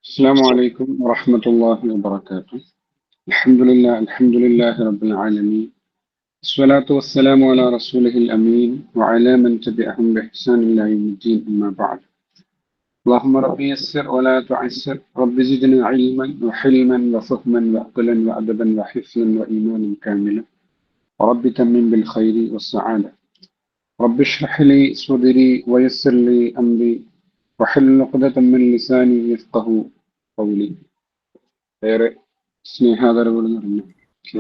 السلام عليكم ورحمة الله وبركاته. الحمد لله رب العالمين. الصلاة والسلام على رسوله الأمين وعلى من تبعهم بإحسان إلى يوم الدين أما بعد. اللهم رب يسر ولا تعسر، رب زدنا علما وحلما وفهما وعقلا وأدبا وحفظا وإيمانا كاملا، ورب تمم بالخير والسعادة. رب اشرح لي صدري ويسر لي أمري واحلل عقدة من لساني يفقه قولي. ഏറെ സ്നേഹാദരവുകൾ നിറഞ്ഞ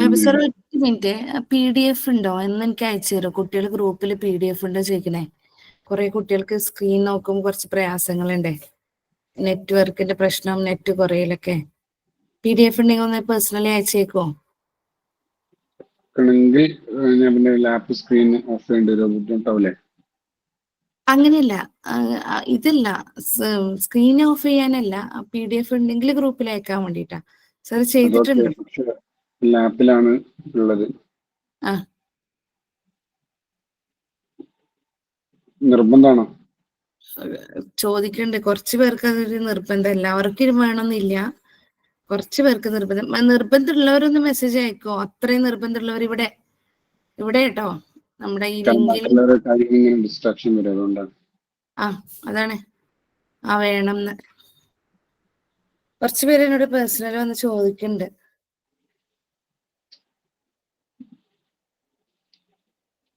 വെബ് ഒരു മിനിറ്റ് PDF ഉണ്ടോ എന്ന് എനിക്ക് അയച്ചു തരും. കുട്ടികൾ ഗ്രൂപ്പിൽ PDF ഉണ്ടോ ചോദിക്കണേ. കുറെ കുട്ടികൾക്ക് സ്ക്രീൻ നോക്കുമ്പോൾ കുറച്ച് പ്രയാസങ്ങളുണ്ട്, നെറ്റ്വർക്കിന്റെ പ്രശ്നം, നെറ്റ് കുറയിലൊക്കെ. PDF ഉണ്ടെങ്കിൽ ഒന്ന് പേഴ്സണലി അയച്ചേക്കോ? ലാപ്പ് സ്ക്രീൻ ഓഫ് ചെയ്യേണ്ടി വരും, ബുദ്ധിമുട്ടാവില്ലേ? അങ്ങനെയല്ല, ഇതല്ല, സ്ക്രീൻ ഓഫ് ചെയ്യാനല്ല, PDF ഉണ്ടെങ്കിൽ ഗ്രൂപ്പിൽ അയക്കാൻ വേണ്ടിട്ടാ. സാർ ചെയ്തിട്ടുണ്ട്? ലാപ്പിലാണ് ഉള്ളത്. നിർബന്ധമാണോ? ചോദിക്കണ്ടേ, കുറച്ചു പേർക്ക് അതൊരു നിർബന്ധം, എല്ലാവർക്കും വേണമെന്നില്ല. കുറച്ചു പേർക്ക് നിർബന്ധമുള്ളവരൊന്ന് മെസ്സേജ് അയക്കോ. അത്രയും നിർബന്ധമുള്ളവർ ഇവിടെ കേട്ടോ, നമ്മുടെ ഈ ലിങ്കിൽ ഡിസ്ട്രാക്ഷൻ വരും, അതുകൊണ്ടാണ്. അതാണ് വേണം. കുറച്ചു പേര് എന്നോട് പേഴ്സണലി വന്ന് ചോദിക്കുന്നുണ്ട്.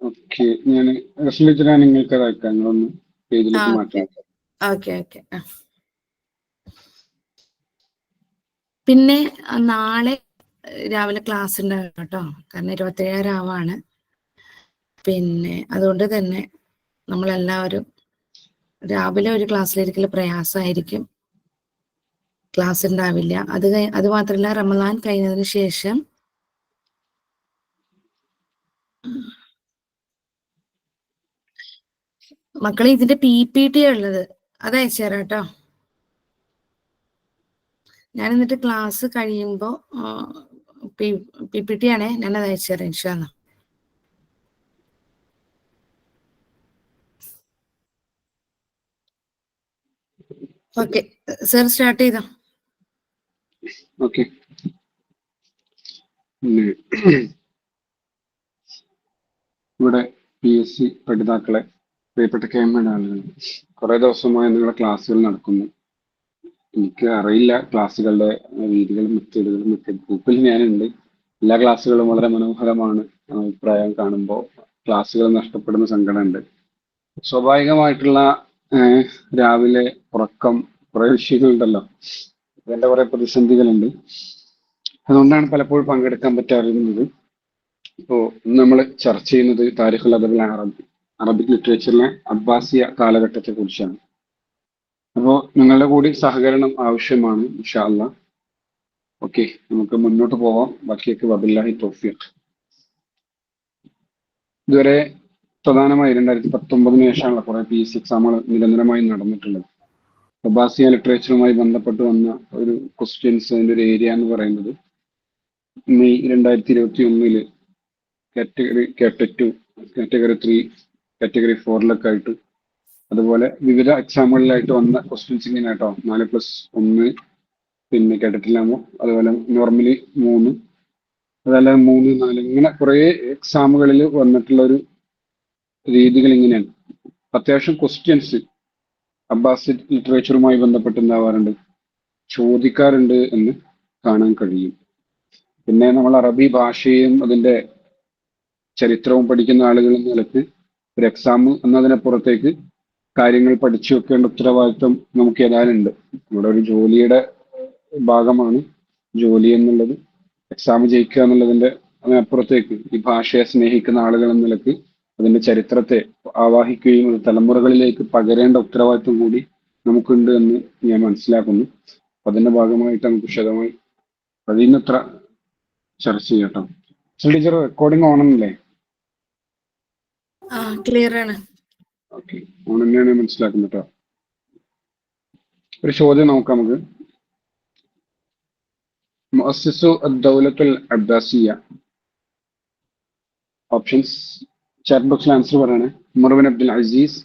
ഓക്കെ, ഞാൻ നിങ്ങൾക്ക് അയക്കാം. നിങ്ങളൊന്ന് പേജിലേക്ക് മാറ്റാം. ഓക്കെ. പിന്നെ നാളെ രാവിലെ ക്ലാസ് ഉണ്ടാകും കേട്ടോ, കാരണം 27 രാവാണ്. പിന്നെ അതുകൊണ്ട് തന്നെ നമ്മളെല്ലാവരും രാവിലെ ഒരു ക്ലാസ്സിലിരിക്കൽ പ്രയാസമായിരിക്കും, ക്ലാസ് ഉണ്ടാവില്ല. അത് മാത്രമല്ല, റമദാൻ കഴിഞ്ഞതിന് ശേഷം മക്കളെ ഇതിന്റെ PPT ഉള്ളത്, അത് അയച്ചു തരാം കേട്ടോ. ഞാൻ എന്നിട്ട് ക്ലാസ് കഴിയുമ്പോൾ PPT ആണേ, ഞാനത് അയച്ചു തരാം ഇൻഷാ അല്ലാഹ്. ഓക്കെ സർ, സ്റ്റാർട്ട് ചെയ്തോ. ഓക്കെ, ഇവിടെ PSC പഠിതാക്കളെ, പ്രിയപ്പെട്ട KM-യുടെ ആളുകൾ, കുറെ ദിവസമായി നിങ്ങളുടെ ക്ലാസ്സുകൾ നടക്കുന്നു. എനിക്ക് അറിയില്ല ക്ലാസ്സുകളുടെ രീതികളും മെത്തേഡുകളും ഒക്കെ. ഗ്രൂപ്പിൽ ഞാനുണ്ട്. എല്ലാ ക്ലാസ്സുകളും വളരെ മനോഹരമാണ്. അഭിപ്രായം കാണുമ്പോൾ ക്ലാസ്സുകൾ നഷ്ടപ്പെടുന്ന സങ്കടമുണ്ട്. സ്വാഭാവികമായിട്ടുള്ള രാവിലെ ഉറക്കം, കുറെ വിഷയങ്ങളുണ്ടല്ലോ, അതിന്റെ കുറെ പ്രതിസന്ധികളുണ്ട്. അതുകൊണ്ടാണ് പലപ്പോഴും പങ്കെടുക്കാൻ പറ്റാറുള്ളത്. ഇപ്പോൾ നമ്മൾ ചർച്ച ചെയ്യുന്നത് താരിഖുൽ അദബിൽ അറബിക് ലിറ്ററേച്ചറിലെ അബ്ബാസിയ കാലഘട്ടത്തെ കുറിച്ചാണ്. അപ്പോൾ നിങ്ങളുടെ കൂടി സഹകരണം ആവശ്യമാണ് ഇൻഷാ അല്ലാഹ്. ഓക്കെ, നമുക്ക് മുന്നോട്ട് പോവാം. ബാക്കിയൊക്കെ വബില്ലാഹി തൗഫീഖ്. ഇതുവരെ പ്രധാനമായി 2019 ശേഷമുള്ള കുറെ PSC എക്സാമുകൾ നിരന്തരമായി നടന്നിട്ടുള്ളത്. അബ്ബാസിയ ലിറ്ററേച്ചറുമായി ബന്ധപ്പെട്ട് വന്ന ഒരു ക്വസ്റ്റ്യൻസ്, അതിൻ്റെ ഒരു ഏരിയ എന്ന് പറയുന്നത് May 2021 category Cat2, category 3, category 4 ആയിട്ട്, അതുപോലെ വിവിധ എക്സാമുകളിലായിട്ട് വന്ന ക്വസ്റ്റ്യൻസ് ഇങ്ങനെ കേട്ടോ. 4+1, പിന്നെ കേട്ടിട്ടില്ലാമോ, അതുപോലെ നോർമലി 3, അതല്ല 3, 4, ഇങ്ങനെ കുറേ എക്സാമുകളിൽ വന്നിട്ടുള്ള ഒരു രീതികൾ ഇങ്ങനെയാണ്. അത്യാവശ്യം ക്വസ്റ്റ്യൻസ് അബ്ബാസി ലിറ്ററേച്ചറുമായി ബന്ധപ്പെട്ട് എന്താവാറുണ്ട്, ചോദിക്കാറുണ്ട് എന്ന് കാണാൻ കഴിയും. പിന്നെ നമ്മൾ അറബി ഭാഷയും അതിൻ്റെ ചരിത്രവും പഠിക്കുന്ന ആളുകൾ എന്ന നിലക്ക് ഒരു എക്സാം എന്നതിനപ്പുറത്തേക്ക് കാര്യങ്ങൾ പഠിച്ചു വെക്കേണ്ട ഉത്തരവാദിത്വം നമുക്ക് ഏതായാലുണ്ട്. നമ്മുടെ ഒരു ജോലിയുടെ ഭാഗമാണ് ജോലി എന്നുള്ളത്. എക്സാം ജയിക്കുക എന്നുള്ളതിൻ്റെ അതിനപ്പുറത്തേക്ക് ഈ ഭാഷയെ സ്നേഹിക്കുന്ന ആളുകൾ എന്ന നിലക്ക് അതിന്റെ ചരിത്രത്തെ ആവാഹിക്കുകയും അത് തലമുറകളിലേക്ക് പകരേണ്ട ഉത്തരവാദിത്വം കൂടി നമുക്കുണ്ട് എന്ന് ഞാൻ മനസ്സിലാക്കുന്നു. അതിന്റെ ഭാഗമായിട്ട് നമുക്ക് വിശദമായി കഴിയുന്നത്ര ചർച്ച ചെയ്യട്ടോ. ടീച്ചർ, റെക്കോർഡിംഗ് ഓണല്ലേ? ക്ലിയർ ആണ്. ഓക്കെ, ഓൺ തന്നെയാണ് മനസ്സിലാക്കുന്നത് കേട്ടോ. ഒരു ചോദ്യം നോക്കാം നമുക്ക്. മുഅസ്സിസു അദ്ദൗലത്തുൽ അബ്ബാസിയ. ഓപ്ഷൻസ് ചാറ്റ് ബോക്സിൽ ആൻസർ പറയണേ. Umar bin Abdul Aziz,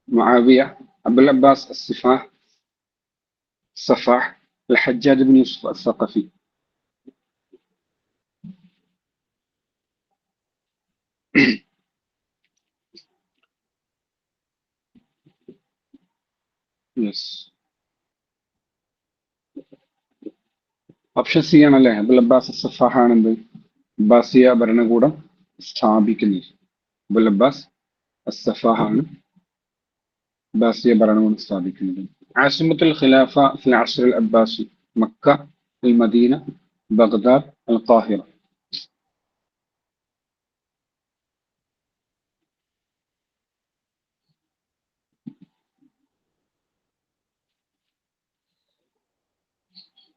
Muawiya, Abul Abbas Saffah, الحجاج بن يوسف الثقفي. Yes, option C ആണല്ലേ. അബുൽ അബ്ബാസ് സഫാഹ് ആണെന്ത് അബ്ബാസിയ ഭരണകൂടം സ്ഥാപിക്കുന്നത്. അബുൽ അബ്ബാസ് അസ്സഫാഹ് ആണ് അബ്ബാസിയ ഭരണകൂടം സ്ഥാപിക്കുന്നത്. ആസിമത്തുൽ ഖിലാഫ ഫിൽ അസ്ർ അൽ അബ്ബാസി മക്ക, അൽ മദീന, ബഗ്ദാദ്, അൽ ഖാഹിറ.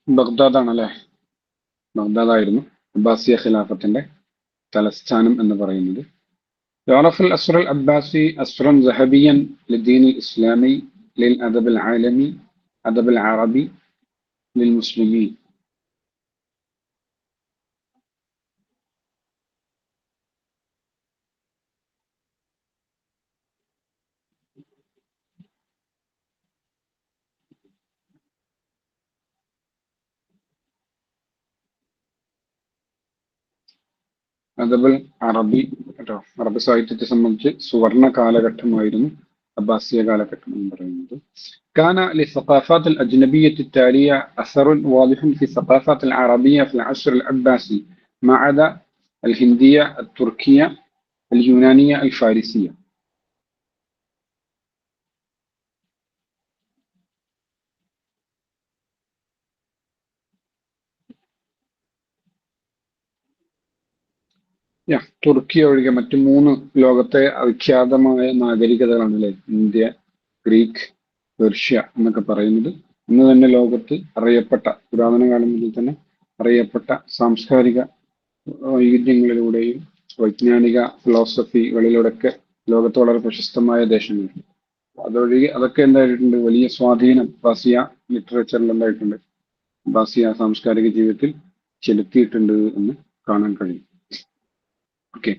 ബഗ്ദാദ് ആണല്ലേ. ബഗ്ദാദ് ആയിരുന്നു അബ്ബാസിയ ഖിലാഫത്തിന്റെ തലസ്ഥാനം എന്ന് പറയുന്നത്. يعرف الأسر العباسي أسرا ذهبيا للدين الإسلامي للأدب العالمي أدب العربي للمسلمين. അദബൽ അറബി കേട്ടോ, അറബി സാഹിത്യത്തെ സംബന്ധിച്ച് സുവർണ കാലഘട്ടമായിരുന്നു അബ്ബാസിയ കാലഘട്ടം എന്ന് പറയുന്നത്. كان للثقافات الأجنبية التالية أثر واضح في الثقافات العربية في العصر العباسي ما عدا الهندية، التركية، اليونانية، الفارسية. തുർക്കി ഒഴികെ മറ്റു 3 ലോകത്തെ വിഖ്യാതമായ നാഗരികതകളാണ് അല്ലെ, ഇന്ത്യ, ഗ്രീക്ക്, പേർഷ്യ എന്നൊക്കെ പറയുന്നത്. ഇന്ന് തന്നെ ലോകത്ത് അറിയപ്പെട്ട, പുരാതന കാലം മുതൽ തന്നെ അറിയപ്പെട്ട സാംസ്കാരിക വൈവിധ്യങ്ങളിലൂടെയും വൈജ്ഞാനിക ഫിലോസഫികളിലൂടെയൊക്കെ ലോകത്ത് വളരെ പ്രശസ്തമായ ദേശങ്ങളുണ്ട്. അതൊഴികെ അതൊക്കെ എന്തായിട്ടുണ്ട്, വലിയ സ്വാധീനം അബ്ബാസിയ ലിറ്ററേച്ചറിൽ എന്തായിട്ടുണ്ട്, അബ്ബാസിയ സാംസ്കാരിക ജീവിതത്തിൽ ചെലുത്തിയിട്ടുണ്ട് എന്ന് കാണാൻ കഴിയും. ഓക്കെ,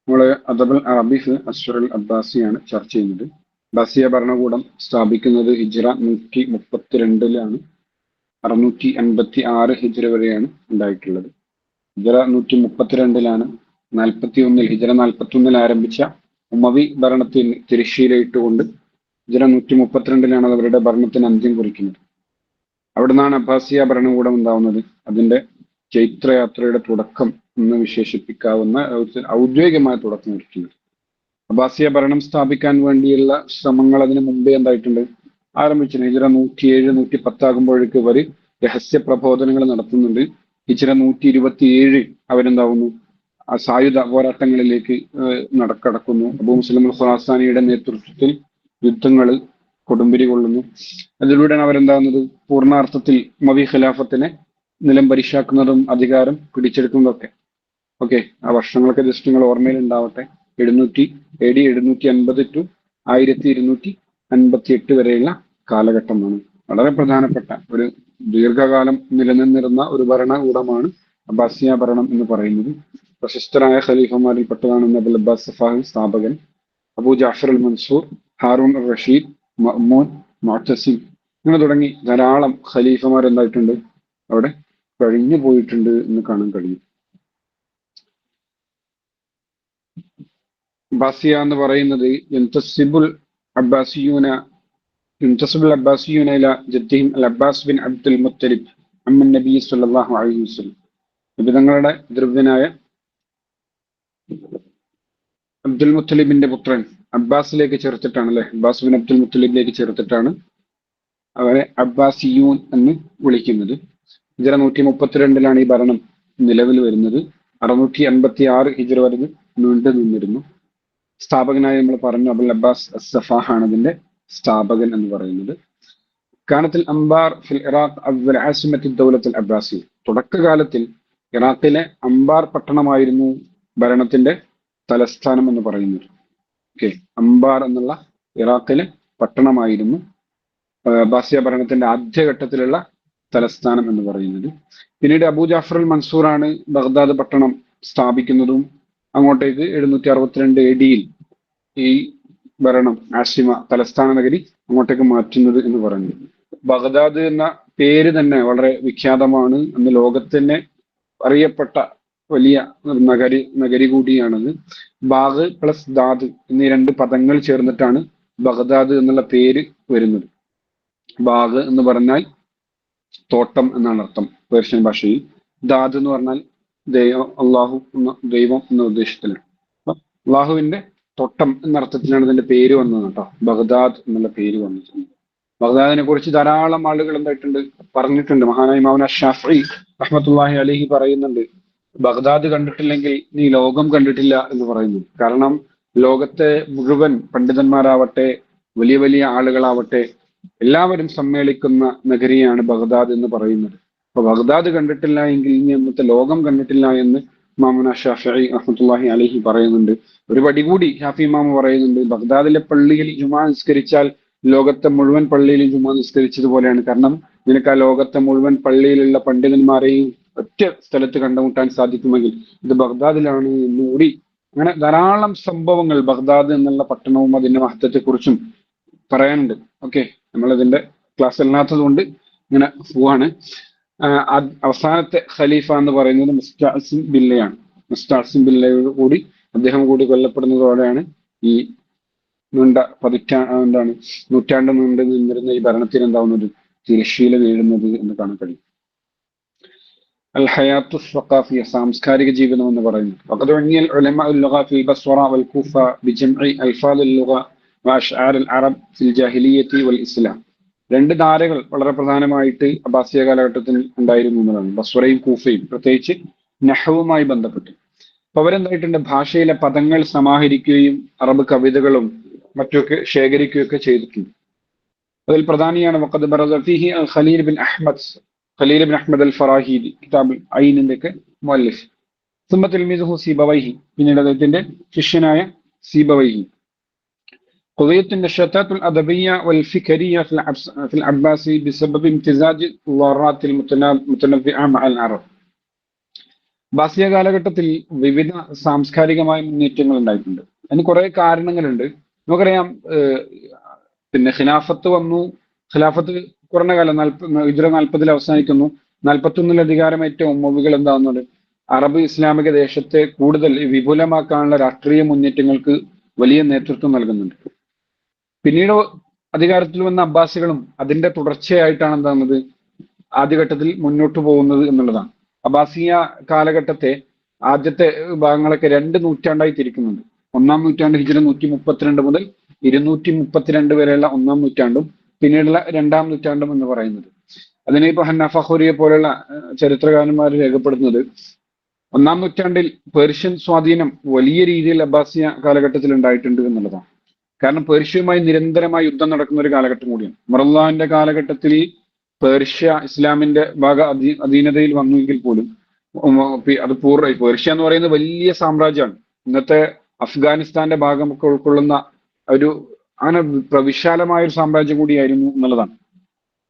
നമ്മള് അദബൽ അറബി ഫിൽ അസ്ർ അൽ അബ്ബാസിയാണ് ചർച്ച ചെയ്യുന്നത്. അബ്ബാസിയ ഭരണകൂടം സ്ഥാപിക്കുന്നത് ഹിജ്റ 132-ലാണ്. 656 ഹിജ്റ വരെയാണ് ഉണ്ടായിട്ടുള്ളത്. ഹിജ്റ 132-ലാണ്. 41-ൽ ഹിജ്റ 41-ൽ ആരംഭിച്ച ഉമവി ഭരണത്തിന് തിരശ്ശീലയിട്ടുകൊണ്ട് ഹിജ്റ 132-ലാണ് അവരുടെ ഭരണത്തിന് അന്ത്യം കുറിക്കുന്നത്. അവിടെ നിന്നാണ് അബ്ബാസിയ ഭരണകൂടം ഉണ്ടാവുന്നത്. അതിന്റെ ചൈത്രയാത്രയുടെ തുടക്കം എന്ന് വിശേഷിപ്പിക്കാവുന്ന ഔദ്യോഗികമായ തുടക്കം കുറിക്കുന്നത്. അബ്ബാസിയ ഭരണം സ്ഥാപിക്കാൻ വേണ്ടിയുള്ള ശ്രമങ്ങൾ അതിന് മുമ്പേ എന്തായിട്ടുണ്ട്, ആരംഭിച്ചിട്ടുണ്ട്. ഹിജ്റ 107, 110 ആകുമ്പോഴേക്ക് ഇവർ രഹസ്യ പ്രബോധനങ്ങൾ നടത്തുന്നുണ്ട്. ഹിജ്റ 127 അവരെന്താവുന്നു, സായുധ പോരാട്ടങ്ങളിലേക്ക് കടക്കുന്നു. അബൂ മുസ്ലിം അൽ ഖുറാസാനിയുടെ നേതൃത്വത്തിൽ യുദ്ധങ്ങൾ കൊടുമ്പിരി കൊള്ളുന്നു. അതിലൂടെയാണ് അവരെന്താകുന്നത്, പൂർണ്ണാർത്ഥത്തിൽ ഉമവി ഖിലാഫത്തിനെ നിലംപരിശാക്കുന്നതും അധികാരം പിടിച്ചെടുക്കുന്നതൊക്കെ. ഓക്കെ, ആ വർഷങ്ങളൊക്കെ ജസ്റ്റ് നിങ്ങൾ ഓർമ്മയിൽ ഉണ്ടാവട്ടെ. AD 750 ടു 1258 വരെയുള്ള കാലഘട്ടമാണ്. വളരെ പ്രധാനപ്പെട്ട ഒരു ദീർഘകാലം നിലനിന്നിരുന്ന ഒരു ഭരണകൂടമാണ് അബ്ബാസിയ ഭരണം എന്ന് പറയുന്നത്. പ്രശസ്തരായ ഖലീഫമാരിൽപ്പെട്ടതാണ് അബുൽ അബ്ബാസ് സഫാഹി സ്ഥാപകൻ, അബൂ ജാഫർ അൽ മൻസൂർ, ഹാറൂൺ അൽ റഷീദ്, മഅ്മൂൻ, മുഅ്തസിം അങ്ങനെ തുടങ്ങി ധാരാളം ഖലീഫമാർ എന്തായിട്ടുണ്ട് അവിടെ കഴിഞ്ഞു പോയിട്ടുണ്ട് എന്ന് കാണാൻ കഴിയും. അബ്ബാസിയ എന്ന് പറയുന്നത് യൻതസിബുൽ അബ്ബാസിയൂന ഇലാ ജദ്ദിഹിം അൽ അബ്ബാസ് ബിൻ അബ്ദുൽ മുത്തലിബ് അമ്മൻ നബി സല്ലല്ലാഹു അലൈഹി വസല്ലം. നബിതങ്ങളുടെ ദ്രവ്യനായ അബ്ദുൽ മുത്തലിബിന്റെ പുത്രൻ അബ്ബാസിലേക്ക് ചേർത്തിട്ടാണ് അല്ലെ, അബ്ബാസ് ബിൻ അബ്ദുൽ മുത്തലിബിലേക്ക് ചേർത്തിട്ടാണ് അവരെ അബ്ബാസിയൂൻ എന്ന് വിളിക്കുന്നത്. ഹിജ്റ 132-ലാണ് ഈ ഭരണം നിലവിൽ വരുന്നത്. 656 ഹിജ്റ വരെ നീണ്ടു നിന്നിരുന്നു. സ്ഥാപകനായി നമ്മൾ പറഞ്ഞു അബുൽ അബ്ബാസ് അസ്സഫാഹ് ആണ് അതിന്റെ സ്ഥാപകൻ എന്ന് പറയുന്നത്. കാനത്തിൽ അംബാർ ഫിൽ ഇറാഖ് അവ്വൽ ആസിമത്തി ദൗലത്തുൽ അബ്ബാസി. തുടക്കകാലത്തിൽ ഇറാഖിലെ അംബാർ പട്ടണമായിരുന്നു ഭരണത്തിന്റെ തലസ്ഥാനം എന്ന് പറയുന്നത്. ഓക്കെ, അംബാർ എന്നുള്ള ഇറാഖിലെ പട്ടണമായിരുന്നു അബ്ബാസിയ ഭരണത്തിന്റെ ആദ്യഘട്ടത്തിലുള്ള തലസ്ഥാനം എന്ന് പറയുന്നത്. പിന്നീട് അബൂ ജാഫർ അൽ മൻസൂറാണ് ബഗ്ദാദ് പട്ടണം സ്ഥാപിക്കുന്നതും അങ്ങോട്ടേക്ക് 762 AD-യിൽ ഈ ഭരണം ആസിമ തലസ്ഥാന നഗരി അങ്ങോട്ടേക്ക് മാറ്റുന്നത് എന്ന് പറയുന്നത്. ബഗ്ദാദ് എന്ന പേര് തന്നെ വളരെ വിഖ്യാതമാണ്. അന്ന് ലോകത്തിന് അറിയപ്പെട്ട വലിയ നഗരി കൂടിയാണത്. ബാഗ് പ്ലസ് ദാദ് എന്നീ രണ്ട് പദങ്ങൾ ചേർന്നിട്ടാണ് ബഗ്ദാദ് എന്നുള്ള പേര് വരുന്നത്. ബാഗ് എന്ന് പറഞ്ഞാൽ തോട്ടം എന്നാണ് അർത്ഥം പേർഷ്യൻ ഭാഷയിൽ. ദാദ് എന്ന് പറഞ്ഞാൽ ദൈവം എന്ന ഉദ്ദേശത്തിലാണ്. അപ്പൊ അള്ളാഹുവിന്റെ തോട്ടം എന്ന അർത്ഥത്തിലാണ് ഇതിന്റെ പേര് വന്നത് കേട്ടോ, ബഗ്ദാദ് എന്നുള്ള പേര് വന്നിട്ടുണ്ട്. ബഗ്ദാദിനെ കുറിച്ച് ധാരാളം ആളുകൾ എന്തായിട്ടുണ്ട് പറഞ്ഞിട്ടുണ്ട്. മഹാനായ ഇമാം ഷാഫി റഹ്മത്തുള്ളാഹി അലൈഹി പറയുന്നുണ്ട്, ബഗ്ദാദ് കണ്ടിട്ടില്ലെങ്കിൽ നീ ലോകം കണ്ടിട്ടില്ല എന്ന് പറയുന്നു. കാരണം ലോകത്തെ മുഴുവൻ പണ്ഡിതന്മാരാവട്ടെ വലിയ വലിയ ആളുകളാവട്ടെ എല്ലാവരും സമ്മേളിക്കുന്ന നഗരിയാണ് ബഗ്ദാദ് എന്ന് പറയുന്നത്. അപ്പൊ ബഗ്ദാദ് കണ്ടിട്ടില്ല എങ്കിൽ ഇനി അന്നത്തെ ലോകം കണ്ടിട്ടില്ല എന്ന് ഇമാമുന ഷാഫിഈ റഹ്മത്തുള്ളാഹി അലൈഹി പറയുന്നുണ്ട്. ഒരു പടി കൂടി ഷാഫി ഇമാമ പറയുന്നുണ്ട്, ബഗ്ദാദിലെ പള്ളിയിൽ ജുമാ നിസ്കരിച്ചാൽ ലോകത്തെ മുഴുവൻ പള്ളിയിലും ജുമാ നിസ്കരിച്ചതുപോലെയാണ്. കാരണം നിനക്ക് ആ ലോകത്തെ മുഴുവൻ പള്ളിയിലുള്ള പണ്ഡിതന്മാരെയും ഒറ്റ സ്ഥലത്ത് കണ്ടുമുട്ടാൻ സാധിക്കുമെങ്കിൽ ഇത് ബഗ്ദാദിലാണ് എന്നുകൂടി. അങ്ങനെ ധാരാളം സംഭവങ്ങൾ ബഗ്ദാദ് എന്നുള്ള പട്ടണവും അതിന്റെ മഹത്വത്തെക്കുറിച്ചും പറയാനുണ്ട്. ഓക്കെ, നമ്മളതിന്റെ ക്ലാസ് അല്ലാത്തത് കൊണ്ട് ഇങ്ങനെ പോവാണ്. അവസാനത്തെ ഖലീഫ എന്ന് പറയുന്നത് മുസ്തഅസിം ബില്ലയാണ്. മുസ്തഅസിം ബില്ലയോട് കൂടി അദ്ദേഹം കൂടി കൊല്ലപ്പെടുന്നതോടെയാണ് ഈ നീണ്ട നൂറ്റാണ്ട് നീണ്ടു നിന്നിരുന്ന ഈ ഭരണത്തിന് എന്താവുന്നത് തിരശ്ശീല വീഴുന്നത് എന്ന് കാണാൻ കഴിയും. അൽ ഹയാത്തു സ്വഖാഫിയ, സാംസ്കാരിക ജീവിതം എന്ന് പറയുന്നത്. വഖദ് ഉനിയ ഉലമാ അൽ-ലുഗ ഫിൽ ബസ്റ വൽ കൂഫ ബിജംഇ അൽഫാദ് അൽ-ലുഗ വഅശ്ആർ അൽ-അറബ് ഫിൽ ജാഹിലിയ്യത്തി വൽ ഇസ്ലാം. രണ്ട് ധാരകൾ വളരെ പ്രധാനമായിട്ട് അബ്ബാസിയ കാലഘട്ടത്തിൽ ഉണ്ടായിരുന്നു എന്നതാണ്, ബസ്വറയും കൂഫയും, പ്രത്യേകിച്ച് നഹ്വുമായി ബന്ധപ്പെട്ട്. അപ്പൊ അവരെന്തായിട്ടുണ്ട്, ഭാഷയിലെ പദങ്ങൾ സമാഹരിക്കുകയും അറബ് കവിതകളും മറ്റൊക്കെ ശേഖരിക്കുകയൊക്കെ ചെയ്തിട്ടുണ്ട്. അതിൽ പ്രധാനിയാണ് വഖദ് ബറസ ഫീഹി ഖലീൽ ബിൻ അഹ്മദ് അൽ ഫറാഹിദി, കിതാബുൽ ഐനിന്റെ ഒക്കെ മുഅല്ലിഫ്. സുമ്മ തിൽമീദുഹു സീബവൈഹി, പിന്നീട് അദ്ദേഹത്തിന്റെ ശിഷ്യനായ സീബവൈഹി. قضية النشاطات الأدبية والفكرية في العباسي بسبب امتزاج الضارات المتنوعة مع العرب. ബാസിയ കാലഘട്ടത്തിൽ വിവിധ സാംസ്കാരികമായ മുന്നേറ്റങ്ങൾ ഉണ്ടായിട്ടുണ്ട്. അതിന് കുറെ കാരണങ്ങളുണ്ട്. നമുക്കറിയാം, പിന്നെ ഖിലാഫത്ത് വന്നു. ഖിലാഫത്ത് കുറഞ്ഞ കാലം ഹിജ്റ 40 അവസാനിക്കുന്നു. 41 അധികാരമേറ്റ ഉമ്മവികൾ എന്താകുന്നുണ്ട്, അറബ് ഇസ്ലാമിക ദേശത്തെ കൂടുതൽ വിപുലമാക്കാനുള്ള രാഷ്ട്രീയ മുന്നേറ്റങ്ങൾക്ക് വലിയ നേതൃത്വം നൽകുന്നുണ്ട്. പിന്നീട് അധികാരത്തിൽ വന്ന അബ്ബാസികളും അതിന്റെ തുടർച്ചയായിട്ടാണ് എന്താകുന്നത് ആദ്യഘട്ടത്തിൽ മുന്നോട്ട് പോകുന്നത് എന്നുള്ളതാണ്. അബ്ബാസിയ കാലഘട്ടത്തെ ആദ്യത്തെ ഭാഗങ്ങളൊക്കെ 2 നൂറ്റാണ്ടായി തിരിക്കുന്നുണ്ട്. 1-ാം നൂറ്റാണ്ട് ഹിജ്റ 132 മുതൽ 232 വരെയുള്ള 1-ാം നൂറ്റാണ്ടും പിന്നീടുള്ള 2-ാം നൂറ്റാണ്ടും എന്ന് പറയുന്നത്. അതിനെ ഇപ്പൊ ഹന്ന ഫഖൂരിയെ പോലുള്ള ചരിത്രകാരന്മാർ രേഖപ്പെടുത്തുന്നത് 1-ാം നൂറ്റാണ്ടിൽ പേർഷ്യൻ സ്വാധീനം വലിയ രീതിയിൽ അബ്ബാസിയ കാലഘട്ടത്തിൽ ഉണ്ടായിട്ടുണ്ട് എന്നുള്ളതാണ്. കാരണം പേർഷ്യയുമായി നിരന്തരമായി യുദ്ധം നടക്കുന്ന ഒരു കാലഘട്ടം കൂടിയാണ്. ഉമറുല്ലാഹിന്റെ കാലഘട്ടത്തിൽ പേർഷ്യ ഇസ്ലാമിന്റെ അധീനതയിൽ വന്നുവെങ്കിൽ പോലും അത് പേർഷ്യ എന്ന് പറയുന്നത് വലിയ സാമ്രാജ്യമാണ്. ഇന്നത്തെ അഫ്ഗാനിസ്ഥാന്റെ ഭാഗമൊക്കെ ഉൾക്കൊള്ളുന്ന ഒരു അങ്ങനെ പ്രവിശാലമായ ഒരു സാമ്രാജ്യം കൂടിയായിരുന്നു എന്നുള്ളതാണ്.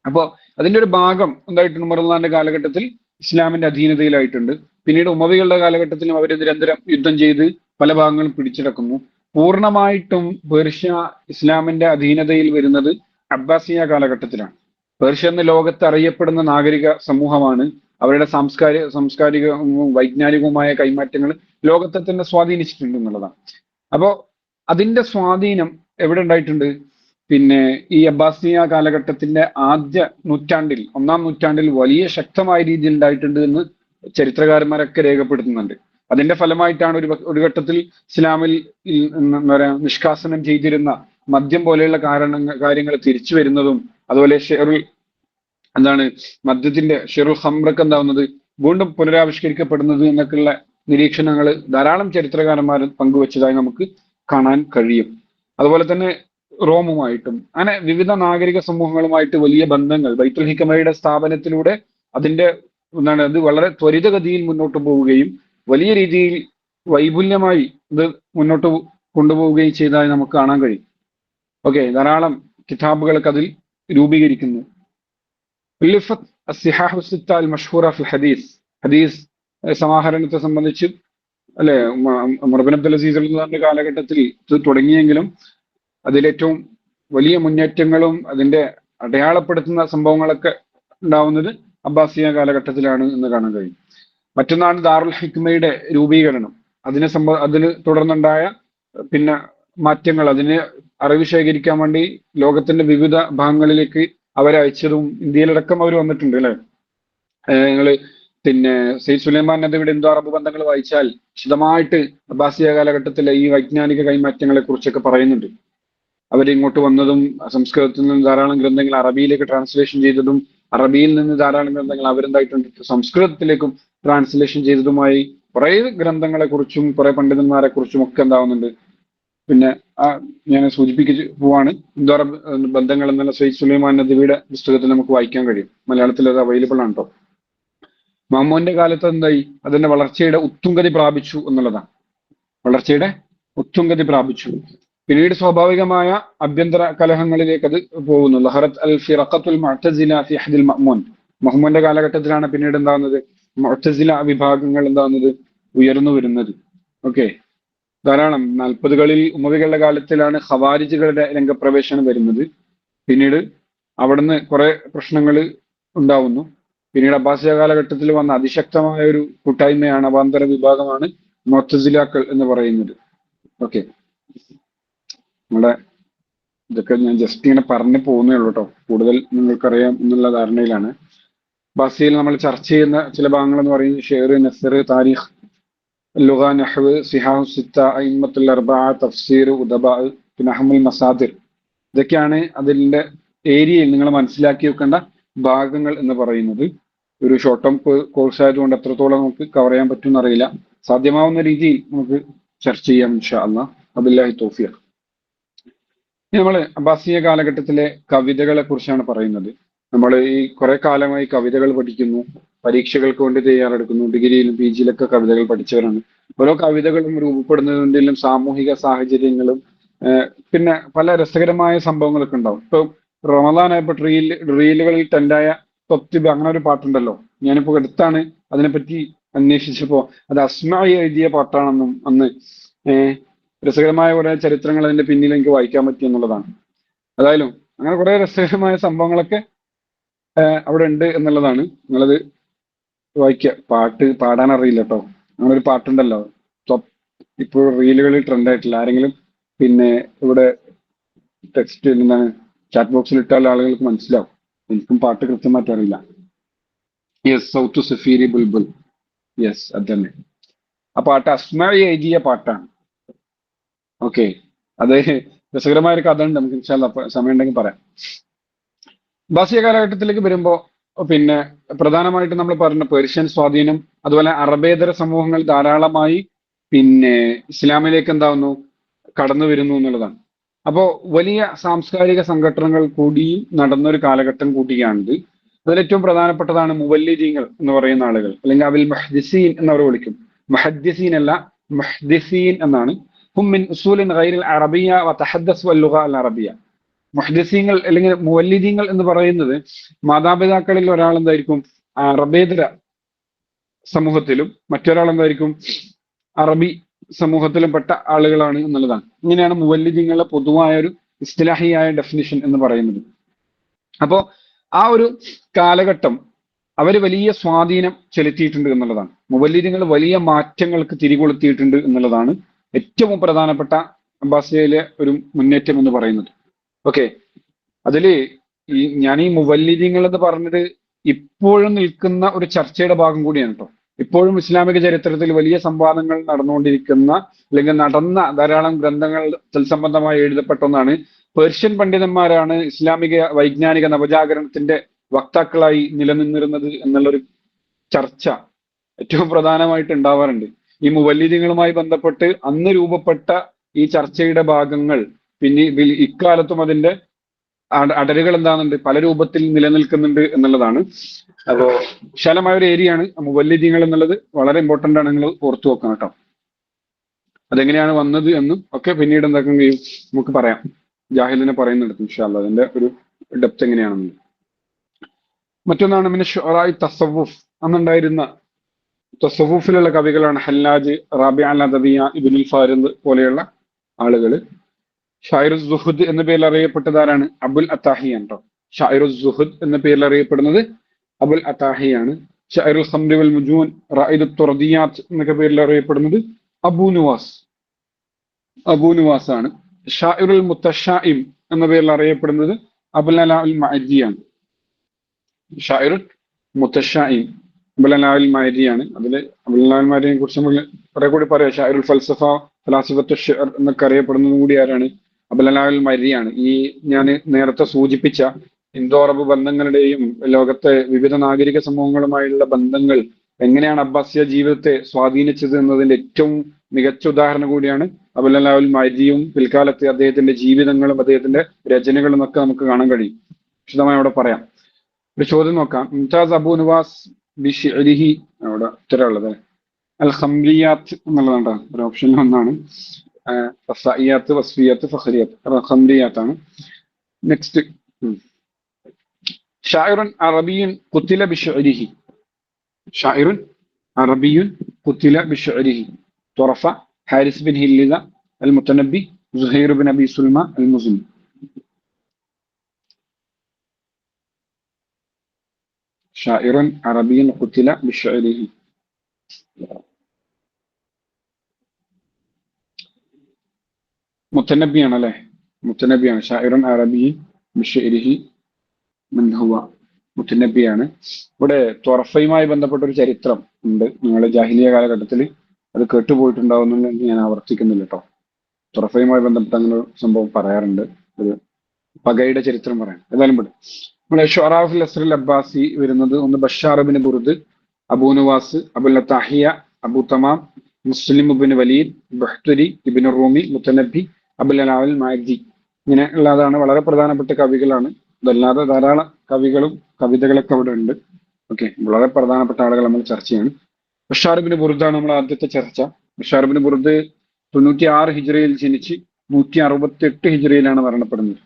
അപ്പോ അതിന്റെ ഒരു ഭാഗം എന്തായിട്ടുണ്ട്, ഉമറുല്ലാഹിന്റെ കാലഘട്ടത്തിൽ ഇസ്ലാമിന്റെ അധീനതയിലായിട്ടുണ്ട്. പിന്നീട് ഉമവികളുടെ കാലഘട്ടത്തിലും അവർ നിരന്തരം യുദ്ധം ചെയ്ത് പല ഭാഗങ്ങളും പിടിച്ചെടുക്കുന്നു. പൂർണ്ണമായിട്ടും പേർഷ്യ ഇസ്ലാമിന്റെ അധീനതയിൽ വരുന്നത് അബ്ബാസിയ കാലഘട്ടത്തിലാണ്. പേർഷ്യ എന്ന ലോകത്ത് അറിയപ്പെടുന്ന നാഗരിക സമൂഹമാണ്. അവരുടെ സാംസ്കാരികവും വൈജ്ഞാനികവുമായ കൈമാറ്റങ്ങൾ ലോകത്തെ തന്നെ സ്വാധീനിച്ചിട്ടുണ്ട് എന്നുള്ളതാണ്. അപ്പോ അതിന്റെ സ്വാധീനം എവിടെ ഉണ്ടായിട്ടുണ്ട്, പിന്നെ ഈ അബ്ബാസിയ കാലഘട്ടത്തിന്റെ ആദ്യ നൂറ്റാണ്ടിൽ 1-ാം നൂറ്റാണ്ടിൽ വലിയ ശക്തമായ രീതിയിൽ ഉണ്ടായിട്ടുണ്ട് എന്ന് ചരിത്രകാരന്മാരൊക്കെ രേഖപ്പെടുത്തുന്നുണ്ട്. അതിന്റെ ഫലമായിട്ടാണ് ഒരു ഘട്ടത്തിൽ ഇസ്ലാമിൽ എന്താ പറയാ നിഷ്കാസനം ചെയ്തിരുന്ന മദ്യം പോലെയുള്ള കാര്യങ്ങൾ തിരിച്ചു വരുന്നതും, അതുപോലെ മദ്യത്തിന്റെ ഷെറുൽ ഹംറൊക്കെ എന്താവുന്നത് വീണ്ടും പുനരാവിഷ്കരിക്കപ്പെടുന്നത് എന്നൊക്കെയുള്ള നിരീക്ഷണങ്ങൾ ധാരാളം ചരിത്രകാരന്മാർ പങ്കുവച്ചതായി നമുക്ക് കാണാൻ കഴിയും. അതുപോലെ തന്നെ റോമുമായിട്ടും അങ്ങനെ വിവിധ നാഗരിക സമൂഹങ്ങളുമായിട്ട് വലിയ ബന്ധങ്ങൾ ബൈത്തുൽ ഹിക്മയുടെ സ്ഥാപനത്തിലൂടെ അതിന്റെ അത് വളരെ ത്വരിതഗതിയിൽ മുന്നോട്ട് പോവുകയും വലിയ രീതിയിൽ വൈപുല്യമായി ഇത് മുന്നോട്ട് കൊണ്ടുപോവുകയും ചെയ്തതായി നമുക്ക് കാണാൻ കഴിയും. ഓക്കെ, ധാരാളം കിതാബുകളൊക്കെ അതിൽ രൂപീകരിക്കുന്നു. ഹദീസ് സമാഹരണത്തെ സംബന്ധിച്ച് അല്ലെ ഉമർ ബിൻ അബ്ദുൽ അസീസ് റളിയല്ലാഹു കാലഘട്ടത്തിൽ ഇത് തുടങ്ങിയെങ്കിലും അതിലേറ്റവും വലിയ മുന്നേറ്റങ്ങളും അതിന്റെ അടയാളപ്പെടുത്തുന്ന സംഭവങ്ങളൊക്കെ ഉണ്ടാവുന്നത് അബ്ബാസിയ കാലഘട്ടത്തിലാണ് എന്ന് കാണാൻ കഴിയും. മറ്റൊന്നാണ് ദാറുൽ ഹിക്മയുടെ രൂപീകരണം. അതിന് തുടർന്നുണ്ടായ പിന്നെ മാറ്റങ്ങൾ, അതിന് അറിവ് ശേഖരിക്കാൻ വേണ്ടി ലോകത്തിന്റെ വിവിധ ഭാഗങ്ങളിലേക്ക് അവരെ അയച്ചതും ഇന്ത്യയിലടക്കം അവർ വന്നിട്ടുണ്ട് അല്ലെ. നിങ്ങള് പിന്നെ സെയ്ദ് സുലൈമാൻ നദവിയുടെ ഇന്തോ അറബ് ബന്ധങ്ങൾ വായിച്ചാൽ വിശദമായിട്ട് അബ്ബാസിയ കാലഘട്ടത്തിലെ ഈ വൈജ്ഞാനിക കൈമാറ്റങ്ങളെ കുറിച്ചൊക്കെ പറയുന്നുണ്ട്. അവരിങ്ങോട്ട് വന്നതും സംസ്കൃതത്തിൽ നിന്ന് ധാരാളം ഗ്രന്ഥങ്ങൾ അറബിയിലേക്ക് ട്രാൻസ്ലേഷൻ ചെയ്തതും അറബിയിൽ നിന്ന് ധാരാളം ഗ്രന്ഥങ്ങൾ അവരെന്തായിട്ടുണ്ട് സംസ്കൃതത്തിലേക്കും ട്രാൻസ്ലേഷൻ ചെയ്തതുമായി കുറെ ഗ്രന്ഥങ്ങളെ കുറിച്ചും കുറെ പണ്ഡിതന്മാരെ കുറിച്ചും ഒക്കെ എന്താവുന്നുണ്ട്. പിന്നെ ഞാൻ സൂചിപ്പിച്ചു പോവാണ്, ഇന്തോ അറബ് ബന്ധങ്ങൾ എന്നുള്ള സെയ്ദ് സുലൈമാൻ നദവിയുടെ പുസ്തകത്തിൽ നമുക്ക് വായിക്കാൻ കഴിയും. മലയാളത്തിൽ അത് അവൈലബിൾ ആണ് കേട്ടോ. മഹ്മൂദിന്റെ കാലത്ത് എന്തായി, അതിന്റെ വളർച്ചയുടെ ഉത്തുംഗതി പ്രാപിച്ചു എന്നുള്ളതാണ്. വളർച്ചയുടെ ഉത്തുംഗതി പ്രാപിച്ചു. പിന്നീട് സ്വാഭാവികമായ ആഭ്യന്തര കലഹങ്ങളിലേക്ക് അത് പോകുന്നു. ലഹറത്ത് അൽ ഫിറഖത്തുൽ മുഅ്തസില ഫി അഹ്ദിൽ മഅ്മൂൻ. മഹ്മൂദിന്റെ കാലഘട്ടത്തിലാണ് പിന്നീട് എന്താകുന്നത്, മുഅ്തസില വിഭാഗങ്ങൾ എന്താകുന്നത്, ഉയർന്നു വരുന്നത്. ഓക്കെ, ധാരാളം 40കളിൽ ഉമവികളുടെ കാലത്തിലാണ് ഖവാരിജുകളുടെ രംഗപ്രവേശനം വരുന്നത്. പിന്നീട് അവിടുന്ന് കുറെ പ്രശ്നങ്ങൾ ഉണ്ടാവുന്നു. പിന്നീട് അബ്ബാസിയ കാലഘട്ടത്തിൽ വന്ന അതിശക്തമായ ഒരു കൂട്ടായ്മയാണ്, അവാന്തര വിഭാഗമാണ് മുഅ്തസിലാക്കൾ എന്ന് പറയുന്നത്. ഓക്കെ, നമ്മുടെ ഇതൊക്കെ ഞാൻ ജസ്റ്റ് ഇങ്ങനെ പറഞ്ഞു പോകുന്നേ ഉള്ളൂ കേട്ടോ, കൂടുതൽ നിങ്ങൾക്കറിയാം എന്നുള്ള ധാരണയിലാണ്. അബ്ബാസിയയിൽ നമ്മൾ ചർച്ച ചെയ്യുന്ന ചില ഭാഗങ്ങൾ എന്ന് പറയുന്നത് ഷെയർ, നസർ, താരിഖ്, ലുഗ, നഹ്വ്, സിഹാഹു സിത്ത, അയിമ്മത്തുൽ അർബഅ, തഫ്സീർ, ഉദബാ, പിന്നെ അഹ്മുൽ മസാദിർ. ഇതൊക്കെയാണ് അതിന്റെ ഏരിയയിൽ നിങ്ങൾ മനസ്സിലാക്കി വെക്കേണ്ട ഭാഗങ്ങൾ എന്ന് പറയുന്നത്. ഒരു ഷോർട്ട് ടേം കോഴ്സ് ആയതുകൊണ്ട് എത്രത്തോളം നമുക്ക് കവർ ചെയ്യാൻ പറ്റും എന്നറിയില്ല. സാധ്യമാവുന്ന രീതിയിൽ നമുക്ക് ചർച്ച ചെയ്യാം ഇൻഷാ അല്ലാഹ്. വബില്ലാഹി തൗഫീഖ്. നമ്മൾ അബ്ബാസിയ കാലഘട്ടത്തിലെ കവിതകളെ കുറിച്ചാണ് പറയുന്നത്. നമ്മൾ ഈ കുറെ കാലമായി കവിതകൾ പഠിക്കുന്നു, പരീക്ഷകൾക്ക് വേണ്ടി തയ്യാറെടുക്കുന്നു, ഡിഗ്രിയിലും പി ജിയിലൊക്കെ കവിതകൾ പഠിച്ചവരാണ്. ഓരോ കവിതകളും രൂപപ്പെടുന്നതിലും സാമൂഹിക സാഹചര്യങ്ങളും പിന്നെ പല രസകരമായ സംഭവങ്ങളൊക്കെ ഉണ്ടാവും. ഇപ്പൊ റമദാനായപ്പോ റീലുകളിൽ ട്രെൻഡായ തൊത്തിബ് അങ്ങനെ ഒരു പാട്ടുണ്ടല്ലോ. ഞാനിപ്പോ അടുത്താണ് അതിനെപ്പറ്റി അന്വേഷിച്ചപ്പോ അത് അസ്മായി എഴുതിയ പാട്ടാണെന്നും അന്ന് രസകരമായ കുറെ ചരിത്രങ്ങൾ അതിന്റെ പിന്നിൽ എനിക്ക് വായിക്കാൻ പറ്റി എന്നുള്ളതാണ്. ഏതായാലും അങ്ങനെ കുറെ രസകരമായ സംഭവങ്ങളൊക്കെ അവിടെ ഉണ്ട് എന്നുള്ളതാണ്. നിങ്ങളത് വായിക്കുക. പാട്ട് പാടാൻ അറിയില്ല കേട്ടോ. അങ്ങനെ ഒരു പാട്ടുണ്ടല്ലോ ഇപ്പോൾ റീലുകളിൽ ട്രെൻഡ് ആയിട്ടില്ല. ആരെങ്കിലും പിന്നെ ഇവിടെ ടെക്സ്റ്റ് എന്താണ് ചാറ്റ് ബോക്സിൽ ഇട്ടാൽ ആളുകൾക്ക് മനസ്സിലാവും. എനിക്കും പാട്ട് കൃത്യമായിട്ട് അറിയില്ല. യെസ്, സൗത്ത് സഫീരി ബുൽബുൽ, യെസ് അത് തന്നെ. ആ പാട്ട് അസ്മായി എഴുതിയ പാട്ടാണ്. ഓക്കെ, അത് രസകരമായ ഒരു കഥ ഉണ്ട്, നമുക്ക് ഇൻഷാ അല്ലാഹ് സമയം ഉണ്ടെങ്കിൽ പറയാം. അബ്ബാസിയ കാലഘട്ടത്തിലേക്ക് വരുമ്പോൾ പിന്നെ പ്രധാനമായിട്ട് നമ്മൾ പറഞ്ഞ പേർഷ്യൻ സ്വാധീനം, അതുപോലെ അറബേതര സമൂഹങ്ങൾ ധാരാളമായി പിന്നെ ഇസ്ലാമിലേക്ക് എന്താവുന്നു, കടന്നു വരുന്നു എന്നുള്ളതാണ്. അപ്പോ വലിയ സാംസ്കാരിക സംഘടനകൾ കൂടിയും നടന്നൊരു കാലഘട്ടം കൂടിയാണിത്. അതിലേറ്റവും പ്രധാനപ്പെട്ടതാണ് മുവല്ലിദീങ്ങൾ എന്ന് പറയുന്ന ആളുകൾ, അല്ലെങ്കിൽ അവിൽ മുഹദ്ദിസീൻ എന്നവർ വിളിക്കും. മുഹദ്ദിസീൻ അല്ല, മുഹദ്ദിസീൻ എന്നാണ്. ഹും മിൻ ഉസൂലിൻ ഗൈറിൽ അറബിയ വതഹദ്ദസു അൽ-ലുഗ അൽ-അറബിയ. മുഹദ്ദിസീങ്ങൾ അല്ലെങ്കിൽ മുവല്ലിദീങ്ങൾ എന്ന് പറയുന്നത് മാതാപിതാക്കളിൽ ഒരാൾ എന്തായിരിക്കും അറബേതര സമൂഹത്തിലും മറ്റൊരാൾ എന്തായിരിക്കും അറബി സമൂഹത്തിലും പെട്ട ആളുകളാണ് എന്നുള്ളതാണ്. ഇങ്ങനെയാണ് മുവല്ലിദീങ്ങളുടെ പൊതുവായ ഒരു ഇസ്തിലാഹിയായ ഡെഫിനിഷൻ എന്ന് പറയുന്നത്. അപ്പോ ആ ഒരു കാലഘട്ടം അവർ വലിയ സ്വാധീനം ചെലുത്തിയിട്ടുണ്ട് എന്നുള്ളതാണ്. മുവല്ലിദീങ്ങൾ വലിയ മാറ്റങ്ങൾക്ക് തിരികൊളുത്തിയിട്ടുണ്ട് എന്നുള്ളതാണ് ഏറ്റവും പ്രധാനപ്പെട്ട അബ്ബാസിയയിലെ ഒരു മുന്നേറ്റം എന്ന് പറയുന്നത്. ഓക്കെ, അതില് ഞാൻ ഈ മുവല്ലിദീങ്ങൾ എന്ന് പറഞ്ഞത് ഇപ്പോഴും നിൽക്കുന്ന ഒരു ചർച്ചയുടെ ഭാഗം കൂടിയാണ് കേട്ടോ. ഇപ്പോഴും ഇസ്ലാമിക ചരിത്രത്തിൽ വലിയ സംവാദങ്ങൾ നടന്നുകൊണ്ടിരിക്കുന്ന അല്ലെങ്കിൽ നടന്ന ധാരാളം ഗ്രന്ഥങ്ങൾ തൽസംബന്ധമായി എഴുതപ്പെട്ട ഒന്നാണ്. പേർഷ്യൻ പണ്ഡിതന്മാരാണ് ഇസ്ലാമിക വൈജ്ഞാനിക നവജാഗരണത്തിന്റെ വക്താക്കളായി നിലനിന്നിരുന്നത് എന്നുള്ളൊരു ചർച്ച ഏറ്റവും പ്രധാനമായിട്ട് ഉണ്ടാവാറുണ്ട്. ഈ മുവല്ലിദീങ്ങളുമായി ബന്ധപ്പെട്ട് അന്ന് രൂപപ്പെട്ട ഈ ചർച്ചയുടെ ഭാഗങ്ങൾ പിന്നെ ഇക്കാലത്തും അതിന്റെ അടരുകൾ എന്താകുന്നുണ്ട്, പല രൂപത്തിൽ നിലനിൽക്കുന്നുണ്ട് എന്നുള്ളതാണ്. അപ്പോ വിശാലമായ ഒരു ഏരിയ ആണ് മുവല്ലിദീങ്ങൾ എന്നുള്ളത്. വളരെ ഇമ്പോർട്ടന്റ് ആണ്, നിങ്ങൾ ഓർത്തു വെക്കണം കേട്ടോ. അതെങ്ങനെയാണ് വന്നത് എന്നും ഒക്കെ പിന്നീട് എന്താക്കാൻ കഴിയും നമുക്ക് പറയാം. ജാഹിലിനെ പറയുന്നിടത്ത് ഇൻഷാ അല്ലാഹ് അതിന്റെ ഒരു ഡെപ്ത് എങ്ങനെയാണെന്ന്. മറ്റൊന്നാണ് മിന ശുഅറാഇ തസവ്വുഫ്. അന്നുണ്ടായിരുന്ന തസവ്വുഫിലുള്ള കവികളാണ് ഹല്ലാജ്, റാബിഅ അൽ-അദവിയ, ഇബ്നുൽ ഫാരിദ് പോലെയുള്ള ആളുകൾ. ഷായിറുസ് സുഹുദ് എന്ന പേരിൽ അറിയപ്പെട്ടതാരാണ്? അബുൽ അത്താഹിയാണ് കേട്ടോ. ഷായിറുസ് സുഹുദ് എന്ന പേരിൽ അറിയപ്പെടുന്നത് അബുൽ അത്താഹിയാണ്. ഷാഇറുൽ ഖംറി വൽ മുജൂൻ, റായിദു തുർദിയാത്ത് എന്നൊക്കെ പേരിൽ അറിയപ്പെടുന്നത് അബൂ നുവാസ് ആണ്. ഷാഇറുൽ മുത്തഷായിം എന്ന പേരിൽ അറിയപ്പെടുന്നത് അബുൽ അലാ അൽ മഅരിയാണ്. ഷാഇറുൽ മുത്തഷായിം അബുൽ അലാ അൽ മഅരിയാണ്. അതിൽ അബുൽ അലാ അൽ മഅരിയെ കുറിച്ച് നമ്മൾ കുറെ കൂടി പറയാം. ഷാഇറുൽ ഫൽസഫ, ഫലാസിഫത്തു ഷിഅർ എന്നൊക്കെ അറിയപ്പെടുന്നത് കൂടി ആരാണ്? അബുൽ അലാ അൽ മഅരിയാണ്. ഈ ഞാൻ നേരത്തെ സൂചിപ്പിച്ച ഇന്തോ അറബ് ബന്ധങ്ങളുടെയും ലോകത്തെ വിവിധ നാഗരിക സമൂഹങ്ങളുമായുള്ള ബന്ധങ്ങൾ എങ്ങനെയാണ് അബ്ബാസിയ ജീവിതത്തെ സ്വാധീനിച്ചത് എന്നതിന്റെ ഏറ്റവും മികച്ച ഉദാഹരണം കൂടിയാണ് അബുൽ അലാ അൽ മഅരിയും പിൽക്കാലത്തെ അദ്ദേഹത്തിന്റെ ജീവിതങ്ങളും അദ്ദേഹത്തിന്റെ രചനകളും ഒക്കെ നമുക്ക് കാണാൻ കഴിയും. വിശദമായി അവിടെ പറയാം. ഒരു ചോദ്യം നോക്കാം. മുംതാസ് അബൂ നുവാസ് ബിഷിഅരിഹി, അവിടെ ഉത്തരമുള്ളത് അൽ ഖംറിയാത്ത് എന്നുള്ളതാണ്. ഒരു ഓപ്ഷനിൽ ഒന്നാണ്. ഫസായിയാത്ത്, വസ്ഫിയാത്ത്, ഫഖറിയാത്ത്. ഖംറിയാത്താണ്. നെക്സ്റ്റ്, ഷാഇറുൻ അറബിയുൻ ഖുതില ബിശിഅരിഹി. ഷാഇറുൻ അറബിയുൻ ഖുതില ബിശിഅരിഹി. തുറഫ, ഹാരിസ് ബിൻ ഹില്ലിദ, അൽ മുത്തനബി, സുഹൈർ ബിൻ അബി സുൽമ അൽ മുസ്ലിം. ഷാഇറുൻ അറബിയുൻ ഖുതില ബിശിഅരിഹി. മുത്തനബിയാണ് അല്ലെ? മുത്തനബിയാണ്. ഷാഇറുൻ അറബിയുൻ ബിശിഅരിഹി ഹുവ, മുത്തനബിയാണ്. ഇവിടെ ത്വറഫയുമായി ബന്ധപ്പെട്ട ഒരു ചരിത്രം ഉണ്ട്. നിങ്ങൾ ജാഹിലിയ കാലഘട്ടത്തിൽ അത് കേട്ടുപോയിട്ടുണ്ടാവുന്ന ഞാൻ ആവർത്തിക്കുന്നില്ല കേട്ടോ. ത്വറഫയുമായി ബന്ധപ്പെട്ട അങ്ങനെ ഒരു സംഭവം പറയാറുണ്ട്. ഒരു പകയുടെ ചരിത്രം പറയാൻ. ഏതായാലും ഇവിടെ നമ്മുടെ ഷുഅറാഫുൽ അസ്റിൽ അബ്ബാസി വരുന്നത് ഒന്ന് ബഷാർ ബിൻ ബുർദ്, അബൂ നുവാസ്, അബുൽ അത്താഹിയ, അബൂ തമാം, മുസ്ലിം ഇബ്നു വലീദ്, ബഹ്തുരി, ഇബ്നു റൂമി, മുത്തനബി, അബുൽ അലാ അൽ മഅരി. ഇങ്ങനെ ഉള്ളതാണ്. വളരെ പ്രധാനപ്പെട്ട കവികളാണ്. ഇതല്ലാതെ ധാരാളം കവികളും കവിതകളൊക്കെ അവിടെ ഉണ്ട്. ഓക്കെ, വളരെ പ്രധാനപ്പെട്ട ആളുകൾ നമ്മൾ ചർച്ച ചെയ്യാണ്. ബഷാർ ബിൻ ബുർദാണ് നമ്മൾ ആദ്യത്തെ ചർച്ച. ബഷാർ ബിൻ ബുർദ് 96 ഹിജ്റയിൽ ജനിച്ച് 168 ഹിജ്റയിലാണ് മരണപ്പെടുന്നത്.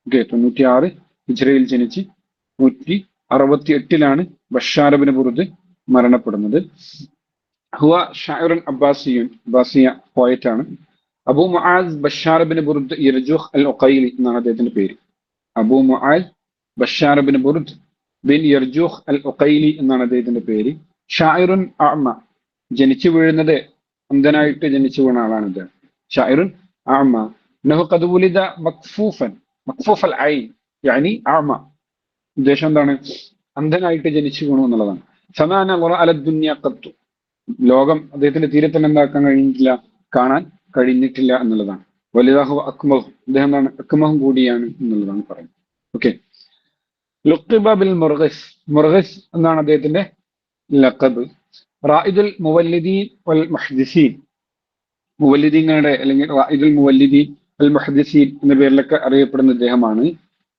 ഓക്കെ, 96 ഹിജ്റയിൽ ജനിച്ച് 168 ബഷാർ ബിൻ ബുർദ് മരണപ്പെടുന്നത്. ഹുവ ഷാഇറുൻ അബ്ബാസിയുൻ, അബ്ബാസിയ പോയറ്റ് ആണ്. Abu Muadh Bashar bin Burd യർജൂഹ് അൽ ഉഖൈലി എന്നാണ് അദ്ദേഹത്തിന്റെ പേര്. Abu Muadh Bashar bin Burd bin യർജൂഹ് അൽ ഉഖൈലി എന്നാണ് അദ്ദേഹത്തിന്റെ പേര്. ഷാഇറുൻ അഅമ, ജനിച്ചു വീഴുന്നത് അന്ധനായിട്ട് ജനിച്ചു വീണ ആളാണ് അദ്ദേഹം. ഷാഇറുൻ അഅമ നഹു ഖദ് വുലിദ മക്ഫൂഫൽ ഐൻ യാനി അഅമ. ഉദ്ദേശം എന്താണ്? അന്ധനായിട്ട് ജനിച്ചു വീണു എന്നുള്ളതാണ്. ഫമാ നളറ അല ദുനിയ ഖത്തു, ലോകം അദ്ദേഹത്തിന്റെ തീരെ തന്നെ എന്താക്കാൻ കഴിഞ്ഞിട്ടില്ല, കാണാൻ കഴിഞ്ഞിട്ടില്ല എന്നുള്ളതാണ്. വലിദാഹു അക്മഹു, അദ്ദേഹം എന്താണ്? അക്മഹും കൂടിയാണ് എന്നുള്ളതാണ് പറയുന്നത്. ഓക്കെ, ലുഖിബ ബിൽ മുർഗിസ്, മുർഗിസ് എന്നാണ് അദ്ദേഹത്തിന്റെ ലഖബ്. റായിദുൽ മുവല്ലിദീൻ വൽ മുഹദ്ദിസീൻ, മുവല്ലിദീങ്ങളുടെ അല്ലെങ്കിൽ റായിദുൽ മുവല്ലിദീൻ വൽ മുഹദ്ദിസീൻ എന്ന പേരിലൊക്കെ അറിയപ്പെടുന്ന ഇദ്ദേഹമാണ്.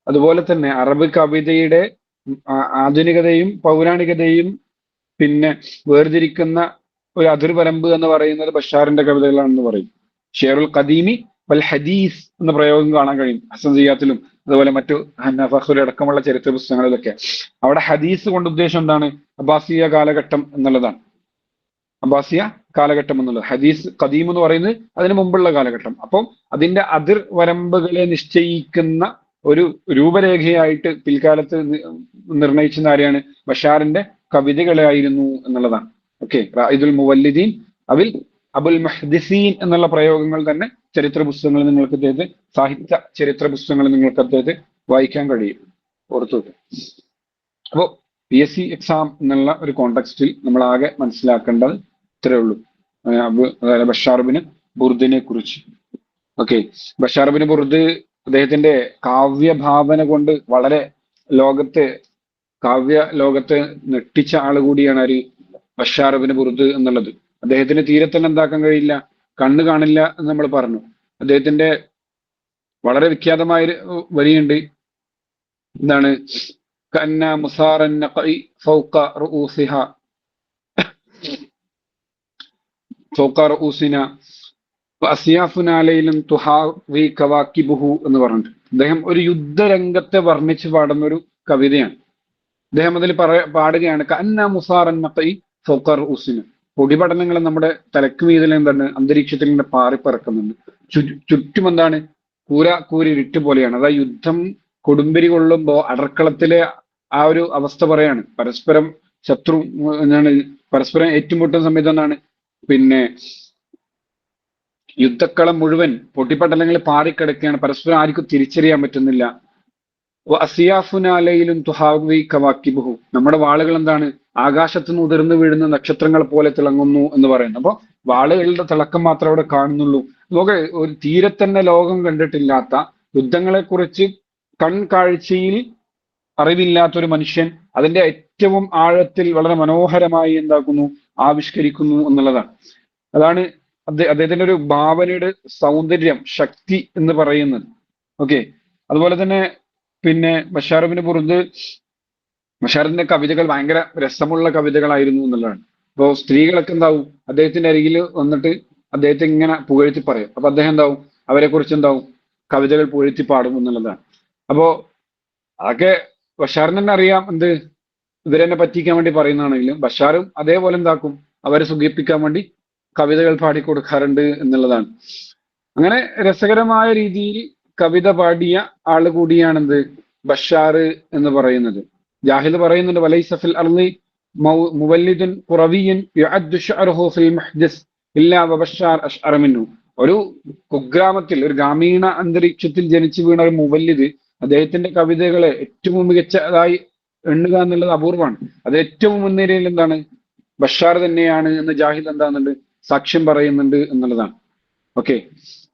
അതുപോലെ തന്നെ അറബ് കവിതയുടെ ആധുനികതയും പൗരാണികതയും പിന്നെ വേർതിരിക്കുന്ന ഒരു അതിർവരമ്പ് എന്ന് പറയുന്നത് ബഷാറിന്റെ കവിതകളാണെന്ന് പറയും. ഷെയറുൽ ഖദീമി വൽ ഹദീസ് എന്ന പ്രയോഗം കാണാൻ കഴിയും ഹസൻ സിയാത്തിലും അതുപോലെ മറ്റു ഫഖ്റി അടക്കമുള്ള ചരിത്ര പുസ്തകങ്ങളിലൊക്കെ. അവിടെ ഹദീസ് കൊണ്ട് ഉദ്ദേശം എന്താണ്? അബ്ബാസിയ കാലഘട്ടം എന്നുള്ളതാണ്. അബ്ബാസിയ കാലഘട്ടം എന്നുള്ളത്. ഹദീസ് ഖദീം എന്ന് പറയുന്നത് അതിന് മുമ്പുള്ള കാലഘട്ടം. അപ്പം അതിന്റെ അതിർ വരമ്പുകളെ നിശ്ചയിക്കുന്ന ഒരു രൂപരേഖയായിട്ട് പിൽക്കാലത്ത് നിർണയിച്ചിരുന്ന ആരെയാണ്? ബഷാറിന്റെ കവിതകളായിരുന്നു എന്നുള്ളതാണ്. ഓക്കെ, റായിദുൽ മുവല്ലിദീൻ അവിൽ അബുൽ മുഹദ്ദിസീൻ എന്നുള്ള പ്രയോഗങ്ങൾ തന്നെ ചരിത്ര പുസ്തകങ്ങളിൽ നിങ്ങൾക്ക് അദ്ദേഹത്തെ, സാഹിത്യ ചരിത്ര പുസ്തകങ്ങളിൽ നിങ്ങൾക്ക് അദ്ദേഹത്തെ വായിക്കാൻ കഴിയും. ഓർത്തു വെക്കുക. അപ്പോൾ PSC എക്സാം എന്നുള്ള ഒരു കോണ്ടെക്സ്റ്റിൽ നമ്മൾ ആകെ മനസ്സിലാക്കേണ്ടത് ഇത്രയേ ഉള്ളൂ. അതായത് ബഷാർ ബിൻ ബുർദിനെ കുറിച്ച്. ഓക്കെ, ബഷാർ ബിൻ ബുർദ് അദ്ദേഹത്തിന്റെ കാവ്യഭാവന കൊണ്ട് വളരെ കാവ്യ ലോകത്തെ നെട്ടിച്ച ആള് കൂടിയാണ് ആര്? ബഷാർ ബിൻ ബുർദ് എന്നുള്ളത്. അദ്ദേഹത്തിന് തീരെ തന്നെ എന്താക്കാൻ കഴിയില്ല, കണ്ണ് കാണില്ല എന്ന് നമ്മൾ പറഞ്ഞു. അദ്ദേഹത്തിന്റെ വളരെ വിഖ്യാതമായ വരിയുണ്ട്. എന്താണ്? കന്ന മുസാറൻ നഖഇ ഫൗഖ റൂസിഹ ഫൗഖ റൂസിന വഅസിയാഫുന ലൈലൻ തുഹാവി കവാകിബുഹു എന്ന് പറഞ്ഞിട്ട് അദ്ദേഹം ഒരു യുദ്ധരംഗത്തെ വർണ്ണിച്ച് പാടുന്ന ഒരു കവിതയാണ്. അദ്ദേഹം അതിൽ പാടുകയാണ് കന്ന മുസാറൻ നഖഇ ഫൗഖ റൂസിന, പൊടിപടലങ്ങൾ നമ്മുടെ തലക്ക് മീതിൽ എന്താണ്? അന്തരീക്ഷത്തിൽ ഇങ്ങനെ പാറിപ്പറക്കുന്നുണ്ട്. ചുറ്റും എന്താണ്? കൂരിരുട്ട് പോലെയാണ്. അതായത് യുദ്ധം കൊടുമ്പിരി കൊള്ളുമ്പോ അടർക്കളത്തിലെ ആ ഒരു അവസ്ഥ പറയാണ്. പരസ്പരം ശത്രു എന്താണ് പരസ്പരം ഏറ്റുമുട്ടുന്ന സമയത്ത് എന്താണ് പിന്നെ യുദ്ധക്കളം മുഴുവൻ പൊട്ടിപ്പട്ടലങ്ങൾ പാറിക്കിടക്കുകയാണ്. പരസ്പരം ആർക്കും തിരിച്ചറിയാൻ പറ്റുന്നില്ല. അസിയാഫുനാലയിലും തുഹാവി കവാക്കിബുഹു, നമ്മുടെ വാളുകൾ എന്താണ് ആകാശത്ത് നിന്ന് ഉതിർന്നു വീഴുന്ന നക്ഷത്രങ്ങൾ പോലെ തിളങ്ങുന്നു എന്ന് പറയുന്നു. അപ്പൊ വാളുകളുടെ തിളക്കം മാത്രമേ അവിടെ കാണുന്നുള്ളൂ. നമുക്ക് ഒരു തീരെ തന്നെ ലോകം കണ്ടിട്ടില്ലാത്ത യുദ്ധങ്ങളെ കുറിച്ച് കൺകാഴ്ചയിൽ അറിവില്ലാത്ത ഒരു മനുഷ്യൻ അതിന്റെ ഏറ്റവും ആഴത്തിൽ വളരെ മനോഹരമായി എന്താക്കുന്നു, ആവിഷ്കരിക്കുന്നു എന്നുള്ളതാണ്. അതാണ് അദ്ദേഹത്തിന്റെ ഒരു ഭാവനയുടെ സൗന്ദര്യം, ശക്തി എന്ന് പറയുന്നത്. ഓക്കെ, അതുപോലെ തന്നെ പിന്നെ ബഷാറുബിന് ബുർദ്, ബഷാറിന്റെ കവിതകൾ ഭയങ്കര രസമുള്ള കവിതകളായിരുന്നു എന്നുള്ളതാണ്. അപ്പോ സ്ത്രീകളൊക്കെ എന്താവും അദ്ദേഹത്തിന്റെ അരികിൽ വന്നിട്ട് അദ്ദേഹത്തെ ഇങ്ങനെ പുകഴ്ത്തി പറയും. അപ്പൊ അദ്ദേഹം എന്താവും അവരെ കുറിച്ച് എന്താവും കവിതകൾ പുകഴ്ത്തി പാടും എന്നുള്ളതാണ്. അപ്പോ അതൊക്കെ ബഷാറിന് തന്നെ അറിയാം, എന്ത് ഇവരെന്നെ പറ്റിക്കാൻ വേണ്ടി പറയുന്നതാണെങ്കിലും ബഷാറും അതേപോലെ എന്താക്കും അവരെ സുഖിപ്പിക്കാൻ വേണ്ടി കവിതകൾ പാടിക്കൊടുക്കാറുണ്ട് എന്നുള്ളതാണ്. അങ്ങനെ രസകരമായ രീതിയിൽ കവിത പാടിയ ആള് കൂടിയാണെന്ത് ബഷാർ എന്ന് പറയുന്നത്. ജാഹിദ് പറയുന്നുണ്ട്, വലൈസഫിൽ അർളി മുവല്ലിദുൻ ഖുറവിയ്യൻ യുഅദ്ദു ശഅറുഹു ഫിൽ മുഹ്ദിസ് ഇല്ലാ വബഷാർ അശ്അറ മിൻഹു. ഒരു കുഗ്രാമത്തിൽ, ഒരു ഗ്രാമീണ അന്തരീക്ഷത്തിൽ ജനിച്ചു വീണ ഒരു മുവല്ലിദ് അദ്ദേഹത്തിന്റെ കവിതകളെ ഏറ്റവും മികച്ചതായി എണ്ണുക എന്നുള്ളത് അപൂർവമാണ്. അത് ഏറ്റവും മുൻനിരയിൽ എന്താണ് ബഷാർ തന്നെയാണ് എന്ന് ജാഹിദ് എന്താകുന്നുണ്ട് സാക്ഷ്യം പറയുന്നുണ്ട് എന്നുള്ളതാണ്. ഓക്കെ,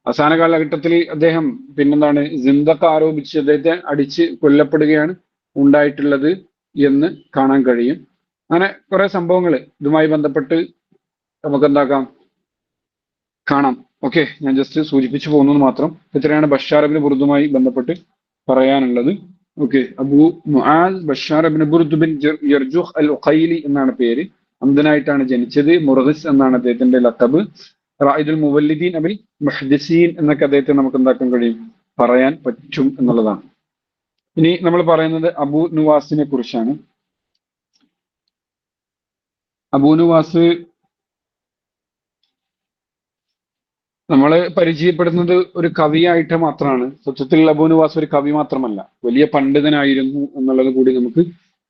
അവസാന കാലഘട്ടത്തിൽ അദ്ദേഹം പിന്നെന്താണ് സിന്ദക്ക് ആരോപിച്ച് അദ്ദേഹത്തെ അടിച്ച് കൊല്ലപ്പെടുകയാണ് ഉണ്ടായിട്ടുള്ളത് എന്ന് കാണാൻ കഴിയും. അങ്ങനെ കുറെ സംഭവങ്ങൾ ഇതുമായി ബന്ധപ്പെട്ട് നമുക്ക് എന്താക്കാം കാണാം. ഓക്കെ, ഞാൻ ജസ്റ്റ് സൂചിപ്പിച്ചു പോകുന്നത് മാത്രം. ഇത്രയാണ് ബഷാർ ഇബ്നു ബുർദുമായി ബന്ധപ്പെട്ട് പറയാനുള്ളത്. Okay, Abu Muadh Bashar ibn Burd bin Yarjuh al Uqayli എന്നാണ് പേര്. അംദനായിട്ടാണ് ജനിച്ചത്. മുർഹിസ് എന്നാണ് അദ്ദേഹത്തിന്റെ ലഖബ്. റായിദുൽ മുവല്ലിദീൻ അബിൽ മുഹ്ദിസീൻ എന്നൊക്കെ അദ്ദേഹത്തെ നമുക്ക് എന്താക്കാൻ കഴിയും, പറയാൻ പറ്റും എന്നുള്ളതാണ്. ഇനി നമ്മൾ പറയുന്നത് അബൂ നുവാസിനെ കുറിച്ചാണ്. അബൂ നുവാസ് നമ്മളെ പരിചയപ്പെടുന്നത് ഒരു കവിയായിട്ട് മാത്രമാണ്. സത്യത്തിൽ അബൂ നുവാസ് ഒരു കവി മാത്രമല്ല, വലിയ പണ്ഡിതനായിരുന്നു എന്നുള്ളത് കൂടി നമുക്ക്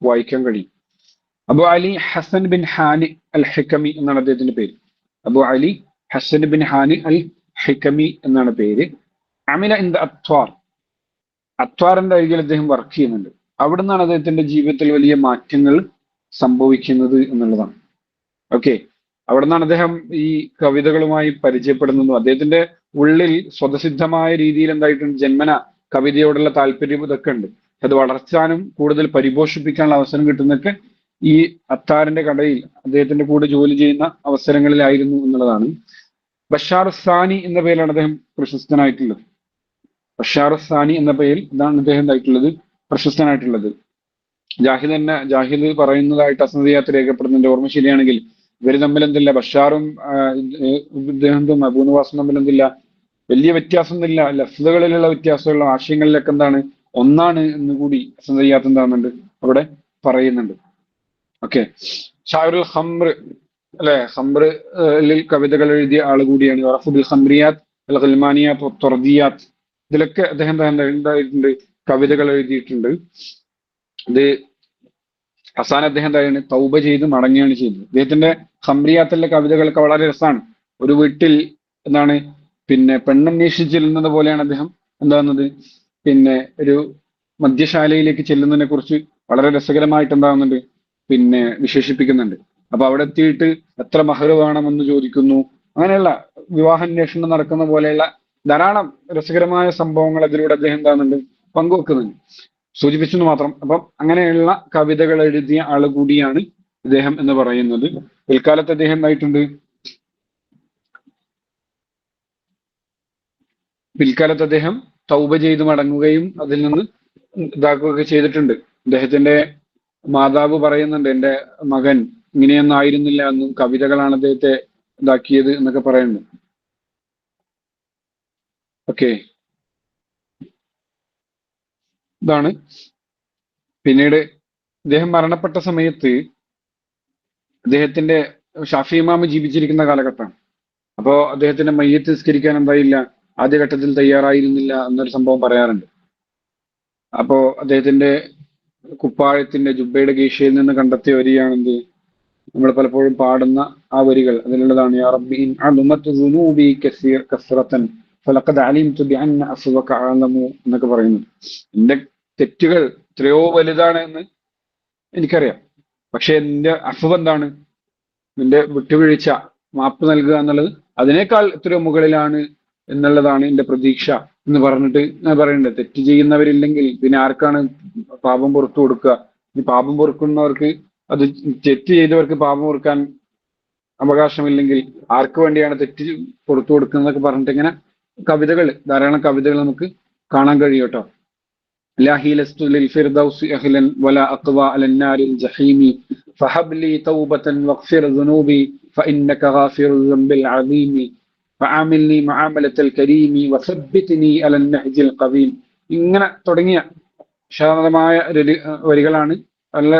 വായിക്കാൻ കഴിയും. അബു അലി ഹസൻ ബിൻ ഹാനി അൽ ഹിക്കമി എന്നാണ് അദ്ദേഹത്തിന്റെ പേര്. അബു അലി ഹസൻ ബിൻ ഹാനി അൽ ഹിക്കമി എന്നാണ് പേര്. അമില ഇൻ ദ അത്വാർ, അത്വാറിന്റെ അരികിൽ അദ്ദേഹം വർക്ക് ചെയ്യുന്നുണ്ട്. അവിടെ നിന്നാണ് അദ്ദേഹത്തിന്റെ ജീവിതത്തിൽ വലിയ മാറ്റങ്ങൾ സംഭവിക്കുന്നത് എന്നുള്ളതാണ്. ഓക്കെ, അവിടെ നിന്നാണ് അദ്ദേഹം ഈ കവിതകളുമായി പരിചയപ്പെടുന്നതും അദ്ദേഹത്തിന്റെ ഉള്ളിൽ സ്വതസിദ്ധമായ രീതിയിൽ എന്തായിട്ടുണ്ട് ജന്മന കവിതയോടുള്ള താല്പര്യം ഇതൊക്കെ ഉണ്ട്. അത് വളർത്താനും കൂടുതൽ പരിപോഷിപ്പിക്കാനുള്ള അവസരം കിട്ടുന്നതൊക്കെ ഈ അത്താറിന്റെ കടയിൽ അദ്ദേഹത്തിന്റെ കൂടെ ജോലി ചെയ്യുന്ന അവസരങ്ങളിലായിരുന്നു എന്നുള്ളതാണ്. ബഷാർ സാനി എന്ന പേരിലാണ് അദ്ദേഹം പ്രശസ്തനായിട്ടുള്ളത്. ബഷാർ സാനി എന്ന പേരിൽ ഇതാണ് അദ്ദേഹം എന്തായിട്ടുള്ളത് പ്രശസ്തനായിട്ടുള്ളത്. ജാഹിദ് പറയുന്നതായിട്ട് അസനദിയാത്ത് രേഖപ്പെടുന്നതിന്റെ ഓർമ്മ ശരിയാണെങ്കിൽ ഇവർ തമ്മിൽ എന്തില്ല, ബഷാറും ഇദ്ദേഹം അബൂ നുവാസും തമ്മിൽ എന്തില്ല, വലിയ വ്യത്യാസമൊന്നുമില്ല. ലഫ്ലുകളിലുള്ള വ്യത്യാസമുള്ള ആശയങ്ങളിലൊക്കെ എന്താണ് ഒന്നാണ് എന്ന് കൂടി അസനദിയാത്ത് എന്താകുന്നുണ്ട് അവിടെ പറയുന്നുണ്ട്. ഓക്കെ, ഷാറുൽ ഖംർ അല്ലെ, ഖംറിൽ കവിതകൾ എഴുതിയ ആൾ കൂടിയാണ്. വറഫുൽ ഖംറിയാത്ത് അൽ ഖിൽമാനിയാത്ത് തുർദിയാത്ത്, ഇതിലൊക്കെ അദ്ദേഹം എന്തായിട്ടുണ്ട് കവിതകൾ എഴുതിയിട്ടുണ്ട്. ഇത് അവസാനം അദ്ദേഹം എന്താണ് തൗബ ചെയ്ത് മടങ്ങുകയാണ് ചെയ്തത്. അദ്ദേഹത്തിന്റെ ഖംറിയാത്തിലെ കവിതകളൊക്കെ വളരെ രസമാണ്. ഒരു വീട്ടിൽ എന്താണ് പിന്നെ പെണ്ണന്വേഷിച്ച് ചെല്ലുന്നത് പോലെയാണ് അദ്ദേഹം എന്താകുന്നത്, പിന്നെ ഒരു മദ്യശാലയിലേക്ക് ചെല്ലുന്നതിനെ കുറിച്ച് വളരെ രസകരമായിട്ട് എന്താകുന്നുണ്ട് പിന്നെ വിശേഷിപ്പിക്കുന്നുണ്ട്. അപ്പൊ അവിടെ എത്തിയിട്ട് എത്ര മഹർ വേണമെന്ന് ചോദിക്കുന്നു. അങ്ങനെയുള്ള വിവാഹാന്വേഷണം നടക്കുന്ന പോലെയുള്ള ധാരാളം രസകരമായ സംഭവങ്ങൾ അതിലൂടെ അദ്ദേഹം എന്താകുന്നുണ്ട് പങ്കുവെക്കുന്നുണ്ട്. സൂചിപ്പിച്ചെന്ന് മാത്രം. അപ്പം അങ്ങനെയുള്ള കവിതകൾ എഴുതിയ ആള് കൂടിയാണ് ഇദ്ദേഹം എന്ന് പറയുന്നത്. പിൽക്കാലത്ത് അദ്ദേഹം എന്തായിട്ടുണ്ട്, പിൽക്കാലത്ത് അദ്ദേഹം തൗബ ചെയ്ത് മടങ്ങുകയും അതിൽ നിന്ന് ഇതാക്കുകയൊക്കെ ചെയ്തിട്ടുണ്ട്. അദ്ദേഹത്തിന്റെ മാതാവ് പറയുന്നുണ്ട്, എന്റെ മകൻ ഇങ്ങനെയൊന്നും ആയിരുന്നില്ല എന്നും കവിതകളാണ് അദ്ദേഹത്തെ ഇതാക്കിയത് എന്നൊക്കെ പറയുന്നുണ്ട്. ഓക്കെ, ഇതാണ്. പിന്നീട് ഇദ്ദേഹം മരണപ്പെട്ട സമയത്ത് അദ്ദേഹത്തിന്റെ ഷാഫി ഇമാമ് ജീവിച്ചിരിക്കുന്ന കാലഘട്ടമാണ്. അപ്പോ അദ്ദേഹത്തിന്റെ മയ്യത്ത് നിസ്കരിക്കാൻ എന്തായില്ല, ആദ്യഘട്ടത്തിൽ തയ്യാറായിരുന്നില്ല എന്നൊരു സംഭവം പറയാറുണ്ട്. അപ്പോ അദ്ദേഹത്തിന്റെ കുപ്പായത്തിന്റെ ജുബയുടെ കീശയിൽ നിന്ന് കണ്ടെത്തിയ വരിയാണെന്ത് നമ്മൾ പലപ്പോഴും പാടുന്ന ആ വരികൾ. അതിലുള്ളതാണ് യാ റബ്ബി ഇൻ അളുമത് ദുനൂബി കസ്റതൻ ഫലഖദ് അലിംതു ബിഅന്ന അഫ്വക അഅലമു എന്നൊക്കെ പറയുന്നത്. എന്റെ തെറ്റുകൾ എത്രയോ വലുതാണ് എന്ന് എനിക്കറിയാം, പക്ഷെ എന്റെ അഫ്വ് എന്താണ്, നിന്റെ വിട്ടുവീഴ്ച, മാപ്പ് നൽകുക എന്നുള്ളത് അതിനേക്കാൾ എത്രയോ മുകളിലാണ് എന്നുള്ളതാണ് എന്റെ പ്രതീക്ഷ എന്ന് പറഞ്ഞിട്ട് ഞാൻ പറയുന്നുണ്ട്. തെറ്റ് ചെയ്യുന്നവരില്ലെങ്കിൽ പിന്നെ ആർക്കാണ് പാപം പുറത്തു കൊടുക്കുക? ഈ പാപം പൊറുക്കുന്നവർക്ക്, അത് തെറ്റ് ചെയ്തവർക്ക് പാപം പൊറുക്കാൻ അവകാശമില്ലെങ്കിൽ ആർക്ക് വേണ്ടിയാണ് തെറ്റ് പുറത്തു കൊടുക്കുന്നതൊക്കെ പറഞ്ഞിട്ട് ഇങ്ങനെ കവിതകൾ, ധാരാളം കവിതകൾ നമുക്ക് കാണാൻ കഴിയും കേട്ടോ. لا لست للفردوس أهلا ولا أقوى على النار الجحيم فهب لي توبة واغفر ذنوبي فإنك غافر الذنب العظيم فعاملني معاملة الكريم وثبتني على النهج القويم. ഇങ്ങനെ തുടങ്ങിയ വിശാലമായ വരികളാണ്, നല്ല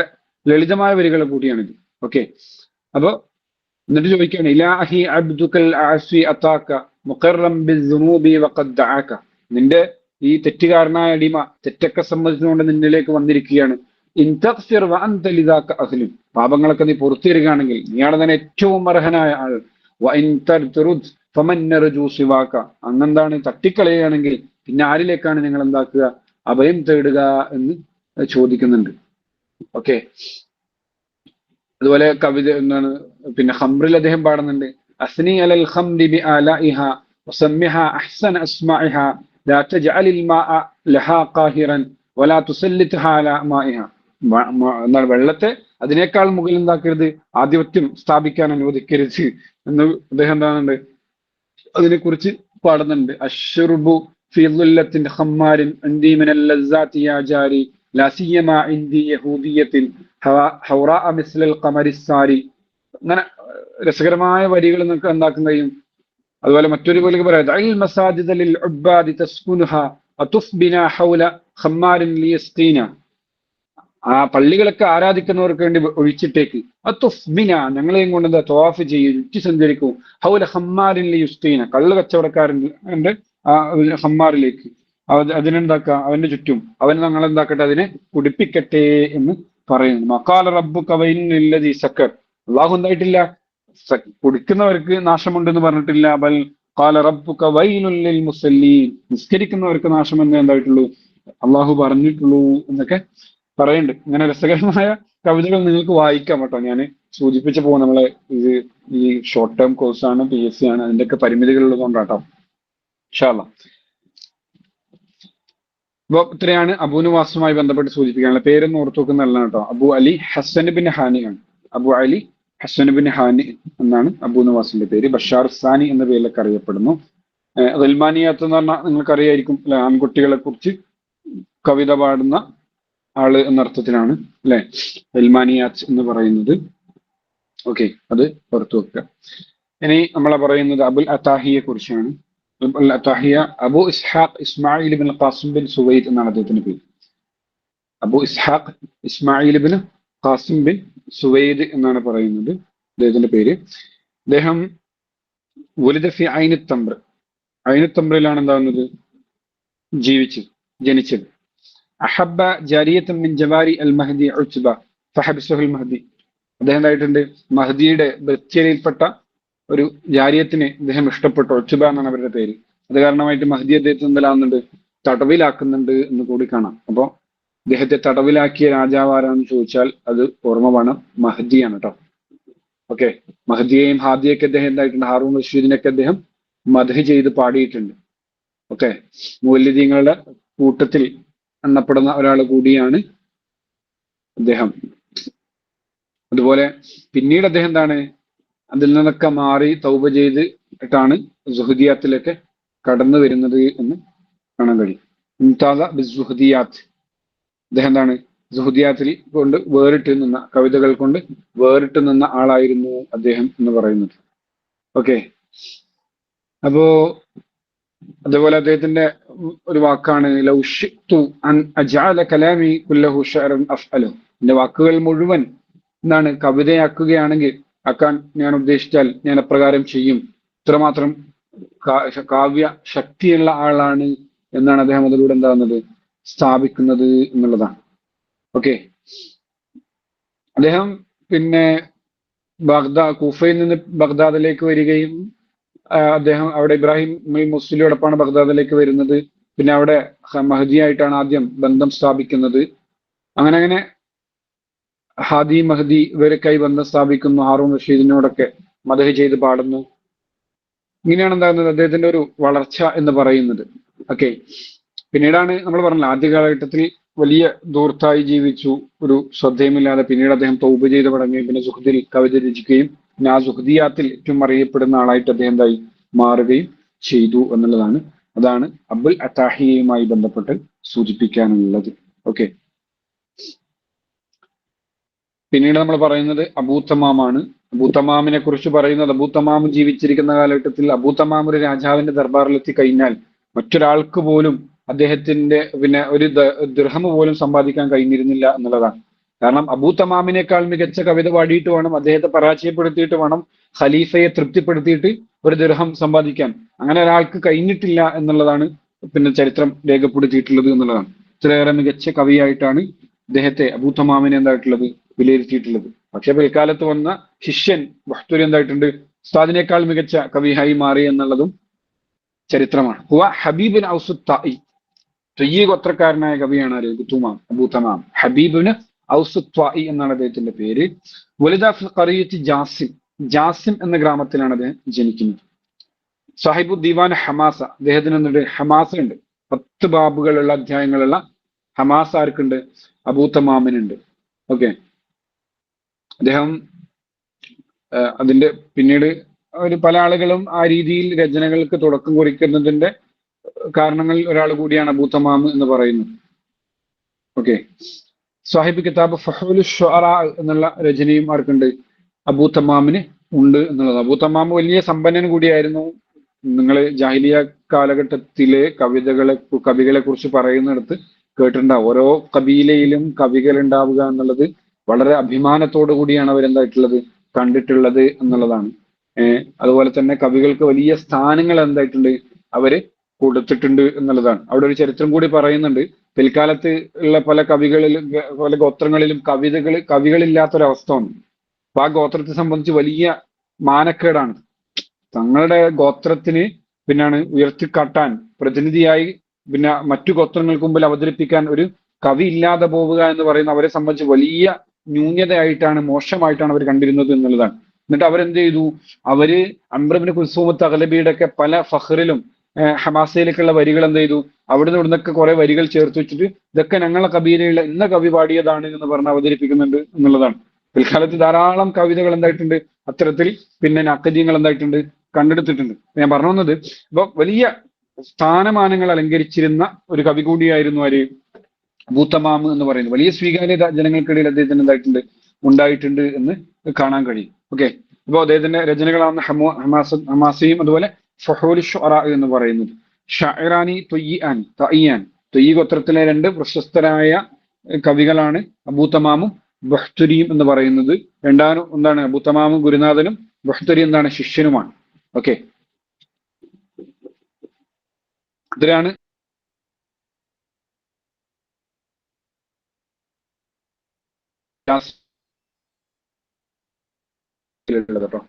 ലളിതമായ വരികൾ കൂടിയാണിത്. ഓക്കെ, അപ്പൊ എന്നിട്ട് ചോദിക്കുകയാണ് ഇലാഹി അബ്ദുകൽ ആസി അതാക മുഖറം ബിദ്ദുനൂബി വഖദ് ദഅക. നിന്റെ ഈ തെറ്റുകാരനായ അടിമ തെറ്റൊക്കെ സംബന്ധിച്ചുകൊണ്ട് നിന്നിലേക്ക് വന്നിരിക്കുകയാണ്. ഇൻ തഗ്ഫിർ വഅൻത ലിദാക അഹ്ലു. പാപങ്ങളൊക്കെ നീ പുറത്തു തരികയാണെങ്കിൽ നീയാണ് തന്നെ ഏറ്റവും അർഹനായ ആൾ. വഇൻ തർതുദ് ഫമൻ നർജു സിവാക. അങ്ങെന്താണ് തട്ടിക്കളയുകയാണെങ്കിൽ പിന്നെ ആരിലേക്കാണ് നിങ്ങൾ എന്താക്കുക, അഭയം തേടുക എന്ന് ചോദിക്കുന്നുണ്ട്. ഓക്കെ, അതുപോലെ കവിത എന്താണ്, പിന്നെ ഖംറിൽ അദ്ദേഹം പാടുന്നുണ്ട് അസ്നി അലൽ ഖംരി ബി ആലഇഹ വസമ്മിഹ അഹ്സന അസ്മാഇഹ ലാ തജ്അലിൽ മാഅ ലഹാ ഖാഹിറൻ വലാ തുസല്ലിത്ഹ അലാ മാഇഹ. എന്നാൽ വെള്ളത്തെ അതിനേക്കാൾ മുകളിൽ എന്താക്കരുത്, ആധിപത്യം സ്ഥാപിക്കാൻ അനുവദിക്കരുത് എന്ന് അദ്ദേഹം എന്താണുണ്ട് അതിനെക്കുറിച്ച് പാടുന്നുണ്ട്. അശ്റുബു ഫീ ളുല്ലത്തിൻ ഖമ്മാരിൻ അൻദി മിനൽ ലസ്സാത്തി യാ ജാരി ലാ സിയമാ ഇൻദി യഹൂദിയത്തിൻ ഹൗറാ മിസ്ലൽ ഖമരിസ്സാരി. അങ്ങനെ രസകരമായ വരികൾ നമുക്ക് എന്താക്കാൻ കഴിയും. അതുപോലെ മറ്റൊരു പോലെ പറയാം അൽ മസാജിദ ലിൽ ഉബ്ബാദി തസ്കുനുഹ അതുഫ്ബിന ഹൗല ഖമ്മാരിൻ ലിയസ്ഖീന. ആ പള്ളികളൊക്കെ ആരാധിക്കുന്നവർക്ക് വേണ്ടി ഒഴിച്ചിട്ടേക്ക് അതുഫ്ബിന, ഞങ്ങളെയും കൊണ്ട് എന്താ തവാഫ് ചെയ്യും, ചുറ്റി സഞ്ചരിക്കും, ഹൗല ഖമ്മാരിൻ ലിയസ്ഖീന, കള്ള് കച്ചവടക്കാരൻ്റെ ആ ഖമ്മാറിലേക്ക് അതിനെന്താക്ക, അവന്റെ ചുറ്റും അവൻ ഞങ്ങളെന്താക്കട്ടെ, അതിനെ കുടിപ്പിക്കട്ടെ എന്ന് പറയുന്നു. മഖാല റബ്ബുക വൈനുല്ലദീ സക്കർ. അള്ളാഹു എന്തായിട്ടില്ല, കുടിക്കുന്നവർക്ക് നാശമുണ്ടെന്ന് പറഞ്ഞിട്ടില്ല. ബൽ ഖാല റബ്ബുക വൈലുൽ ലിൽ മുസല്ലീൻ. നിസ്കരിക്കുന്നവർക്ക് നാശമെന്ന് എന്തായിട്ടുള്ളൂ അള്ളാഹു പറഞ്ഞിട്ടുള്ളൂ എന്നൊക്കെ പറയുന്നുണ്ട്. ഇങ്ങനെ രസകരമായ കവിതകൾ നിങ്ങൾക്ക് വായിക്കാം കേട്ടോ. ഞാൻ സൂചിപ്പിച്ചു പോകും, നമ്മളെ ഇത് ഈ ഷോർട്ട് ടേം കോഴ്സാണ്, PSC ആണ്, അതിന്റെയൊക്കെ പരിമിതികൾ ഉള്ളതുകൊണ്ടാട്ടോ. ഇൻഷാ അല്ലാഹ്. അപ്പൊ ഇത്രയാണ് അബൂ നവാസുമായി ബന്ധപ്പെട്ട് സൂചിപ്പിക്കാനുള്ള. പേരൊന്നും ഓർത്തു വെക്കുന്ന നല്ലതാണ് കേട്ടോ. അബു അലി ഹസൻ ബിൻ ഹാനി ആണ്. അബു അലി ഹസൻ ബിൻ ഹാനി എന്നാണ് അബൂ നവാസിന്റെ പേര്. ബഷാർ സാനി എന്ന പേരിലൊക്കെ അറിയപ്പെടുന്നു. ഗൽമാനിയാത്ത് എന്ന് പറഞ്ഞാൽ നിങ്ങൾക്ക് അറിയായിരിക്കും അല്ലെ, ആൺകുട്ടികളെ കുറിച്ച് കവിത പാടുന്ന ആള് എന്നർത്ഥത്തിലാണ് അല്ലെ ഗൽമാനിയാത്ത് എന്ന് പറയുന്നത്. ഓക്കെ, അത് ഓർത്തു വെക്കുക. ഇനി നമ്മളെ പറയുന്നത് അബുൽ അത്താഹിയെ കുറിച്ചാണ്. Abul Atahiya Abu Ishaq Ismail bin Qasim bin Suwaid എന്നാണ് അദ്ദേഹത്തിന്റെ പേര്. Abu Ishaq Ismail bin Qasim bin Suwaid എന്നാണ് പറയുന്നത് അദ്ദേഹത്തിന്റെ പേര്. അദ്ദേഹം വലുത ഫി ഐനുത്തംബ്ര, ഐനുത്തംബ്രയിലാണ് എന്താകുന്നത് ജനിച്ചത്. അഹബ്ബ ജാരിയത്തൻ മിൻ ജവാരി അൽ മഹദി ഉത്ബ ഫഹബ്സുൽ മഹദി. അദ്ദേഹം എന്തായിട്ടുണ്ട്, മഹദിയുടെ ബച്ചരിയിൽപ്പെട്ട ഒരു ജാരിയത്തിനെ അദ്ദേഹം ഇഷ്ടപ്പെട്ടു. ഉത്ബ എന്നാണ് അവരുടെ പേര്. അത് കാരണമായിട്ട് മഹദി അദ്ദേഹത്തെ എന്തെല്ലാകുന്നുണ്ട്, തടവിലാക്കുന്നുണ്ട് എന്ന് കൂടി കാണാം. അപ്പൊ അദ്ദേഹത്തെ തടവിലാക്കിയ രാജാവ് ആരാണെന്ന് ചോദിച്ചാൽ അത് ഓർമ്മ വേണം, മഹദിയാണ് കേട്ടോ. ഓക്കെ, മഹദിയെയും ഹാദിയൊക്കെ അദ്ദേഹം എന്തായിട്ടുണ്ട്, ഹാറൂൺ റഷീദിനൊക്കെ അദ്ദേഹം മദ്ഹ് ചെയ്ത് പാടിയിട്ടുണ്ട്. ഓക്കെ, മുവല്ലിദീങ്ങളുടെ കൂട്ടത്തിൽ എണ്ണപ്പെടുന്ന ഒരാൾ കൂടിയാണ് അദ്ദേഹം. അതുപോലെ പിന്നീട് അദ്ദേഹം എന്താണ്, അതിൽ നിന്നൊക്കെ മാറി തൗബ ചെയ്തിട്ടാണ് സുഹദിയാത്തിലൊക്കെ കടന്നു വരുന്നത് എന്ന് കാണാൻ കഴിയും. മുംതാസ ബിസ്സുഹദിയാത്ത്, അദ്ദേഹം എന്താണ് സുഹദിയാത്തിൽ കൊണ്ട് വേറിട്ട് നിന്ന, കവിതകൾ കൊണ്ട് വേറിട്ട് നിന്ന ആളായിരുന്നു അദ്ദേഹം എന്ന് പറയുന്നത്. ഓക്കെ, അപ്പോ അതുപോലെ അദ്ദേഹത്തിന്റെ ഒരു വാക്കാണ് ലൗ ശിഅ്തു അൻ അജ്അല കലാമി കുല്ലഹു ശഅറൻ അഫ്അലു. എന്റെ വാക്കുകൾ മുഴുവൻ എന്താണ് കവിതയാക്കുകയാണെങ്കിൽ ആക്കാൻ ഞാൻ ഉദ്ദേശിച്ചാൽ ഞാൻ അപ്രകാരം ചെയ്യും. ഇത്രമാത്രം കാവ്യ ശക്തിയുള്ള ആളാണ് എന്നാണ് അദ്ദേഹം അതിലൂടെ എന്താകുന്നത് സ്ഥാപിക്കുന്നത് എന്നുള്ളതാണ്. ഓക്കെ. അദ്ദേഹം പിന്നെ കൂഫയിൽ നിന്ന് ബഗ്ദാദിലേക്ക് വരികയും അദ്ദേഹം അവിടെ ഇബ്രാഹിം മുസ്ലിയോടൊപ്പമാണ് ബഗ്ദാദിലേക്ക് വരുന്നത്. പിന്നെ അവിടെ മഹദിയായിട്ടാണ് ആദ്യം ബന്ധം സ്ഥാപിക്കുന്നത്. അങ്ങനെ ഹാദി മഹദി ഇവരൊക്കെയായി ബന്ധം സ്ഥാപിക്കുന്നു. ഹാറൂൺ റഷീദിനോടൊക്കെ മദഹ് ചെയ്ത് പാടുന്നു. ഇങ്ങനെയാണ് എന്താകുന്നത് അദ്ദേഹത്തിന്റെ ഒരു വളർച്ച എന്ന് പറയുന്നത്. ഓക്കെ. പിന്നീടാണ് നമ്മൾ പറഞ്ഞത് ആദ്യ കാലഘട്ടത്തിൽ വലിയ ദൂർത്തായി ജീവിച്ചു, ഒരു ശ്രദ്ധയുമില്ലാതെ. പിന്നീട് അദ്ദേഹം തൗബ ചെയ്ത് മടങ്ങുകയും പിന്നെ സുഹൃദിൽ കവിത രചിക്കുകയും പിന്നെ ആ സുഹൃദിയാത്തിൽ ഏറ്റവും അറിയപ്പെടുന്ന ആളായിട്ട് അദ്ദേഹം എന്തായി മാറുകയും ചെയ്തു എന്നുള്ളതാണ്. അതാണ് അബുൽ അത്താഹിയയുമായി ബന്ധപ്പെട്ട് സൂചിപ്പിക്കാനുള്ളത്. ഓക്കെ. പിന്നീട് നമ്മൾ പറയുന്നത് അബൂത്തമാമാണ്. അബൂത്തമാമിനെ കുറിച്ച് പറയുന്നത്, അബൂത്തമാം ജീവിച്ചിരിക്കുന്ന കാലഘട്ടത്തിൽ അബൂത്തമാം ഒരു രാജാവിന്റെ ദർബാറിലെത്തി കഴിഞ്ഞാൽ മറ്റൊരാൾക്ക് പോലും അദ്ദേഹത്തിന്റെ പിന്നെ ഒരു ദിർഹം പോലും സമ്പാദിക്കാൻ കഴിഞ്ഞിരുന്നില്ല എന്നുള്ളതാണ്. കാരണം അബൂത്തമാമിനേക്കാൾ മികച്ച കവിത പാടിയിട്ട് വേണം, അദ്ദേഹത്തെ പരാജയപ്പെടുത്തിയിട്ട് വേണം, ഖലീഫയെ തൃപ്തിപ്പെടുത്തിയിട്ട് ഒരു ദിർഹം സമ്പാദിക്കാൻ. അങ്ങനെ ഒരാൾക്ക് കഴിഞ്ഞിട്ടില്ല എന്നുള്ളതാണ് പിന്നെ ചരിത്രം രേഖപ്പെടുത്തിയിട്ടുള്ളത് എന്നുള്ളതാണ്. ഇത്രയേറെ മികച്ച കവിയായിട്ടാണ് അദ്ദേഹത്തെ അബൂത്തമാമിനെ എന്തായിട്ടുള്ളത് വിലയിരുത്തിയിട്ടുള്ളത്. പക്ഷെ പിൽക്കാലത്ത് വന്ന ശിഷ്യൻ ബഹ്തുരി എന്തായിട്ടുണ്ട്, ഉസ്താദിനേക്കാൾ മികച്ച കവിയായി മാറി എന്നുള്ളതും ചരിത്രമാണ്. ഹുവ ഹബീബിൻ ഔസുത്തായി, ത്വയ്യി ഗോത്രക്കാരനായ കവിയാണ് അബൂത്തമാം. ഹബീബിന് ഔസുത്വായി എന്നാണ് അദ്ദേഹത്തിന്റെ പേര്. വലുദ ഫിൽ ഖറിയത്തി ജാസിം, ജാസിം എന്ന ഗ്രാമത്തിലാണ് അദ്ദേഹം ജനിക്കുന്നത്. സാഹിബു ദീവാൻ ഹമാസ, അദ്ദേഹത്തിന് എന്നിട്ട് ഹമാസ ഉണ്ട്. 10 ബാബുകളുള്ള അധ്യായങ്ങളുള്ള ഹമാസ ആർക്കുണ്ട്? അബൂത്തമാമിനുണ്ട്. ഓക്കെ. അദ്ദേഹം അതിന്റെ പിന്നീട് പല ആളുകളും ആ രീതിയിൽ രചനകൾക്ക് തുടക്കം കുറിക്കുന്നതിന്റെ കാരണങ്ങളിൽ ഒരാൾ കൂടിയാണ് അബൂത്തമാം എന്ന് പറയുന്നത്. ഓക്കെ. സാഹിബ് കിതാബ് ഫഹുൽ ഷുഅറ എന്നുള്ള രചനയും ആർക്കുണ്ട്? അബൂത്തമാമിന് ഉണ്ട് എന്നുള്ളത്. അബൂത്തമാം വലിയ സമ്പന്നൻ കൂടിയായിരുന്നു. നിങ്ങൾ ജാഹിലിയ കാലഘട്ടത്തിലെ കവികളെ കുറിച്ച് പറയുന്നിടത്ത് കേട്ടിട്ടുണ്ടാവും. ഓരോ കബീലയിലും കവികൾ ഉണ്ടാവുക എന്നുള്ളത് വളരെ അഭിമാനത്തോടു കൂടിയാണ് അവരെന്തായിട്ടുള്ളത് കണ്ടിട്ടുള്ളത് എന്നുള്ളതാണ്. അതുപോലെ തന്നെ കവികൾക്ക് വലിയ സ്ഥാനങ്ങൾ എന്തായിട്ടുണ്ട് അവര് കൊടുത്തിട്ടുണ്ട് എന്നുള്ളതാണ്. അവിടെ ഒരു ചരിത്രം കൂടി പറയുന്നുണ്ട്. പിൽക്കാലത്ത് ഉള്ള പല ഗോത്രങ്ങളിലും കവികളില്ലാത്തൊരവസ്ഥ വന്നു. അപ്പൊ ആ ഗോത്രത്തെ സംബന്ധിച്ച് വലിയ മാനക്കേടാണ്. തങ്ങളുടെ ഗോത്രത്തിന് പിന്നാണ് ഉയർത്തിക്കാട്ടാൻ പ്രതിനിധിയായി പിന്നെ മറ്റു ഗോത്രങ്ങൾക്ക് മുമ്പിൽ അവതരിപ്പിക്കാൻ ഒരു കവി ഇല്ലാതെ പോവുക എന്ന് പറയുന്ന അവരെ സംബന്ധിച്ച് വലിയ ന്യൂനതയായിട്ടാണ്, മോശമായിട്ടാണ് അവർ കണ്ടിരുന്നത് എന്നുള്ളതാണ്. എന്നിട്ട് അവരെന്ത് ചെയ്തു? അവര് അംബ്രബിന് കുൽസൂമത്ത് അഗലബിയുടെ ഒക്കെ പല ഫഹ്റിലും ഹമാസയിലേക്കുള്ള വരികൾ എന്ത് ചെയ്തു? അവിടുന്ന് ഇവിടുന്നൊക്കെ കുറെ വരികൾ ചേർത്ത് വെച്ചിട്ട് ഇതൊക്കെ ഞങ്ങളെ കബീലയുള്ള ഇന്ന കവി പാടിയതാണ് എന്ന് പറഞ്ഞ് അവതരിപ്പിക്കുന്നുണ്ട് എന്നുള്ളതാണ്. പിൽക്കാലത്ത് ധാരാളം കവിതകൾ എന്തായിട്ടുണ്ട് അത്തരത്തിൽ പിന്നെ നഖദ്യങ്ങൾ എന്തായിട്ടുണ്ട് കണ്ടെടുത്തിട്ടുണ്ട്. ഞാൻ പറഞ്ഞു വന്നത് ഇപ്പൊ വലിയ സ്ഥാനമാനങ്ങൾ അലങ്കരിച്ചിരുന്ന ഒരു കവി കൂടിയായിരുന്നു ആര്? അബൂത്തമാം എന്ന് പറയുന്നത്. വലിയ സ്വീകാര്യത ജനങ്ങൾക്കിടയിൽ അദ്ദേഹത്തിന് ഉണ്ടായിട്ടുണ്ട് എന്ന് കാണാൻ കഴിയും. ഓക്കെ. ഇപ്പൊ അദ്ദേഹത്തിന്റെ രചനകളാണ് ഹമാസയും അതുപോലെ ഫഹൂൽ ഷുഅറ എന്ന് പറയുന്നത്. ഷാഇറാനി തയ്യാൻ, ത്വയ്യി ഗോത്രത്തിലെ 2 പ്രശസ്തരായ കവികളാണ് അബൂത്തമാമും ബഹ്തുരിയും എന്ന് പറയുന്നത്. രണ്ടാമതും എന്താണ്? അബൂത്തമാമും ഗുരുനാഥനും, ബഹ്തുരി എന്താണ്? ശിഷ്യനുമാണ്. ഓക്കെ. ഇതിലാണ് കേട്ടോ.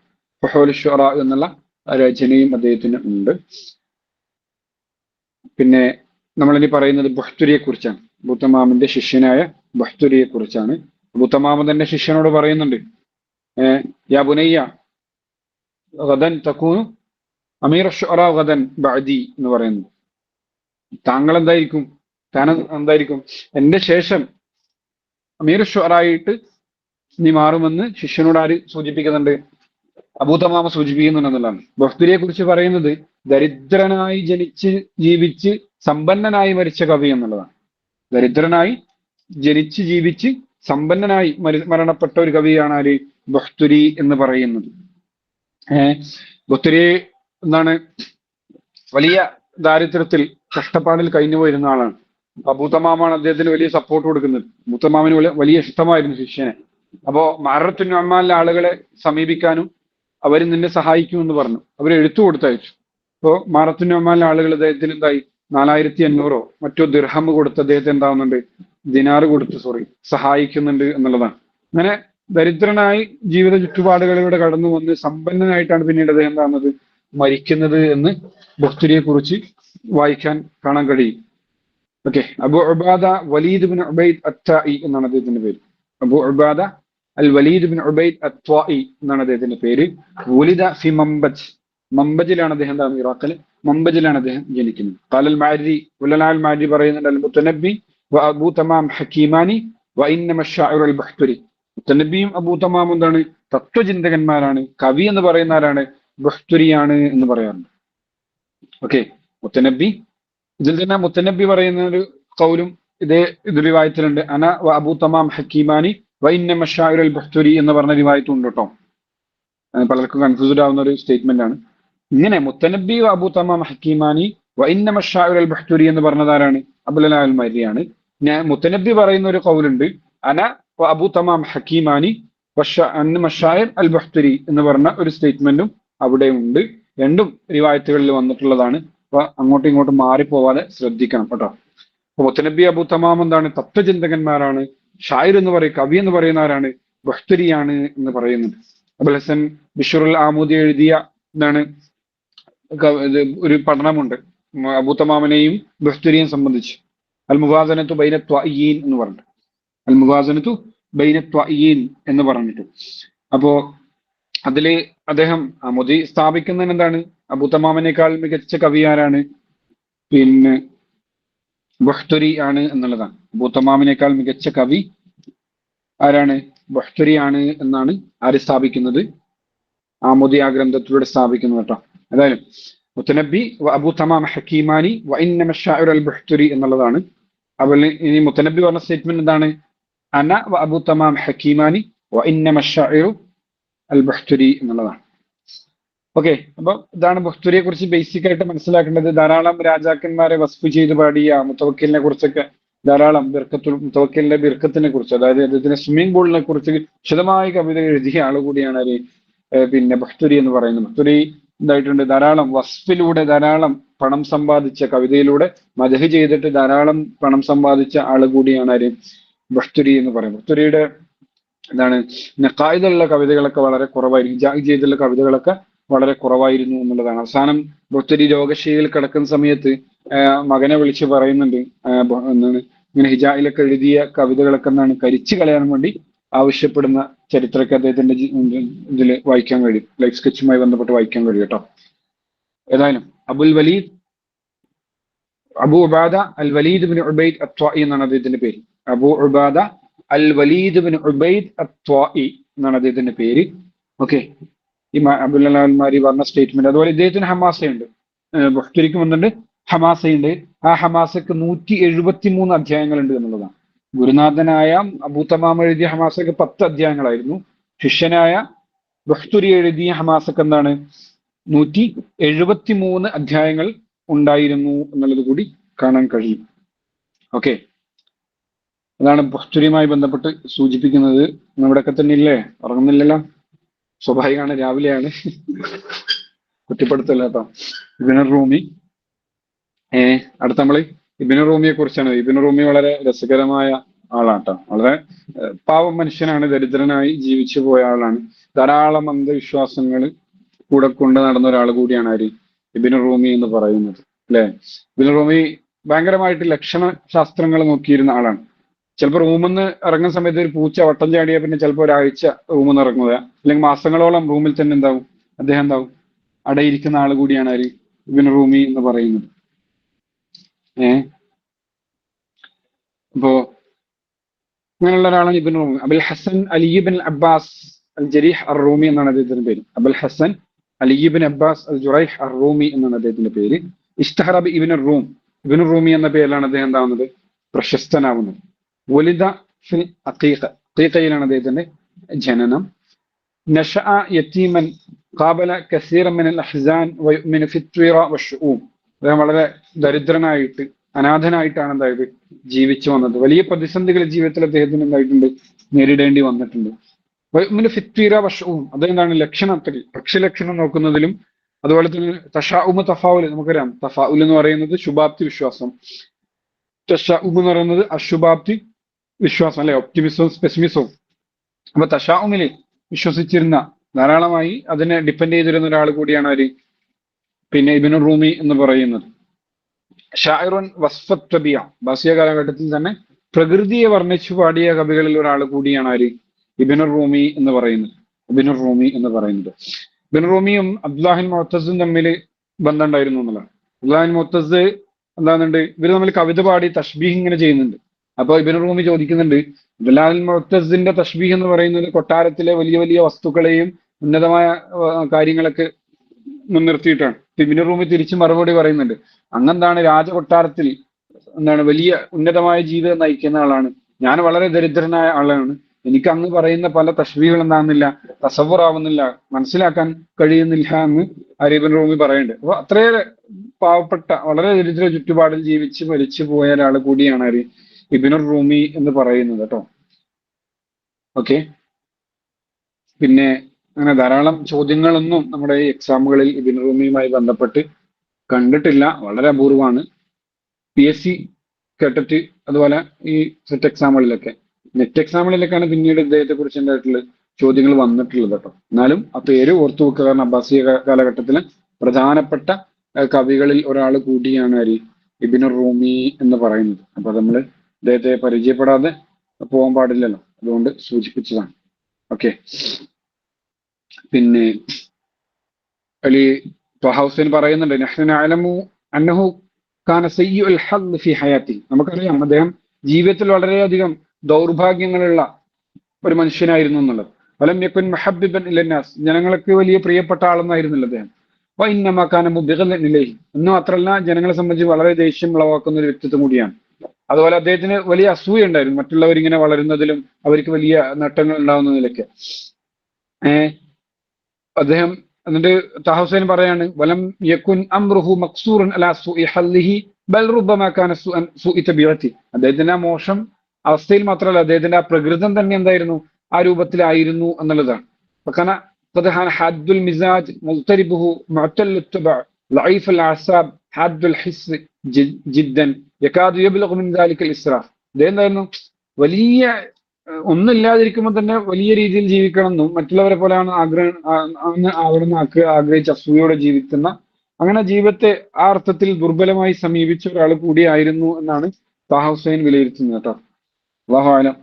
ഫഹൂൽ ഷുഅറ എന്നുള്ള രചനയും അദ്ദേഹത്തിന് ഉണ്ട്. പിന്നെ നമ്മളിനി പറയുന്നത് ബഹ്തുരിയെ കുറിച്ചാണ്. അബൂത്തമാമിന്റെ ശിഷ്യനായ ബഹ്തുരിയെ കുറിച്ചാണ്. അബൂത്തമാം തന്നെ ശിഷ്യനോട് പറയുന്നുണ്ട്, യാ ബുനയ്യ ഗദൻ തകൂനു അമീർ ഷുഅറ ഗദൻ ബഅദി എന്ന് പറയുന്നു. താൻ എന്തായിരിക്കും എന്റെ ശേഷം അമീർ ഷുഅറായിട്ട് നീ മാറുമെന്ന് ശിഷ്യനോട് ആര് സൂചിപ്പിക്കുന്നുണ്ട്? അബൂത്തമാമ സൂചിപ്പിക്കുന്നുണ്ടെന്നുള്ളതാണ്. ബഹ്തുരിയെ കുറിച്ച് പറയുന്നത് ദരിദ്രനായി ജനിച്ച് ജീവിച്ച് സമ്പന്നനായി മരിച്ച കവി എന്നുള്ളതാണ്. ദരിദ്രനായി ജനിച്ച് ജീവിച്ച് സമ്പന്നനായി മരണപ്പെട്ട ഒരു കവിയാണ് ആര്? ബഹ്തുരി എന്ന് പറയുന്നത്. ബഹ്തുരി എന്താണ്? വലിയ ദാരിദ്ര്യത്തിൽ കഷ്ടപ്പാടിൽ കഴിഞ്ഞു പോയിരുന്ന ആളാണ്. അബൂത്തമാമാണ് അദ്ദേഹത്തിന് വലിയ സപ്പോർട്ട് കൊടുക്കുന്നത്. അബൂത്തമാമിന് വലിയ ഇഷ്ടമായിരുന്നു ശിഷ്യനെ. അപ്പോ മഅറത്തുൻ നുഅ്മാനിലെ ആളുകളെ സമീപിക്കാനും അവർ നിന്നെ സഹായിക്കും എന്ന് പറഞ്ഞു. അവർ എഴുത്തു കൊടുത്തയച്ചു. അപ്പോ മഅറത്തുൻ നുഅ്മാനിലെ ആളുകൾ അദ്ദേഹത്തിന് എന്തായി 4500 മറ്റോ ദിർഹം കൊടുത്ത് അദ്ദേഹത്തെ എന്താവുന്നുണ്ട് ദിനാറ് കൊടുത്ത് സഹായിക്കുന്നുണ്ട് എന്നുള്ളതാണ്. അങ്ങനെ ദരിദ്രനായി ജീവിത ചുറ്റുപാടുകളിലൂടെ കടന്നു വന്ന് സമ്പന്നനായിട്ടാണ് പിന്നീട് അദ്ദേഹം എന്താകുന്നത് മരിക്കുന്നത് എന്ന് ബുഖ്തരിയെ കുറിച്ച് വായിക്കാൻ കാണാൻ കഴിയും. Okay, Abu Ubada Waleed bin Ubaid അത്തായി എന്നാണ് അദ്ദേഹത്തിന്റെ പേര്. അബു ഉബാദ അൽ വലീദ് ബിൻ ഉബൈദ് അത്വായി എന്നാണ് അദ്ദേഹത്തിന്റെ പേര്. വുലിദ ഫി മംബജ്, മംബജിലാണ് അദ്ദേഹം എന്താണ് ഇറാഖിൽ മംബജിലാണ് അദ്ദേഹം ജനിക്കുന്നത്. ഖാലൽ മാരി ഉലനാൽ മാരി പറയുന്നുണ്ട് അൽ മുത്തനബി വ അബൂ തമാം ഹക്കീമാനി വ ഇന്നമ ശാഇർ അൽ ബഹ്തുരി. മുത്തനബിയും അബൂ തമാം എന്താണ് തത്വചിന്തകന്മാരാണ്, കവി എന്ന് പറയുന്ന ആരാണ് ബഹ്തുരിയാണ് എന്ന് പറയാറുണ്ട്. ഓക്കെ, മുത്തനബി, ഇതിൽ തന്നെ മുത്തനബി പറയുന്ന ഒരു കൗലും ഇതേ ഇത് റിവായത്തിലുണ്ട്. അന വ അബൂ തമാം ഹക്കീമാനി വ ഇന്നമ ശാഇർ അൽ ബഹ്തുരി എന്ന് പറഞ്ഞ റിവായത്തും ഉണ്ട് കേട്ടോ. പലർക്കും കൺഫ്യൂസ്ഡ് ആവുന്ന ഒരു സ്റ്റേറ്റ്മെന്റ് ആണ്. ഇങ്ങനെ മുത്തനബി വ അബൂ തമാം ഹക്കീമാനി വ ഇന്നമ ശാഇർ അൽ ബഹ്തുരി എന്ന് പറഞ്ഞതാരാണ് അബുൽ അലാ അൽ മരിയാണ്. മുത്തനബി പറയുന്ന ഒരു കൗലുണ്ട് അന വ അബൂ തമാം ഹക്കീമാനി വ ശാഇർ അൽ ബഹ്തുരി എന്ന് പറഞ്ഞ ഒരു സ്റ്റേറ്റ്മെന്റും അവിടെ ഉണ്ട്. രണ്ടും റിവായത്തുകളിൽ വന്നിട്ടുള്ളതാണ്. അപ്പൊ അങ്ങോട്ടും ഇങ്ങോട്ടും മാറിപ്പോവാതെ ശ്രദ്ധിക്കണം കേട്ടോ. അപ്പൊ മുത്തനബി അബൂ തമാം എന്താണ് തത്വചിന്തകന്മാരാണ്, ഷായിർ എന്ന് പറയും കവി എന്ന് പറയുന്ന ആരാണ് ബഹ്തുരിയാണ് എന്ന് പറയുന്നുണ്ട്. അബുൽ ഹസൻ ബിഷറുൽ ആമൂദി എഴുതിയ എന്താണ് ഒരു പഠനമുണ്ട് അബൂ തമാമിനെയും ബഹ്തുരിയെയും സംബന്ധിച്ച്. അൽ മുവാസനത്തു ബൈന ത്വായിയീൻ എന്ന് പറഞ്ഞിട്ട്, അൽ മുവാസനത്തു ബൈന ത്വായിയീൻ എന്ന് പറഞ്ഞിട്ട്. അപ്പോ അതില് അദ്ദേഹം ആമൂദി സ്ഥാപിക്കുന്നതിന് എന്താണ് അബൂ തമാമിനേക്കാൾ മികച്ച കവി ആരാണ്, പിന്നെ ബഹ്തുരി ആണ് എന്നുള്ളതാണ്. അബൂ തമാമിനേക്കാൾ മികച്ച കവി ആരാണ് ബഹ്തുരി ആണ് എന്നാണ് ആര് സ്ഥാപിക്കുന്നത്, ആമൂദി ആ ഗ്രന്ഥത്തിലൂടെ സ്ഥാപിക്കുന്നത് കേട്ടോ. ഏതായാലും മുത്തനബി വ അബൂ തമാം ഹക്കീമാനി വ ഇന്നമ ശാഇർ അൽ ബഹ്തുരി എന്നുള്ളതാണ്. അതുപോലെ ഇനി മുത്തനബി പറഞ്ഞ സ്റ്റേറ്റ്മെന്റ് എന്താണ്, അന വ അബൂ തമാം ഹക്കീമാനി വ ഇന്നമ ശാഇർ അൽ ബഹ്തുരി എന്നുള്ളതാണ്. ഓക്കെ, അപ്പൊ ഇതാണ് ബഹ്തുരിയെ കുറിച്ച് ബേസിക് ആയിട്ട് മനസ്സിലാക്കേണ്ടത്. ധാരാളം രാജാക്കന്മാരെ വസ്ഫ് ചെയ്ത് പാടിയ മുത്തവക്കിലിനെ കുറിച്ചൊക്കെ ധാരാളം മുത്തവക്കിലിന്റെ ബിർക്കത്തിനെ കുറിച്ച്, അതായത് അദ്ദേഹത്തിന്റെ സ്വിമ്മിംഗ് പൂളിനെ കുറിച്ച് വിശദമായ കവിത എഴുതിയ ആൾ കൂടിയാണ് ആര് പിന്നെ ബഹ്തുരി എന്ന് പറയുന്നത്. ബഹ്തുരി എന്തായിട്ടുണ്ട് ധാരാളം വസ്ഫിലൂടെ ധാരാളം പണം സമ്പാദിച്ച, കവിതയിലൂടെ മദഹ് ചെയ്തിട്ട് ധാരാളം പണം സമ്പാദിച്ച ആള് കൂടിയാണ് ആര് ബഹ്തുരി എന്ന് പറയുന്നത്. ബഹ്തുരിയുടെ എന്താണ് നഖായിദുള്ള കവിതകളൊക്കെ വളരെ കുറവായിരുന്നു, ഹിജായി ചെയ്തുള്ള കവിതകളൊക്കെ വളരെ കുറവായിരുന്നു എന്നുള്ളതാണ്. അവസാനം ബഹ്തുരി രോഗശയ്യയിൽ കിടക്കുന്ന സമയത്ത് മകനെ വിളിച്ച് പറയുന്നുണ്ട് എന്താണ് ഇങ്ങനെ ഹിജായിലൊക്കെ എഴുതിയ കവിതകളൊക്കെ എന്താണ് കരിച്ചു കളയാൻ വേണ്ടി ആവശ്യപ്പെടുന്ന ചരിത്രമൊക്കെ അദ്ദേഹത്തിന്റെ ഇതിൽ വായിക്കാൻ കഴിയും, ലൈഫ് സ്കെച്ചുമായി ബന്ധപ്പെട്ട് വായിക്കാൻ കഴിയും കേട്ടോ. ഏതായാലും അബു ഉബാദ അൽ വലീദ് ബിൻ ഉബൈദ് അത്വായി എന്നാണ് അദ്ദേഹത്തിന്റെ പേര്. അബു ഉബാദ അൽ വലീദ് ബിൻ ഉബൈദ് അത്വായി എന്നാണ് അദ്ദേഹത്തിന്റെ പേര്. ഓക്കെ, ഈ അബ്ദുൽ അൽമാരി പറഞ്ഞ സ്റ്റേറ്റ്മെന്റ്. അതുപോലെ ഇദ്ദേഹത്തിന് ഹമാസയുണ്ട്, ബഹ്തുരിക്കും വന്നിട്ടുണ്ട് ഹമാസയുണ്ട്. ആ ഹമാസക്ക് 173 അധ്യായങ്ങളുണ്ട് എന്നുള്ളതാണ്. ഗുരുനാഥനായ അബൂ തമാം എഴുതിയ ഹമാസക്ക് 10 അധ്യായങ്ങളായിരുന്നു. ശിഷ്യനായ ബഹ്തുരി എഴുതിയ ഹമാസക്ക് എന്താണ് 173 അധ്യായങ്ങൾ ഉണ്ടായിരുന്നു എന്നുള്ളത് കൂടി കാണാൻ കഴിയും. ഓക്കെ, അതാണ് ബഹ്തുരിയുമായി ബന്ധപ്പെട്ട് സൂചിപ്പിക്കുന്നത്. നമ്മുടെയൊക്കെ തന്നെ ഇല്ലേ, ഉറങ്ങുന്നില്ലല്ലോ, സ്വാഭാവികമാണ്, രാവിലെയാണ്, കുറ്റപ്പെടുത്തല്ല കേട്ടോ. ഇബ്നു റൂമി, അടുത്ത നമ്മള് ഇബ്നു റൂമിയെ കുറിച്ചാണ്. ഇബ്നു റൂമി വളരെ രസകരമായ ആളാട്ടോ. വളരെ പാവം മനുഷ്യനാണ്, ദരിദ്രനായി ജീവിച്ചു പോയ ആളാണ്. ധാരാളം അന്ധവിശ്വാസങ്ങൾ കൂടെ കൊണ്ട് നടന്ന ഒരാൾ കൂടിയാണ് ആര് ഇബ്നു റൂമി എന്ന് പറയുന്നത് അല്ലെ. ഇബ്നു റൂമി ഭയങ്കരമായിട്ട് ലക്ഷണ ശാസ്ത്രങ്ങൾ നോക്കിയിരുന്ന ആളാണ്. ചിലപ്പോൾ റൂമിൽ നിന്ന് ഇറങ്ങുന്ന സമയത്ത് ഒരു പൂച്ച വട്ടം ചാടിയാൽ പിന്നെ ചിലപ്പോൾ ഒരാഴ്ച റൂമിൽ നിന്ന് ഇറങ്ങുക, അല്ലെങ്കിൽ മാസങ്ങളോളം റൂമിൽ തന്നെ എന്താവും അദ്ദേഹം എന്താവും അടയിരിക്കുന്ന ആൾ കൂടിയാണ് ആര് ഇബ്നു റൂമി എന്ന് പറയുന്നത്. അപ്പോ അങ്ങനെയുള്ള ഒരാളാണ് ഇബ്നു റൂമി. അബുൽ ഹസൻ അലി ഇബ്ൻ അബ്ബാസ് അൽ ജരീഹ് അർ റൂമി എന്നാണ് അദ്ദേഹത്തിന്റെ പേര്. അബുൽ ഹസൻ അലി ഇബ്ൻ അബ്ബാസ് അൽ ജുറൈഹ് അർ റൂമി എന്നാണ് അദ്ദേഹത്തിന്റെ പേര്. ഇസ്തഹറബ് ഇബ്നു റൂം, ഇബ്നു റൂമി എന്ന പേരിലാണ് അദ്ദേഹം എന്താവുന്നത് പ്രശസ്തനാവുന്നത്. വലിദ ഫിൽ അഖീഖയിലാണ് അദ്ദേഹത്തിന്റെ ജനനം. നശഅ യതീമൻ ഖാബല കസീറൻ മിനൽ അഹ്സാൻ വയുഅ്മിനു ഫിത്വീറ വശുഊം. അദ്ദേഹം വളരെ ദരിദ്രനായിട്ട് അനാഥനായിട്ടാണ് എന്തായത് ജീവിച്ചു വന്നത്. വലിയ പ്രതിസന്ധികൾ ജീവിതത്തിൽ അദ്ദേഹത്തിന് എന്തായിട്ടുണ്ട് നേരിടേണ്ടി വന്നിട്ടുണ്ട്. വയുഅ്മിനു ഫിത്വീറ വശുഊം, അതെന്താണ് ലക്ഷണത്തിൽ പക്ഷിലക്ഷണം നോക്കുന്നതിലും അതുപോലെ തന്നെ തശാഉമ തഫാഉൽ, നമുക്കറിയാം തഫാഉൽ എന്ന് പറയുന്നത് ശുഭാപ്തി വിശ്വാസം, തശാഉം എന്ന് പറയുന്നത് അശുഭാപ്തി വിശ്വാസം അല്ലെ, ഒപ്റ്റിമിസവും പെസിമിസവും. അപ്പൊ തഷാഉമില് വിശ്വസിച്ചിരുന്ന, ധാരാളമായി അതിനെ ഡിപ്പെൻഡ് ചെയ്തിരുന്ന ഒരാൾ കൂടിയാണ് ആര്, പിന്നെ ഇബ്നു റൂമി എന്ന് പറയുന്നത്. ഷാഇറുൻ വസ്ഫത്ത് തബിയ, ബാസിയ കാലഘട്ടത്തിൽ തന്നെ പ്രകൃതിയെ വർണ്ണിച്ചു പാടിയ കവികളിൽ ഒരാൾ കൂടിയാണ് ആര്, ഇബ്നു റൂമി എന്ന് പറയുന്നത്. ഇബ്നു റൂമി എന്ന് പറയുന്നത്. ഇബ്നു റൂമിയും അബ്ദുല്ലാഹിൻ മുഅത്തസും തമ്മിൽ ബന്ധം ഉണ്ടായിരുന്നു എന്നുള്ളതാണ്. അബ്ദുല്ലാഹിൻ മുഅത്തസ് എന്താകുന്നുണ്ട്, ഇവര് തമ്മിൽ കവിത പാടി തഷ്ബീഹ് ഇങ്ങനെ ചെയ്യുന്നുണ്ട്. അപ്പൊ ഇബ്നു റൂമി ചോദിക്കുന്നുണ്ട്, അബ്ദുല്ലാഹിൻ മുഅത്തസിന്റെ തഷ്ബീഹ് എന്ന് പറയുന്നത് കൊട്ടാരത്തിലെ വലിയ വലിയ വസ്തുക്കളെയും ഉന്നതമായ കാര്യങ്ങളൊക്കെ മുൻനിർത്തിയിട്ടാണ്. ഇബ്നു റൂമി തിരിച്ച് മറുപടി പറയുന്നുണ്ട്, അങ്ങെന്താണ്, രാജകൊട്ടാരത്തിൽ എന്താണ് വലിയ ഉന്നതമായ ജീവിതം നയിക്കുന്ന ആളാണ് ഞാൻ, വളരെ ദരിദ്രനായ ആളാണ്, എനിക്ക് അങ്ങ് പറയുന്ന പല തഷ്ബീഹുകൾ എന്താകുന്നില്ല, തസവ്വുറാവുന്നില്ല, മനസ്സിലാക്കാൻ കഴിയുന്നില്ല എന്ന് ഇബ്നു റൂമി പറയുന്നുണ്ട്. അപ്പൊ അത്രയേറെ പാവപ്പെട്ട, വളരെ ദരിദ്ര ചുറ്റുപാടിൽ ജീവിച്ച് മരിച്ചു പോയ ഒരാൾ കൂടിയാണ് ആര്, ഇബ്നു റൂമി എന്ന് പറയുന്നത് കേട്ടോ. ഓക്കെ, പിന്നെ അങ്ങനെ ധാരാളം ചോദ്യങ്ങളൊന്നും നമ്മുടെ ഈ എക്സാമുകളിൽ ഇബ്നു റൂമിയുമായി ബന്ധപ്പെട്ട് കണ്ടിട്ടില്ല, വളരെ അപൂർവമാണ്. PSC കേട്ടിട്ട് അതുപോലെ ഈ സെറ്റ് എക്സാമുകളിലൊക്കെ, നെറ്റ് എക്സാമുകളിലൊക്കെയാണ് പിന്നീട് ഇദ്ദേഹത്തെ കുറിച്ച് എന്തായിട്ടുള്ള ചോദ്യങ്ങൾ വന്നിട്ടുള്ളത് കേട്ടോ. എന്നാലും ആ പേര് ഓർത്തു വെക്കുക, കാരണം അബ്ബാസിയ കാലഘട്ടത്തിലെ പ്രധാനപ്പെട്ട കവികളിൽ ഒരാൾ കൂടിയാണ് ആര്, ഇബ്നു റൂമി എന്ന് പറയുന്നത്. അപ്പൊ നമ്മൾ ഇദ്ദേഹത്തെ പരിചയപ്പെടാതെ പോകാൻ പാടില്ലല്ലോ, അതുകൊണ്ട് സൂചിപ്പിച്ചതാണ്. ഓക്കെ, പിന്നെ അലി ത്വഹ ഹുസൈൻ പറയുന്നുണ്ട്, നഹ്നു നഅലമു അന്നഹു കാന സയ്യിഉൽ ഹദ്ദ് ഫി ഹയാത്തി, നമുക്കറിയാം അദ്ദേഹം ജീവിതത്തിൽ വളരെയധികം ദൗർഭാഗ്യങ്ങളുള്ള ഒരു മനുഷ്യനായിരുന്നു എന്നുള്ളത്. വലം യകുൻ മുഹബ്ബിബൻ ഇലന്നാസ്, ജനങ്ങൾക്ക് വലിയ പ്രിയപ്പെട്ട ആളൊന്നായിരുന്നില്ല അദ്ദേഹം. വഇന്നമാ കാന മുബ്ഗിളൻ ഇലൈഹി, എന്ന് മാത്രമല്ല ജനങ്ങളെ സംബന്ധിച്ച് വളരെ ദേഷ്യം ഉളവാക്കുന്ന ഒരു വ്യക്തിത്വം കൂടിയാണ്. അതുപോലെ അദ്ദേഹത്തിന് വലിയ അസൂയ ഉണ്ടായിരുന്നു, മറ്റുള്ളവർ ഇങ്ങനെ വളരുന്നതിലും അവർക്ക് വലിയ നേട്ടങ്ങൾ ഉണ്ടാവുന്നതിലൊക്കെ. അദ്ദേഹം എന്നിട്ട് ത്വഹ ഹുസൈൻ പറയാണ്, വലം യകുൻ അംറുഹു മഖ്സൂറൻ അലാ സൂഇ ഹല്ലിഹി ബൽ റുബ്ബമാ കാന സൂഇ തബിഅത്തി, അദ്ദേഹത്തിന്റെ ആ മോശം അവസ്ഥയിൽ മാത്രമല്ല അദ്ദേഹത്തിന്റെ ആ പ്രകൃതം തന്നെ എന്തായിരുന്നു, ആ രൂപത്തിലായിരുന്നു എന്നുള്ളതാണ്. ഫകന ഖദ് ഹദ്ദുൽ മിസാജ് മുൽതരിബുഹു മുഅത്തൽ അത്ബഅ ലഈഫ് അൽ അഅസാബ് ഹദ്ദുൽ ഹിസ് ജിദ്ദൻ യകാദു യബ്ലഗു മിൻ ദാലിക അൽ ഇസ്റാഫ്, അദ്ദേഹം എന്തായിരുന്നു, വലിയ ഒന്നുമില്ലാതിരിക്കുമ്പോൾ തന്നെ വലിയ രീതിയിൽ ജീവിക്കണം എന്നും മറ്റുള്ളവരെ പോലെയാണ് ആവണമെന്ന് ആഗ്രഹിച്ച് അസൂയോടെ ജീവിക്കുന്ന, അങ്ങനെ ജീവിതത്തെ ആ അർത്ഥത്തിൽ ദുർബലമായി സമീപിച്ച ഒരാൾ കൂടിയായിരുന്നു എന്നാണ് ത്വഹ ഹുസൈൻ വിലയിരുത്തുന്നത് കേട്ടോ. അല്ലാഹു അഅലം.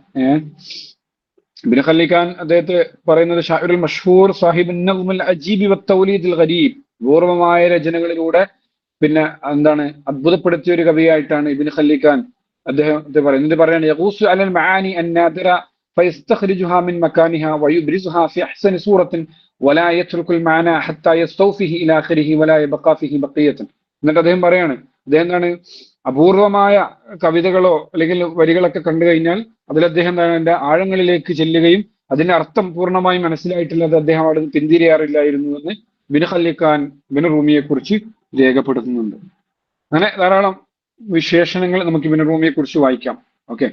ഇബ്നു ഖല്ലിഖാൻ അദ്ദേഹത്തെ പറയുന്നത്, ഷാഇറുൽ മഷ്ഹൂർ സാഹിബുൻ നഗ്മുൽ അജീബി വത്തൗലീദുൽ ഗരീബ്, പൂർവമായ രചനകളിലൂടെ പിന്നെ എന്താണ് അത്ഭുതപ്പെടുത്തിയ ഒരു കവിയായിട്ടാണ് ഇബ്നു ഖല്ലിഖാൻ അദ്ദേഹത്തെ പറയുന്നത്. പറയാണ്, യഖൂസു അലൽ മആനി അന്നാദിറ ഫയസ്തഖ്രിജുഹാ മിൻ മകാനിഹാ വയുബ്രിസുഹാ ഫി അഹ്സനി സൂറത്തിൻ വലാ യത്രുകുൽ മഅന ഹത്താ യസ്തൗഫിഹി ഇലാ ആഖിരിഹി വലാ യബ്ഖാ ഫീഹി ബഖിയത്തുൻ. എന്നിട്ട് അദ്ദേഹം പറയാണ്, അദ്ദേഹം എന്താണ്, അപൂർവമായ കവിതകളോ അല്ലെങ്കിൽ വരികളൊക്കെ കണ്ടു കഴിഞ്ഞാൽ അതിൽ അദ്ദേഹം എന്താണ് അതിന്റെ ആഴങ്ങളിലേക്ക് ചെല്ലുകയും അതിന്റെ അർത്ഥം പൂർണ്ണമായും മനസ്സിലായിട്ടില്ലാതെ അദ്ദേഹം അവിടെ പിന്തിരിയാറില്ലായിരുന്നു എന്ന് ഇബ്നു ഖല്ലിഖാൻ ഇബ്നു റൂമിയെ കുറിച്ച് രേഖപ്പെടുത്തുന്നുണ്ട്. അങ്ങനെ ധാരാളം വിശേഷണങ്ങൾ നമുക്ക് ഇബ്നു റൂമിയെ കുറിച്ച് വായിക്കാം. ഓക്കെ,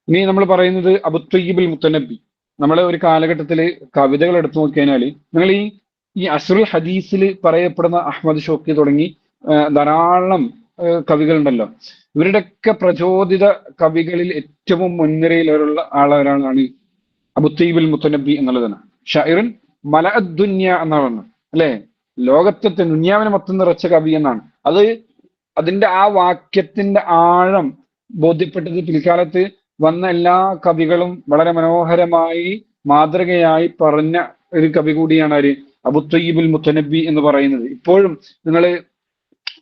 ഇനി നമ്മൾ പറയുന്നത് അബു ത്വയ്യിബുൽ മുത്തനബി. നമ്മളെ ഒരു കാലഘട്ടത്തിൽ കവിതകൾ എടുത്തു നോക്കിക്കഴിഞ്ഞാൽ നിങ്ങൾ ഈ അസ്റുൽ ഹദീസിൽ പറയപ്പെടുന്ന അഹ്മദ് ഷൗക്കി തുടങ്ങി ധാരാളം കവികളുണ്ടല്ലോ, ഇവരുടെയൊക്കെ പ്രചോദിത കവികളിൽ ഏറ്റവും മുൻനിരയിലുള്ള ഒരാളാണ് അബു ത്വയ്യിബുൽ മുത്തനബി എന്നുള്ളതാണ്. ഷാഇറുൻ മലഅദ് ദുനിയ എന്നാണ് പറഞ്ഞത് അല്ലെ, ലോകത്തെ ദുനിയാവിനെ മൊത്തം നിറച്ച കവി എന്നാണ്. അതിന്റെ ആ വാക്യത്തിന്റെ ആഴം ബോധ്യപ്പെട്ടത് പിൽക്കാലത്ത് വന്ന എല്ലാ കവികളും വളരെ മനോഹരമായി മാതൃകയായി പറഞ്ഞ ഒരു കവി കൂടിയാണ് ആര്, അബു ത്വയ്യിബുൽ മുത്തനബി എന്ന് പറയുന്നത്. ഇപ്പോഴും നിങ്ങൾ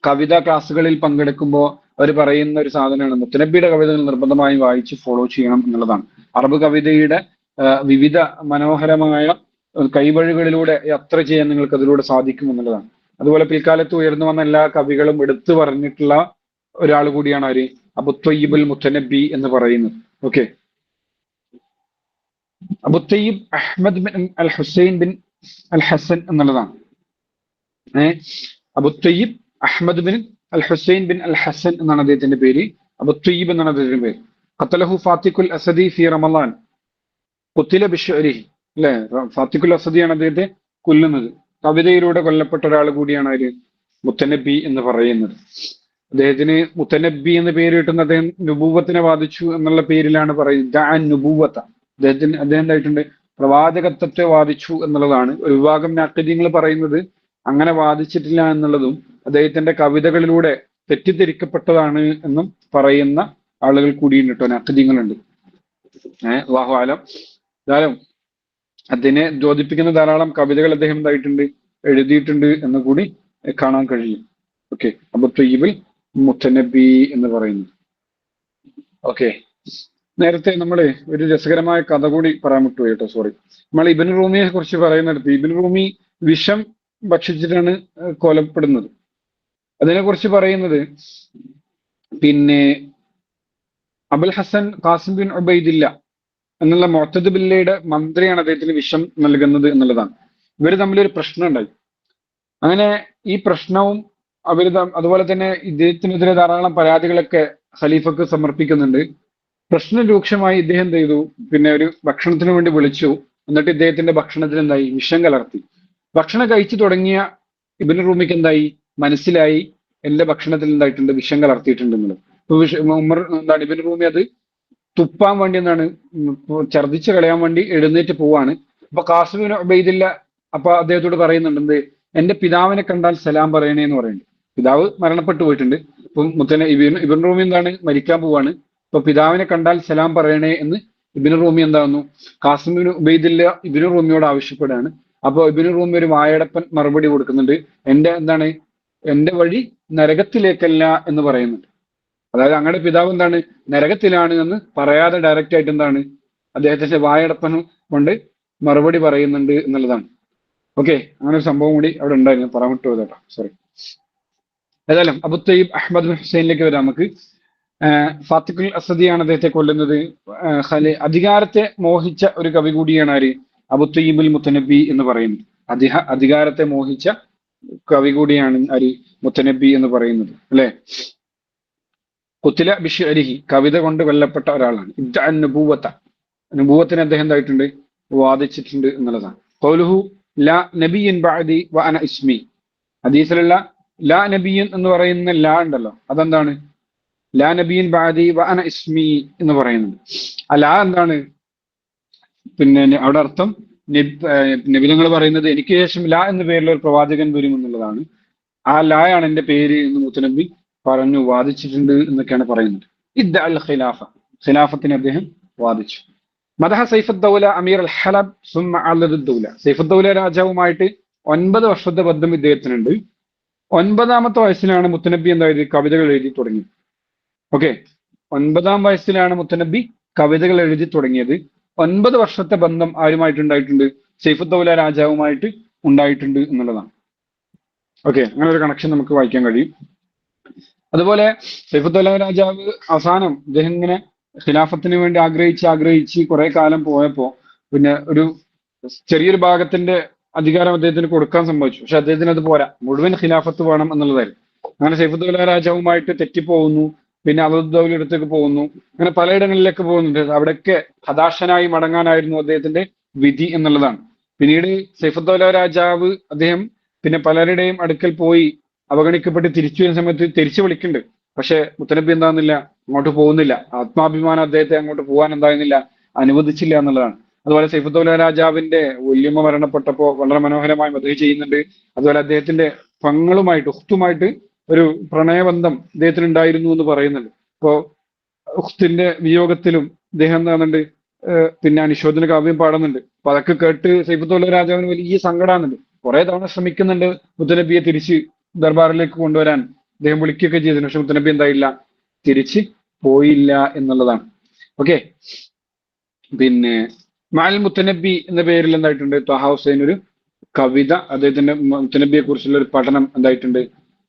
കവിതാ ക്ലാസ്സുകളിൽ പങ്കെടുക്കുമ്പോൾ അവർ പറയുന്ന ഒരു സാധനമാണ്, മുത്തനബിയുടെ കവിതകൾ നിർബന്ധമായും വായിച്ച് ഫോളോ ചെയ്യണം എന്നുള്ളതാണ്. അറബ് കവിതയുടെ വിവിധ മനോഹരമായ കൈവഴികളിലൂടെ യാത്ര ചെയ്യാൻ നിങ്ങൾക്ക് അതിലൂടെ സാധിക്കും എന്നുള്ളതാണ്. അതുപോലെ പിൽക്കാലത്ത് ഉയർന്നു വന്ന എല്ലാ കവികളും എടുത്തു പറഞ്ഞിട്ടുള്ള ഒരാൾ കൂടിയാണ് ആര്, അബു ത്വയ്യിബുൽ മുത്തനബി എന്ന് പറയുന്നത്. Okay, Abu Tayyib Ahmad bin al Hussain bin al Hasan എന്നുള്ളതാണ്. Abu Tayyib Ahmad bin al Hussain bin al Hasan എന്നാണ് അദ്ദേഹത്തിന്റെ പേര്. അബു ത്വയ്യിബ് എന്നാണ് അദ്ദേഹത്തിന്റെ പേര്. ഖത്തലഹു ഫാത്തിഖുൽ അസദി ഫി റമളാൻ ഖുതില ബിശ്ശഅരിഹി അല്ലെ, ഫാത്തിഖുൽ അസദിയാണ് അദ്ദേഹത്തെ കൊല്ലുന്നത്. കവിതയിലൂടെ കൊല്ലപ്പെട്ട ഒരാൾ കൂടിയാണ് ആര്, മുത്തനബി എന്ന് പറയുന്നത്. അദ്ദേഹത്തിന് മുത്തനബി എന്ന പേര് കിട്ടുന്ന അദ്ദേഹം നുബൂവത്തിനെ വാദിച്ചു എന്നുള്ള പേരിലാണ് പറയുന്നത്. നുബൂവത്ത, അദ്ദേഹം എന്തായിട്ടുണ്ട്, പ്രവാചകത്വത്തെ വാദിച്ചു എന്നുള്ളതാണ്. ഒരു വിഭാഗം നാഖദീങ്ങൾ പറയുന്നത് അങ്ങനെ വാദിച്ചിട്ടില്ല എന്നുള്ളതും അദ്ദേഹത്തിന്റെ കവിതകളിലൂടെ തെറ്റിദ്ധരിക്കപ്പെട്ടതാണ് എന്നും പറയുന്ന ആളുകൾ കൂടിയുണ്ട് കേട്ടോ, നാഖദീങ്ങളുണ്ട്. അല്ലാഹു അലം. ധാരാളം അതിനെ ദ്യോതിപ്പിക്കുന്ന ധാരാളം കവിതകൾ അദ്ദേഹം എന്തായിട്ടുണ്ട്, എഴുതിയിട്ടുണ്ട് എന്ന് കൂടി കാണാൻ കഴിയും. ഓക്കെ, അബു ത്വയ്യിബുൽ മുത്തനബി എന്ന് പറയുന്നു. ഓക്കെ, നേരത്തെ നമ്മൾ ഒരു രസകരമായ കഥ കൂടി പറയാൻ വിട്ടു കേട്ടോ, സോറി. നമ്മൾ ഇബ്നു റൂമിയെ കുറിച്ച് പറയുന്നിടത്ത് ഇബ്നു റൂമി വിഷം ഭക്ഷിച്ചിട്ടാണ് കൊലപ്പെടുന്നത്. അതിനെ കുറിച്ച് പറയുന്നത് പിന്നെ അബുൽ ഹസൻ ഖാസിം ബിൻ ഉബൈദില്ല എന്നുള്ള മുഅ്തദ് ബില്ലയുടെ മന്ത്രിയാണ് അദ്ദേഹത്തിന് വിഷം നൽകുന്നത് എന്നുള്ളതാണ്. ഇവർ തമ്മിലൊരു പ്രശ്നം ഉണ്ടായി. അങ്ങനെ ഈ പ്രശ്നവും അതുപോലെ തന്നെ ഇദ്ദേഹത്തിനെതിരെ ധാരാളം പരാതികളൊക്കെ ഖലീഫക്ക് സമർപ്പിക്കുന്നുണ്ട്. പ്രശ്നം രൂക്ഷമായി ഇദ്ദേഹം എന്ത് ചെയ്തു, പിന്നെ ഒരു ഭക്ഷണത്തിന് വേണ്ടി വിളിച്ചു. എന്നിട്ട് ഇദ്ദേഹത്തിന്റെ ഭക്ഷണത്തിൽ എന്തായി, വിഷം കലർത്തി. ഭക്ഷണം കഴിച്ചു തുടങ്ങിയ ഇബ്നു റൂമിക്ക് എന്തായി, മനസ്സിലായി എന്റെ ഭക്ഷണത്തിൽ എന്തായിട്ടുണ്ട്, വിഷം കലർത്തിയിട്ടുണ്ട് എന്നുള്ളത്. ഉമർ എന്താണ്, ഇബ്നു റൂമി അത് തുപ്പാൻ വേണ്ടി എന്താണ്, ഛർദ്ദിച്ച് കളയാൻ വേണ്ടി എഴുന്നേറ്റ് പോവാണ്. അപ്പൊ ഖാസിം ബിൻ ഉബൈദില്ല അപ്പൊ അദ്ദേഹത്തോട് പറയുന്നുണ്ട്, എന്ത്, എന്റെ പിതാവിനെ കണ്ടാൽ സലാം പറയണേ എന്ന് പറയുന്നുണ്ട്. പിതാവ് മരണപ്പെട്ടു പോയിട്ടുണ്ട്. ഇപ്പം ഇബ്നു റൂമി എന്താണ്, മരിക്കാൻ പോവാണ്. അപ്പൊ പിതാവിനെ കണ്ടാൽ സലാം പറയണേ എന്ന് ഇബ്നു റൂമി എന്താകുന്നു, ഖാസിം ബിൻ ഉബൈദില്ല ഇബ്നു റൂമിയോട് ആവശ്യപ്പെടുകയാണ്. അപ്പൊ ഇബ്നു റൂമി ഒരു വായടപ്പൻ മറുപടി കൊടുക്കുന്നുണ്ട്, എന്റെ വഴി നരകത്തിലേക്കല്ല എന്ന് പറയുന്നുണ്ട്. അതായത് അങ്ങയുടെ പിതാവ് എന്താണ്, നരകത്തിലാണ് എന്ന് പറയാതെ ഡയറക്റ്റ് ആയിട്ട് എന്താണ്, അദ്ദേഹത്തിന്റെ വായടപ്പനും കൊണ്ട് മറുപടി പറയുന്നുണ്ട് എന്നുള്ളതാണ്. ഓക്കെ, അങ്ങനെ ഒരു സംഭവം കൂടി അവിടെ ഉണ്ടായിരുന്നു, പറയാൻ വിട്ടു കേട്ടോ, സോറി. ഏതായാലും അബു തയ്യിബ് അഹ്മദ് ബിൻ ഹുസൈനിലേക്ക് വരാം നമുക്ക്. ഫാത്തിഖുൽ അസദിയാണ് അദ്ദേഹത്തെ കൊല്ലുന്നത്. അധികാരത്തെ മോഹിച്ച ഒരു കവി കൂടിയാണ് ആര്, അബു തയ്യിബുൽ മുത്തനബി എന്ന് പറയുന്നത്. അധികാരത്തെ മോഹിച്ച കവി കൂടിയാണ് ആര്, മുത്തനബി എന്ന് പറയുന്നത്, അല്ലെ. ഖുത്തില ബിശ്ശിഅരിഹി, കവിത കൊണ്ട് കൊല്ലപ്പെട്ട ഒരാളാണ്. നുബൂവത്തിനെ അദ്ദേഹം എന്തായിട്ടുണ്ട്, വാദിച്ചിട്ടുണ്ട് എന്നുള്ളതാണ്. ഖൗലുഹു ലാ നബിയ്യൻ ബഅദി വ അന ഇസ്മി, ഹദീസിലുള്ള ലാ നബിയ്യൻ എന്ന് പറയുന്ന ലാ ഉണ്ടല്ലോ, അതെന്താണ്, ലാ നബിയ്യൻ ബഅദി വ അന ഇസ്മി എന്ന് പറയുന്നത്. ആ ലാ എന്താണ്, പിന്നെ അവിടെ അർത്ഥം നബിതങ്ങൾ പറയുന്നത് എനിക്ക് ശേഷം ലാ എന്ന പേരിൽ ഒരു പ്രവാചകൻ വരും എന്നുള്ളതാണ്. ആ ലായാണ് എന്റെ പേര് എന്ന് മുത്തനബി പറഞ്ഞു വാദിച്ചിട്ടുണ്ട് എന്നൊക്കെയാണ് പറയുന്നത്. അൽ ഖിലാഫത്തിനെ അദ്ദേഹം വാദിച്ചു. മദഹ സൈഫുദ്ദൗല അമീർ അൽ ഹലബ് സുമ്മ അലദുദ്ദൗല, സൈഫുദ്ദൗല രാജാവുമായിട്ട് 9 വർഷത്തെ ബന്ധം ഇദ്ദേഹത്തിനുണ്ട്. 9ാമത്തെ വയസ്സിലാണ് മുത്തനബി എന്തായത്, കവിതകൾ എഴുതി തുടങ്ങിയത്. ഓക്കെ, 9ാം വയസ്സിലാണ് മുത്തനബി കവിതകൾ എഴുതി തുടങ്ങിയത്. 9 വർഷത്തെ ബന്ധം ആരുമായിട്ടുണ്ടായിട്ടുണ്ട്, സൈഫുദ്ദൗല രാജാവുമായിട്ട് ഉണ്ടായിട്ടുണ്ട് എന്നുള്ളതാണ്. ഓക്കെ, അങ്ങനെ ഒരു കണക്ഷൻ നമുക്ക് വായിക്കാൻ കഴിയും. അതുപോലെ സൈഫുദ്ദൗല രാജാവ് അവസാനം അദ്ദേഹം ഇങ്ങനെ ഖിലാഫത്തിന് വേണ്ടി ആഗ്രഹിച്ച് കുറെ കാലം പോയപ്പോ പിന്നെ ഒരു ചെറിയൊരു ഭാഗത്തിന്റെ അധികാരം അദ്ദേഹത്തിന് കൊടുക്കാൻ സംഭവിച്ചു. പക്ഷെ അദ്ദേഹത്തിന് അത് പോരാ, മുഴുവൻ ഖിലാഫത്ത് വേണം എന്നുള്ളതായിരുന്നു. അങ്ങനെ സൈഫുദ്ദൗല രാജാവുമായിട്ട് തെറ്റിപ്പോകുന്നു. പിന്നെ അലദുദ്ദൗലയുടെ അടുത്തേക്ക് പോകുന്നു. അങ്ങനെ പലയിടങ്ങളിലേക്ക് പോകുന്നുണ്ട്. അവിടെയൊക്കെ ഹതാശനായി മടങ്ങാനായിരുന്നു അദ്ദേഹത്തിന്റെ വിധി എന്നുള്ളതാണ്. പിന്നീട് സൈഫുദ്ദൗല രാജാവ് അദ്ദേഹം പിന്നെ പലരുടെയും അടുക്കൽ പോയി അവഗണിക്കപ്പെട്ട് തിരിച്ചു വരുന്ന സമയത്ത് തിരിച്ചു വിളിക്കുന്നുണ്ട്. പക്ഷെ മുത്തനബി എന്താകുന്നില്ല, അങ്ങോട്ട് പോകുന്നില്ല. ആത്മാഭിമാനം അദ്ദേഹത്തെ അങ്ങോട്ട് പോകാൻ എന്താകുന്നില്ല, അനുവദിച്ചില്ല എന്നുള്ളതാണ്. അതുപോലെ സൈഫുദ്ദൗല രാജാവിന്റെ വല്യമ്മ മരണപ്പെട്ടപ്പോ വളരെ മനോഹരമായി മദഹ് ചെയ്യുന്നുണ്ട്. അതുപോലെ അദ്ദേഹത്തിന്റെ പങ്ങളുമായിട്ട് ഉഖ്തുമായിട്ട് ഒരു പ്രണയബന്ധം അദ്ദേഹത്തിന് ഉണ്ടായിരുന്നു എന്ന് പറയുന്നുണ്ട്. ഇപ്പോ ഉഖ്തിന്റെ വിയോഗത്തിലും അദ്ദേഹം എന്താകുന്നുണ്ട്, പിന്നെ അനുശോചന കാവ്യം പാടുന്നുണ്ട്. അപ്പൊ അതൊക്കെ കേട്ട് സൈഫുദ്ദൗല രാജാവിന് വലിയ സങ്കടമാകുന്നുണ്ട്. കുറെ തവണ ശ്രമിക്കുന്നുണ്ട് മുത്തനബിയെ തിരിച്ച് ദർബാറിലേക്ക് കൊണ്ടുവരാൻ അദ്ദേഹം വിളിക്കുകയൊക്കെ ചെയ്തിരുന്നു. പക്ഷെ മുത്തനബി എന്തായില്ല, തിരിച്ച് പോയില്ല എന്നുള്ളതാണ്. ഓക്കെ, പിന്നെ മാൽ മുത്തനബി എന്ന പേരിൽ എന്തായിട്ടുണ്ട്, ത്വഹ ഹുസൈൻ ഒരു കവിത അദ്ദേഹത്തിന്റെ മുത്തനബിയെ കുറിച്ചുള്ള ഒരു പഠനം എന്തായിട്ടുണ്ട്,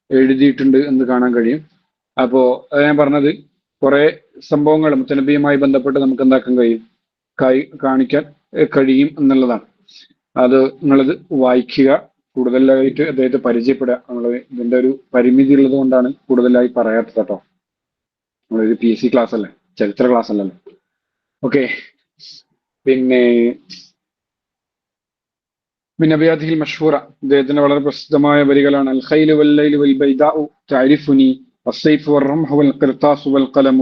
എഴുതിയിട്ടുണ്ട് എന്ന് കാണാൻ കഴിയും. അപ്പോ അത് ഞാൻ പറഞ്ഞത് കുറെ സംഭവങ്ങൾ മുത്തനബിയുമായി ബന്ധപ്പെട്ട് നമുക്ക് എന്താക്കാൻ കഴിയും, കാണിക്കാൻ കഴിയും എന്നുള്ളതാണ്. അത് നിങ്ങളത് വായിക്കുക, കൂടുതലായിട്ട് അദ്ദേഹത്തെ പരിചയപ്പെടുക എന്നുള്ളത്. ഇതിന്റെ ഒരു പരിമിതി ഉള്ളത് കൊണ്ടാണ് കൂടുതലായി പറയാത്തത് കേട്ടോ. നമ്മളൊരു PSC ക്ലാസ് അല്ലേ, ചരിത്ര ക്ലാസ് അല്ലല്ലോ. ഓക്കെ, പിന്നെ അബിയാതിഹിൽ മഷ്ഹൂറ, അദ്ദേഹത്തിന്റെ വളരെ പ്രസിദ്ധമായ വരികളാണ്. അൽ ഖൈലു വൽ ലൈലു വൽ ബൈദാഉ തഅരിഫുനി والسيف والرمح والقرطاس والقلم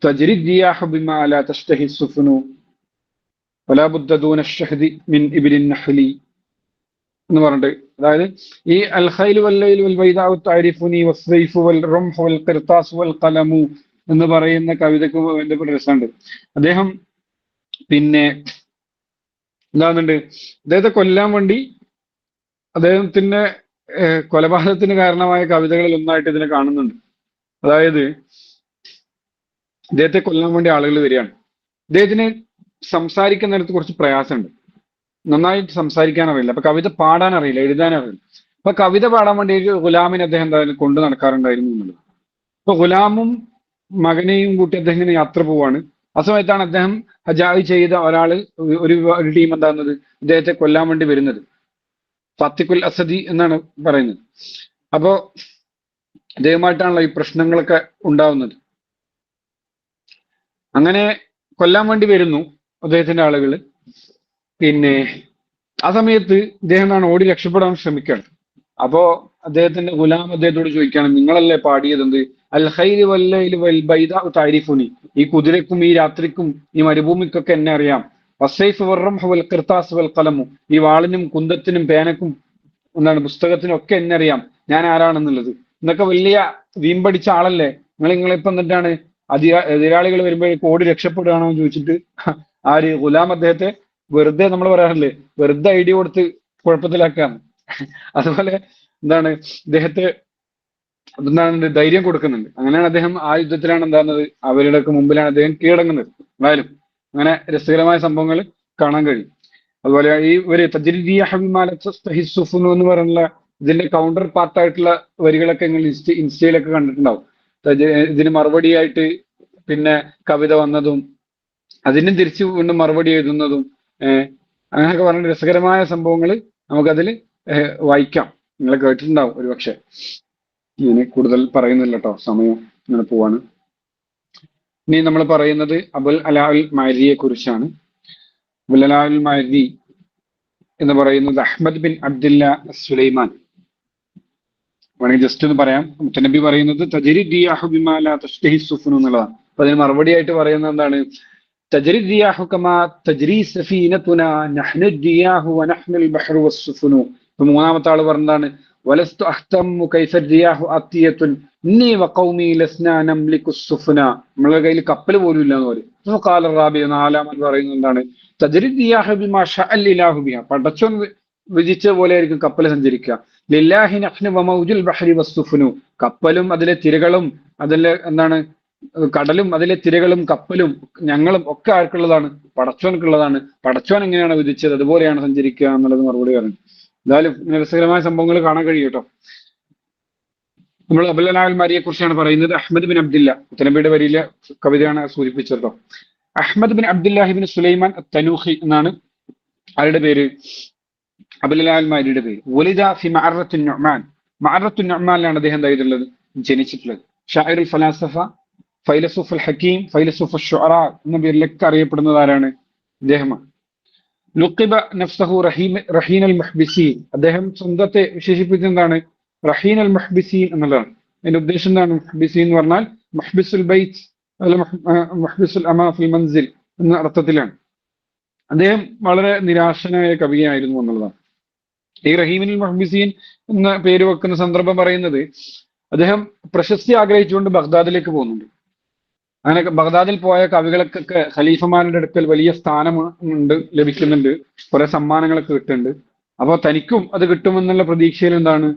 تجري الرياح بما لا تشتهي السفن ولا بد دون الشهد من إبل النحل എന്ന് പറഞ്ഞിട്ട്, അതായത് ഈ അൽ ഖൈൽ വല്ലൈൽ വൽ ബൈദാഉ തഅരിഫുനി വസ്സൈഫ് വൽ റംഹ് വൽ ഖിർതാസ് വൽ ഖലമു എന്ന് പറയുന്ന കവിതയ്ക്ക് ബന്ധപ്പെട്ട രസമുണ്ട്. അദ്ദേഹം പിന്നെ എന്താകുന്നുണ്ട്, അദ്ദേഹത്തെ കൊല്ലാൻ വേണ്ടി അദ്ദേഹത്തിന്റെ കൊലപാതകത്തിന് കാരണമായ കവിതകളിൽ ഒന്നായിട്ട് ഇതിനെ കാണുന്നുണ്ട്. അതായത് ഇദ്ദേഹത്തെ കൊല്ലാൻ വേണ്ടി ആളുകൾ വരികയാണ്. ഇദ്ദേഹത്തിന് സംസാരിക്കുന്നിടത്ത് കുറച്ച് പ്രയാസമുണ്ട്, നന്നായിട്ട് സംസാരിക്കാൻ അറിയില്ല. അപ്പൊ കവിത പാടാൻ അറിയില്ല, എഴുതാൻ അറിയില്ല. അപ്പൊ കവിത പാടാൻ വേണ്ടി ഒരു ഗുലാമിനെ അദ്ദേഹം എന്തായാലും കൊണ്ടു നടക്കാറുണ്ടായിരുന്നു എന്നുള്ളത്. അപ്പൊ ഗുലാമും മകനെയും കൂട്ടി അദ്ദേഹം ഇങ്ങനെ യാത്ര പോവാണ്. ആ സമയത്താണ് അദ്ദേഹം ഹജായി ചെയ്ത ഒരാള് ഒരു ടീം എന്താകുന്നത് ഇദ്ദേഹത്തെ കൊല്ലാൻ വേണ്ടി വരുന്നത്. ഫാത്തിഖുൽ അസദി എന്നാണ് പറയുന്നത്. അപ്പോ ഇദ്ദേഹമായിട്ടാണല്ലോ ഈ പ്രശ്നങ്ങളൊക്കെ ഉണ്ടാവുന്നത്. അങ്ങനെ കൊല്ലാൻ വേണ്ടി വരുന്നു അദ്ദേഹത്തിന്റെ ആളുകൾ. പിന്നെ ആ സമയത്ത് ഇദ്ദേഹം ഓടി രക്ഷപ്പെടാൻ ശ്രമിക്കുകയാണ്. അപ്പോ അദ്ദേഹത്തിന്റെ ഗുലാം അദ്ദേഹത്തോട് ചോദിക്കുകയാണ്, നിങ്ങളല്ലേ പാടിയത് എന്ത് അൽ ഖൈരി വല്ലൈലി വൽ ബൈദാഉ തഅരിഫുനി, ഈ കുതിരക്കും ഈ രാത്രിക്കും ഈ മരുഭൂമിക്കൊക്കെ എന്നെ അറിയാം. വസ്സൈഫ് വറംഹു വൽ ഖിർതാസ് വൽ ഖലമു, ഈ വാളിനും കുന്തത്തിനും പേനക്കും പുസ്തകത്തിനും ഒക്കെ എന്നെ അറിയാം, ഞാൻ ആരാണെന്നുള്ളത്. എന്നൊക്കെ വലിയ വീമ്പടിച്ച ആളല്ലേ നിങ്ങളിപ്പം എന്നിട്ടാണ് എതിരാളികൾ വരുമ്പോഴേക്ക് ഓടി രക്ഷപ്പെടുകയാണോ എന്ന് ചോദിച്ചിട്ട് ആര് ഗുലാം അദ്ദേഹത്തെ വെറുതെ, നമ്മൾ പറയാറില്ലേ, വെറുതെ ഐഡിയ കൊടുത്ത് കുഴപ്പത്തിലാക്കാണ്. അതുപോലെ ഇദ്ദേഹത്തെ ധൈര്യം കൊടുക്കുന്നുണ്ട്. അങ്ങനെയാണ് അദ്ദേഹം ആ യുദ്ധത്തിലാണ് അവരുടെ മുമ്പിലാണ് അദ്ദേഹം കീഴടങ്ങുന്നത്. എന്തായാലും അങ്ങനെ രസകരമായ സംഭവങ്ങൾ കാണാൻ കഴിയും. അതുപോലെ ഈ ഒരു എന്ന് പറയുന്ന ഇതിന്റെ കൗണ്ടർ പാർട്ടായിട്ടുള്ള വരികളൊക്കെ നിങ്ങൾ ഇൻസ്റ്റയിലൊക്കെ കണ്ടിട്ടുണ്ടാവും. ഇതിന് മറുപടിയായിട്ട് പിന്നെ കവിത വന്നതും അതിനും തിരിച്ചു വീണ്ടും മറുപടി എഴുതുന്നതും അങ്ങനെയൊക്കെ പറഞ്ഞ രസകരമായ സംഭവങ്ങൾ നമുക്കതിൽ വായിക്കാം. നിങ്ങൾ കേട്ടിട്ടുണ്ടാവും ഒരു പക്ഷെ. ഇനി കൂടുതൽ പറയുന്നില്ല കേട്ടോ, സമയം ഇങ്ങനെ പോവാണ്. ഇനി നമ്മൾ പറയുന്നത് അബുൽ അലാഉൽ മഅരിയെ കുറിച്ചാണ്. അബുൽ അലാഉൽ മഅരി എന്ന് പറയുന്നത് അഹ്മദ് ബിൻ അബ്ദുല്ല സുലൈമാൻ. വേണമെങ്കിൽ ജസ്റ്റ് ഒന്ന് പറയാം. മുത്തനബി പറയുന്നത് തജ്രി റിയാഹു ബിമാ ലാ തശ്തഹി സുഫുൻ എന്നുള്ളതാണ്. അപ്പൊ അതിന് മറുപടിയായിട്ട് പറയുന്നത് എന്താണ്? തജ്രി റിയാഹു കമാ തജ്രി സഫീനതുനാ നഹ്നു റിയാഹു വനഹ്നു അൽ ബഹ്റു വസ്സുഫുനു. ഇപ്പൊ മൂന്നാമത്തെ ആള് പറഞ്ഞതാണ് വലസ്തു അഹ്തമു കൈഫ റിയാഹു ആതിയതുൻ ഇന്നി വഖൗമി ലസ്നാ നംലികു സുഫുന. നമ്മളെ കയ്യിൽ കപ്പൽ പോലും ഇല്ല എന്ന് പറയും. ഖാല റാബി, നാലാമത് പറയുന്നത് എന്താണ്? തജ്രി റിയാഹു ബിമാ ശഅൽ ഇലാഹു ബിഹാ, പടച്ചോൻ വിധിച്ച പോലെ ആയിരിക്കും കപ്പൽ സഞ്ചരിക്കുക. ലില്ലാഹി നഹ്നു വമൗജുൽ ബഹ്രി വസ്സുഫുനു, കപ്പലും അതിലെ തിരകളും അതിലെ കടലും അതിലെ തിരകളും കപ്പലും ഞങ്ങളും ഒക്കെ ആർക്കുള്ളതാണ്? പടച്ചോൻക്കുള്ളതാണ്. പടച്ചോൻ എങ്ങനെയാണ് വിധിച്ചത് അതുപോലെയാണ് സഞ്ചരിക്കുക എന്നുള്ളത് മറുപടി പറഞ്ഞു. എന്തായാലും രസകരമായ സംഭവങ്ങൾ കാണാൻ കഴിയും കേട്ടോ. നമ്മൾ അബുൽ അലാഉൽ മഅരിയെ കുറിച്ചാണ് പറയുന്നത്. അഹ്മദ് ബിൻ അബ്ദില്ല, മുത്തനബിയുടെ വരിയിലെ കവിതയാണ് സൂചിപ്പിച്ചത് കേട്ടോ. അഹ്മദ് ബിൻ അബ്ദുല്ലാഹിബിൻ സുലൈമാൻ തനൂഖി എന്നാണ് ആരുടെ പേര്? അബുൽ അലാഉൽ മഅരിയുടെ പേര്. വലിദ ഫി മഅറത്തുൻ നുഅ്മാൻ, മഅറത്തുൻ നുഅ്മാനിലാണ് അദ്ദേഹം എന്തായിട്ടുള്ളത്? ജനിച്ചിട്ടുള്ളത്. ഷാഇറുൽ ഫലാസഫ, ഫൈലസൂഫുൽ ഹക്കീം, ഫൈലസൂഫുൽ ശുഅറ എന്ന പേരിലൊക്കെ അറിയപ്പെടുന്നത് ആരാണ്? ഇദ്ദേഹമാണ്. ലുഖിബ നഫ്സഹു റഹീൻ അൽ മുഹ്ബിസീൻ, അദ്ദേഹം സ്വന്തത്തെ വിശേഷിപ്പിച്ചത് എന്താണ്? റഹീൻ അൽ മുഹ്ബിസീൻ എന്നുള്ളതാണ്. അതിന്റെ ഉദ്ദേശം എന്താണ്? മുഹ്ബിസീൻ എന്ന് പറഞ്ഞാൽ മുഹ്ബിസുൽ ബൈത്ത്, മുഹ്ബിസുൽ അമാ ഫിൽ മൻസിൽ എന്ന അർത്ഥത്തിലാണ്. അദ്ദേഹം വളരെ നിരാശനായ കവിയായിരുന്നു എന്നുള്ളതാണ്. ഈ റഹീമിൻ മുഹ്ബിസീൻ എന്ന പേര് വെക്കുന്ന സന്ദർഭം പറയുന്നത് അദ്ദേഹം പ്രശസ്തി ആഗ്രഹിച്ചുകൊണ്ട് ബഗ്ദാദിലേക്ക് പോകുന്നുണ്ട്. അങ്ങനെ ബഗ്ദാദിൽ പോയ കവികൾക്കൊക്കെ ഖലീഫമാരുടെ അടുക്കൽ വലിയ സ്ഥാനമുണ്ട്, ലഭിക്കുന്നുണ്ട്, കുറെ സമ്മാനങ്ങളൊക്കെ കിട്ടുന്നുണ്ട്. അപ്പോൾ തനിക്കും അത് കിട്ടുമെന്നുള്ള പ്രതീക്ഷയിൽ എന്താണ്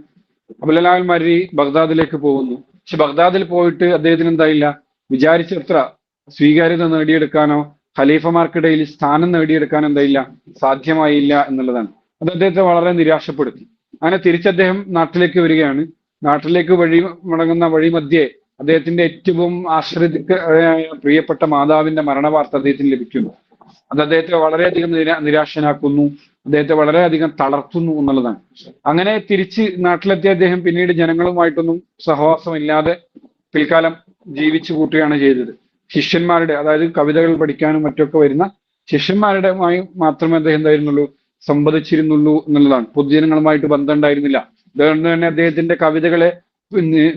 അബുൽ അലാഉൽ മഅരി ബഗ്ദാദിലേക്ക് പോകുന്നു. പക്ഷെ ബഗ്ദാദിൽ പോയിട്ട് അദ്ദേഹത്തിന് എന്തായില്ല, വിചാരിച്ചത്ര സ്വീകാര്യത നേടിയെടുക്കാനോ ഖലീഫമാർക്കിടയിൽ സ്ഥാനം നേടിയെടുക്കാനോ എന്തായില്ല, സാധ്യമായില്ല എന്നുള്ളതാണ്. അത് അദ്ദേഹത്തെ വളരെ നിരാശപ്പെടുത്തി. അങ്ങനെ തിരിച്ചദ്ദേഹം നാട്ടിലേക്ക് വരികയാണ്. നാട്ടിലേക്ക് മടങ്ങുന്ന വഴി മധ്യേ അദ്ദേഹത്തിന്റെ ഏറ്റവും പ്രിയപ്പെട്ട മാതാവിന്റെ മരണവാർത്ത അദ്ദേഹത്തിന് ലഭിക്കുന്നു. അത് അദ്ദേഹത്തെ വളരെയധികം നിരാശനാക്കുന്നു, അദ്ദേഹത്തെ വളരെയധികം തളർത്തുന്നു എന്നുള്ളതാണ്. അങ്ങനെ തിരിച്ച് നാട്ടിലെത്തിയ അദ്ദേഹം പിന്നീട് ജനങ്ങളുമായിട്ടൊന്നും സഹവാസമില്ലാതെ പിൽക്കാലം ജീവിച്ചു കൂട്ടുകയാണ് ചെയ്തത്. ശിഷ്യന്മാരുടെ, അതായത് കവിതകൾ പഠിക്കാനും മറ്റൊക്കെ വരുന്ന ശിഷ്യന്മാരുടെമായി മാത്രമേ അദ്ദേഹം എന്തായിരുന്നുള്ളൂ, സംവദിച്ചിരുന്നുള്ളൂ എന്നുള്ളതാണ്. പൊതുജനങ്ങളുമായിട്ട് ബന്ധം ഉണ്ടായിരുന്നില്ല. അതുകൊണ്ട് തന്നെ അദ്ദേഹത്തിന്റെ കവിതകളെ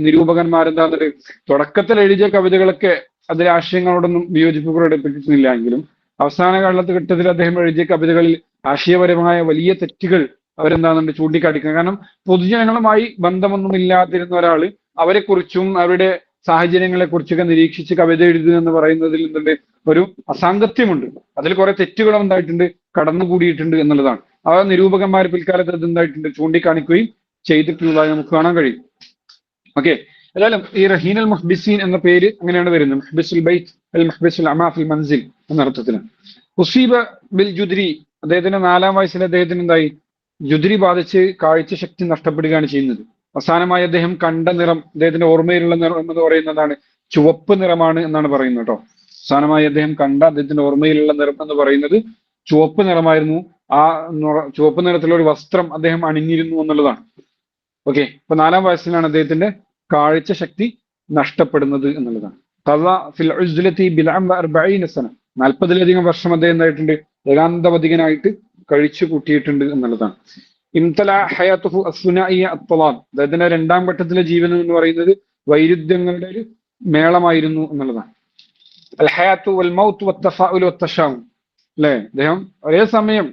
നിരൂപകന്മാരെന്താന്നിട്ട് തുടക്കത്തിൽ എഴുതിയ കവിതകളൊക്കെ അതിലെ ആശയങ്ങളോടൊന്നും വിയോജിപ്പ് പ്രകടിപ്പിക്കുന്നില്ല എങ്കിലും അവസാന കാലഘട്ടത്തിൽ അദ്ദേഹം എഴുതിയ കവിതകളിൽ ആശയപരമായ വലിയ തെറ്റുകൾ അവരെന്താണെന്നുണ്ട് ചൂണ്ടിക്കാണിക്കുക. കാരണം പൊതുജനങ്ങളുമായി ബന്ധമൊന്നും ഇല്ലാതിരുന്ന ഒരാള് അവരെക്കുറിച്ചും അവരുടെ സാഹചര്യങ്ങളെ കുറിച്ചൊക്കെ നിരീക്ഷിച്ച് കവിത എഴുതുക എന്ന് പറയുന്നതിൽ എന്തുണ്ട് ഒരു അസാംഗത്യമുണ്ട്. അതിൽ കുറെ തെറ്റുകൾ എന്തായിട്ടുണ്ട് കടന്നുകൂടിയിട്ടുണ്ട് എന്നുള്ളതാണ്. ആ നിരൂപകന്മാർ പിൽക്കാലത്ത് അത് എന്തായിട്ടുണ്ട് ചൂണ്ടിക്കാണിക്കുകയും ചെയ്തിട്ടുള്ളതായി നമുക്ക് കാണാൻ കഴിയും. ഓക്കെ, ഏതായാലും ഈ റഹീൻ അൽ മുഹ്ബിസീൻ എന്ന പേര് അങ്ങനെയാണ് വരുന്നത്. മുഹ്ബിസുൽ ബൈത്ത് അൽ മുഹ്ബിസുൽ അമാ ഫിൽ മൻസിൽ എന്ന അർത്ഥത്തിന്. ഉസീബ ബിൽ ജുദ്രി, അദ്ദേഹത്തിന്റെ 4-ാം വയസ്സിൽ അദ്ദേഹത്തിന് എന്തായി ജുദ്രി ബാധിച്ച് കാഴ്ച ശക്തി നഷ്ടപ്പെടുകയാണ് ചെയ്യുന്നത്. അവസാനമായി അദ്ദേഹം കണ്ട നിറം, അദ്ദേഹത്തിന്റെ ഓർമ്മയിലുള്ള നിറം എന്ന് പറയുന്നതാണ് ചുവപ്പ് നിറമാണ് എന്നാണ് പറയുന്നത് കേട്ടോ. അവസാനമായി അദ്ദേഹം കണ്ട അദ്ദേഹത്തിന്റെ ഓർമ്മയിലുള്ള നിറം എന്ന് പറയുന്നത് ചുവപ്പ് നിറമായിരുന്നു. ആ ചുവപ്പ് നിറത്തിലുള്ള ഒരു വസ്ത്രം അദ്ദേഹം അണിഞ്ഞിരുന്നു എന്നുള്ളതാണ്. ഓക്കെ, ഇപ്പൊ 4-ാം വയസ്സിലാണ് അദ്ദേഹത്തിന്റെ കാഴ്ച ശക്തി നഷ്ടപ്പെടുന്നത് എന്നുള്ളതാണ്. 40-ലധികം വർഷം അദ്ദേഹം എന്തായിട്ടുണ്ട് ഏകാന്തവധികനായിട്ട് കഴിച്ചു കൂട്ടിയിട്ടുണ്ട് എന്നുള്ളതാണ്. ഇംതല ഹയാത്തുഹു അസ്സുനാഇയ അത്വലാദ്, അദ്ദേഹത്തിന്റെ 2-ാം ഘട്ടത്തിലെ ജീവിതം എന്ന് പറയുന്നത് വൈരുദ്ധ്യങ്ങളുടെ ഒരു മേളമായിരുന്നു എന്നുള്ളതാണ്. അൽ ഹയാത്തു വൽ മൗത്ത് വത്തഫാഉൽ വത്തശാഉം, അല്ലെ, അദ്ദേഹം ഒരേ സമയം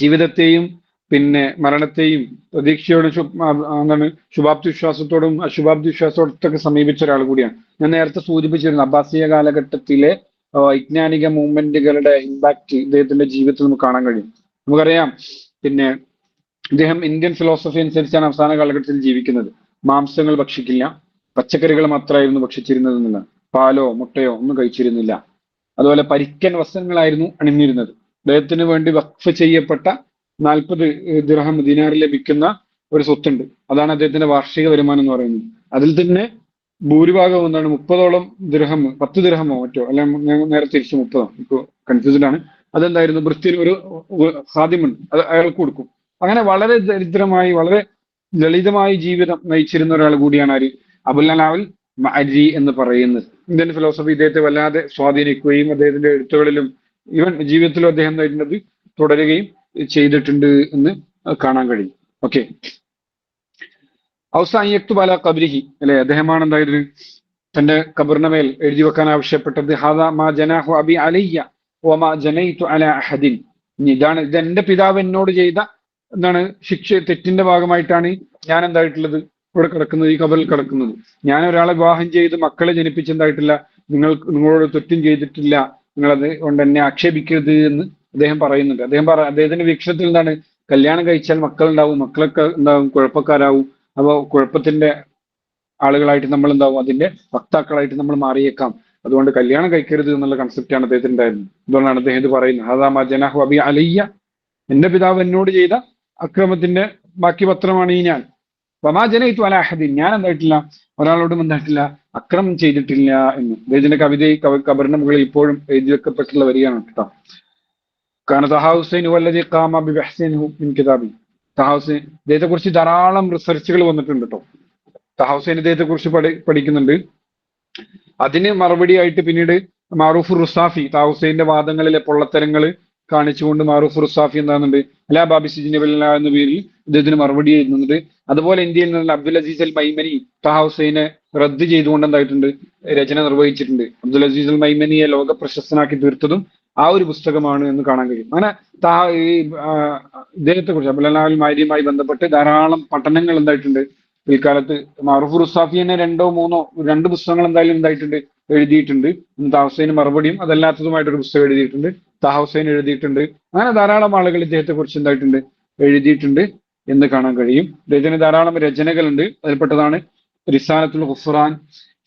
ജീവിതത്തെയും പിന്നെ മരണത്തെയും പ്രതീക്ഷയോടും എന്താണ് ശുഭാപ്തി വിശ്വാസത്തോടും അശുഭാപ്തി വിശ്വാസത്തോടൊക്കെ സമീപിച്ച ഒരാൾ കൂടിയാണ്. ഞാൻ നേരത്തെ സൂചിപ്പിച്ചിരുന്നു അബ്ബാസിയ കാലഘട്ടത്തിലെ വൈജ്ഞാനിക മൂവ്മെന്റുകളുടെ ഇമ്പാക്ട് ഇദ്ദേഹത്തിന്റെ ജീവിതത്തിൽ നമുക്ക് കാണാൻ കഴിയും. നമുക്കറിയാം പിന്നെ ഇദ്ദേഹം ഇന്ത്യൻ ഫിലോസഫി അനുസരിച്ചാണ് അവസാന കാലഘട്ടത്തിൽ ജീവിക്കുന്നത്. മാംസങ്ങൾ ഭക്ഷിക്കില്ല, പച്ചക്കറികൾ മാത്രമായിരുന്നു ഭക്ഷിച്ചിരുന്നത് എന്നുള്ള, പാലോ മുട്ടയോ ഒന്നും കഴിച്ചിരുന്നില്ല. അതുപോലെ പരിക്കൻ വസ്ത്രങ്ങളായിരുന്നു അണിഞ്ഞിരുന്നത്. അദ്ദേഹത്തിന് വേണ്ടി വഖഫ് ചെയ്യപ്പെട്ട 40 ദിർഹം ദിനാറിൽ ലഭിക്കുന്ന ഒരു സ്വത്തുണ്ട്. അതാണ് അദ്ദേഹത്തിന്റെ വാർഷിക വരുമാനം എന്ന് പറയുന്നത്. അതിൽ തന്നെ ഭൂരിഭാഗം എന്താണ് 30ഓളം ദിർഹം, 10 ദിർഹമോ മറ്റോ, അല്ല നേരെ തിരിച്ച് 30, ഇപ്പോൾ കൺഫ്യൂസ്ഡ് ആണ്. അതെന്തായിരുന്നു വൃത്തിയിൽ ഒരു ഖാദിമുണ്ട്, അത് അയാൾക്ക് കൊടുക്കും. അങ്ങനെ വളരെ ദരിദ്രമായി വളരെ ലളിതമായി ജീവിതം നയിച്ചിരുന്ന ഒരാൾ കൂടിയാണ് ആര് അബുൽ അലാഉൽ മഅരി എന്ന് പറയുന്നത്. ഇന്ത്യൻ ഫിലോസഫി ഇദ്ദേഹത്തെ വല്ലാതെ സ്വാധീനിക്കുകയും അദ്ദേഹത്തിന്റെ എഴുത്തുകളിലും ഈവൻ ജീവിതത്തിലും അദ്ദേഹം നേടുന്നത് തുടരുകയും ചെയ്തിട്ടുണ്ട് എന്ന് കാണാൻ കഴിയും. ഓക്കെ, ഔസായിയക്തു ബാല ഖബ്രിഹി, അല്ലെ, അദ്ദേഹമാണ് എന്തായത് തന്റെ ഖബറിന്റെ മേൽ എഴുതി വെക്കാൻ ആവശ്യപ്പെട്ടത് ഹാദാ മാ ജനാഹു അബി അലയ്യ വമാ ജനൈതു അലാ അഹദിൻ, ഇതാണ് ഇത് എന്റെ പിതാവ് എന്നോട് ചെയ്ത എന്താണ് തെറ്റിന്റെ ഭാഗമായിട്ടാണ് ഞാൻ എന്തായിട്ടുള്ളത് ഇവിടെ കിടക്കുന്നത്, ഈ ഖബറിൽ കിടക്കുന്നത്. ഞാൻ ഒരാളെ വിവാഹം ചെയ്ത് മക്കളെ ജനിപ്പിച്ചെന്തായിട്ടില്ല, നിങ്ങളോട് തെറ്റും ചെയ്തിട്ടില്ല, നിങ്ങളത് കൊണ്ട് എന്നെ ആക്ഷേപിക്കരുത് എന്ന് അദ്ദേഹം പറയുന്നുണ്ട്. അദ്ദേഹത്തിന്റെ വീക്ഷണത്തിൽ എന്താണ്, കല്യാണം കഴിച്ചാൽ മക്കളുണ്ടാവും, മക്കളൊക്കെ ഉണ്ടാവും കുഴപ്പക്കാരാവും, അപ്പൊ കുഴപ്പത്തിന്റെ ആളുകളായിട്ട് നമ്മൾ എന്താവും, അതിന്റെ വക്താക്കളായിട്ട് നമ്മൾ മാറിയേക്കാം, അതുകൊണ്ട് കല്യാണം കഴിക്കരുത് എന്നുള്ള കൺസെപ്റ്റാണ് അദ്ദേഹത്തിന് ഉണ്ടായിരുന്നത്. അതുകൊണ്ടാണ് അദ്ദേഹം ഇത് പറയുന്നത് ഹാദാ മാ ജനാഹു അബി അലയ്യ, എന്റെ പിതാവ് എന്നോട് ചെയ്ത അക്രമത്തിന്റെ ബാക്കി പത്രമാണ് ഈ ഞാൻ. വമാ ജനൈതു അലാ അഹദിൻ, ഞാൻ എന്തായിട്ടില്ല ഒരാളോടും എന്തായിട്ടില്ല അക്രമം ചെയ്തിട്ടില്ല എന്ന് അദ്ദേഹത്തിന്റെ കവിതയിൽ ഖബറിന്റെ മുകളിൽ ഇപ്പോഴും എഴുതി വെക്കപ്പെട്ടുള്ള വരികയാണ് കേട്ടോ. കാരണം തഹാ ഹുസൈൻ വല്ലദി ഖാമ ബിബഹ്സിൻഹു മിൻ കിതാബി, തഹാ ഹുസൈൻ ഇദ്ദേഹത്തെ കുറിച്ച് ധാരാളം റിസർച്ചുകൾ വന്നിട്ടുണ്ട് കേട്ടോ. തഹാ ഹുസൈൻ ഇദ്ദേഹത്തെ കുറിച്ച് പഠിക്കുന്നുണ്ട്. അതിന് മറുപടിയായിട്ട് പിന്നീട് മാറൂഫ് റുസാഫി തഹാ ഹുസൈന്റെ വാദങ്ങളിലെ പൊള്ളത്തരങ്ങൾ കാണിച്ചുകൊണ്ട് മാറൂഫ് റുസാഫി എന്താകുന്നുണ്ട് അലാ ബാബി സിജിൻ എന്ന പേരിൽ ഇദ്ദേഹത്തിന് മറുപടി എഴുതുന്നുണ്ട്. അതുപോലെ ഇന്ത്യയിൽ നിന്നുള്ള അബ്ദുൽ അസീസ് അൽ മൈമനി തഹാ ഹുസൈനെ റദ്ദ് ചെയ്തുകൊണ്ട് എന്തായിട്ടുണ്ട് രചന നിർവഹിച്ചിട്ടുണ്ട്. അബ്ദുൽ അസീസ് അൽ മൈമനിയെ ലോക പ്രശസ്തനാക്കി തീർത്തതും ആ ഒരു പുസ്തകമാണ് എന്ന് കാണാൻ കഴിയും. അങ്ങനെ ഇദ്ദേഹത്തെ കുറിച്ച് അബുൽ അലാഉൽ മഅരിയുമായി ബന്ധപ്പെട്ട് ധാരാളം പഠനങ്ങൾ എന്തായിട്ടുണ്ട് പിൽക്കാലത്ത്. മാറൂഫ് റുസാഫി തന്നെ 2 പുസ്തകങ്ങൾ എന്തായാലും എന്തായിട്ടുണ്ട് എഴുതിയിട്ടുണ്ട്. തഹാ ഹുസൈന് മറുപടിയും അതല്ലാത്തതുമായിട്ടൊരു പുസ്തകം എഴുതിയിട്ടുണ്ട്, തഹാ ഹുസൈൻ എഴുതിയിട്ടുണ്ട്. അങ്ങനെ ധാരാളം ആളുകൾ ഇദ്ദേഹത്തെ കുറിച്ച് എന്തായിട്ടുണ്ട് എഴുതിയിട്ടുണ്ട് എന്ന് കാണാൻ കഴിയും. ഇദ്ദേഹത്തിന് ധാരാളം രചനകളുണ്ട്. അതിൽപ്പെട്ടതാണ് റിസാലത്തുൽ ഖുഫ്റാൻ,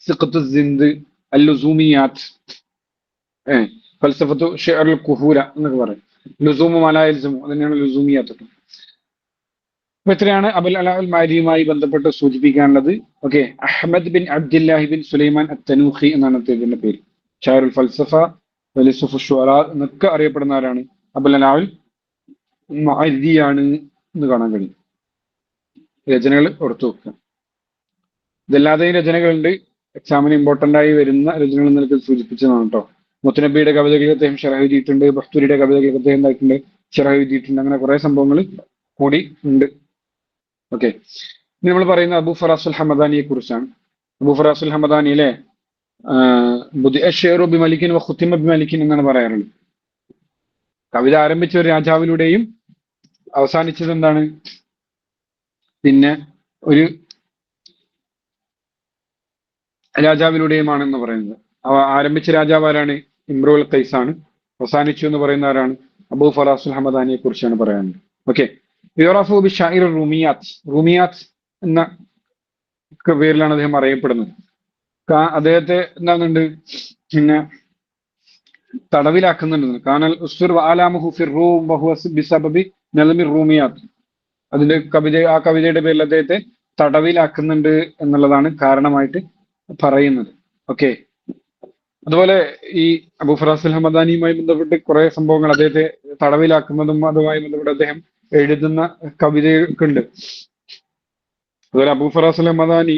സിഖ്തു സിന്ദ്, അൽ ലുസൂമിയാത്ത്, ഫൽസഫത്തു ഷിഅറുൽ കുഹൂല എന്നൊക്കെ പറയും. ലുസൂമു മാലാ യൽസമു, അതിനെയാണ് ലുസൂമിയാത്ത്. അപ്പൊ ഇത്രയാണ് അബുൽ അലാഉൽ മഅരിയുമായി ബന്ധപ്പെട്ട് സൂചിപ്പിക്കാനുള്ളത്. Okay, Ahmad bin Abdullahi bin Sulaiman Attanukhi എന്നാണ് അദ്ദേഹത്തിന്റെ പേര്. ഷായറുൽ ഫൽസഫ, ഫലിസുഫു ഷുഅറാ എന്നൊക്കെ അറിയപ്പെടുന്ന ആരാണ് അബുൽ അലാഉൽ മഅരിയാണ് എന്ന് കാണാൻ കഴിയും. രചനകൾ ഓർത്തു വെക്കുക. ഇതല്ലാതെയും രചനകളുണ്ട്, എക്സാമിന് ഇമ്പോർട്ടന്റ് ആയി വരുന്ന രചനകൾ എന്നൊക്കെ സൂചിപ്പിച്ചതാണ് കേട്ടോ. മുത്തനബിയുടെ കവിതകൾ അദ്ദേഹം ഷറഹ് എഴുതിയിട്ടുണ്ട്, ബഖ്തൂരിയുടെ കവിതകൾ അദ്ദേഹം എന്തായിട്ടുണ്ട് ഷറഹ് എഴുതിയിട്ടുണ്ട്. അങ്ങനെ കുറെ സംഭവങ്ങൾ കൂടി ഉണ്ട്. ഓക്കെ, നമ്മൾ പറയുന്ന അബൂ ഫറാസുൽ ഹമദാനിയെ കുറിച്ചാണ്. അബൂ ഫറാസുൽ ഹമദാനിയിലെ ഷെയറു ബി മലിക്കിൻ വ ഖുത്തിമ ബി മലിക്കിൻ എന്നാണ് പറയാറുള്ളത്. കവിത ആരംഭിച്ച ഒരു രാജാവിലൂടെയും അവസാനിച്ചത് എന്താണ്, പിന്നെ ഒരു രാജാവിലൂടെയുമാണെന്ന് പറയുന്നത്. ആരംഭിച്ച രാജാവ് ആരാണ്? ഇമ്രുൽ ഖൈസ് ആണ്. അവസാനിച്ചു എന്ന് പറയുന്ന ആരാണ്? അബൂ ഫറാസുൽ ഹമദാനിയെ കുറിച്ചാണ് പറയാനുള്ളത്. ഓക്കെ. യുറഫു ബി ഷാഇർ റൂമിയാത്ത്, റൂമിയാത്ത് എന്ന പേരിലാണ് അദ്ദേഹം അറിയപ്പെടുന്നത്. അദ്ദേഹത്തെ എന്താകുന്നുണ്ട്, പിന്നെ തടവിലാക്കുന്നുണ്ട്. കാനൽ ഉസ്തുർ ആലാമുഹു ഫിർ റൂം വഹുവ ബിസബബി നളമി റൂമിയാത്ത്. അതിന്റെ ആ കവിതയുടെ പേരിൽ അദ്ദേഹത്തെ തടവിലാക്കുന്നുണ്ട് എന്നുള്ളതാണ് കാരണമായിട്ട് പറയുന്നത്. ഓക്കെ. അതുപോലെ ഈ അബൂ ഫറാസുൽ ഹമദാനിയുമായി ബന്ധപ്പെട്ട് കുറെ സംഭവങ്ങൾ, അദ്ദേഹത്തെ തടവിലാക്കുന്നതും അതുമായി ബന്ധപ്പെട്ട് അദ്ദേഹം എഴുതുന്ന കവിതയൊക്കെ ഉണ്ട്. അതുപോലെ അബൂ ഫറാസുൽ ഹമദാനി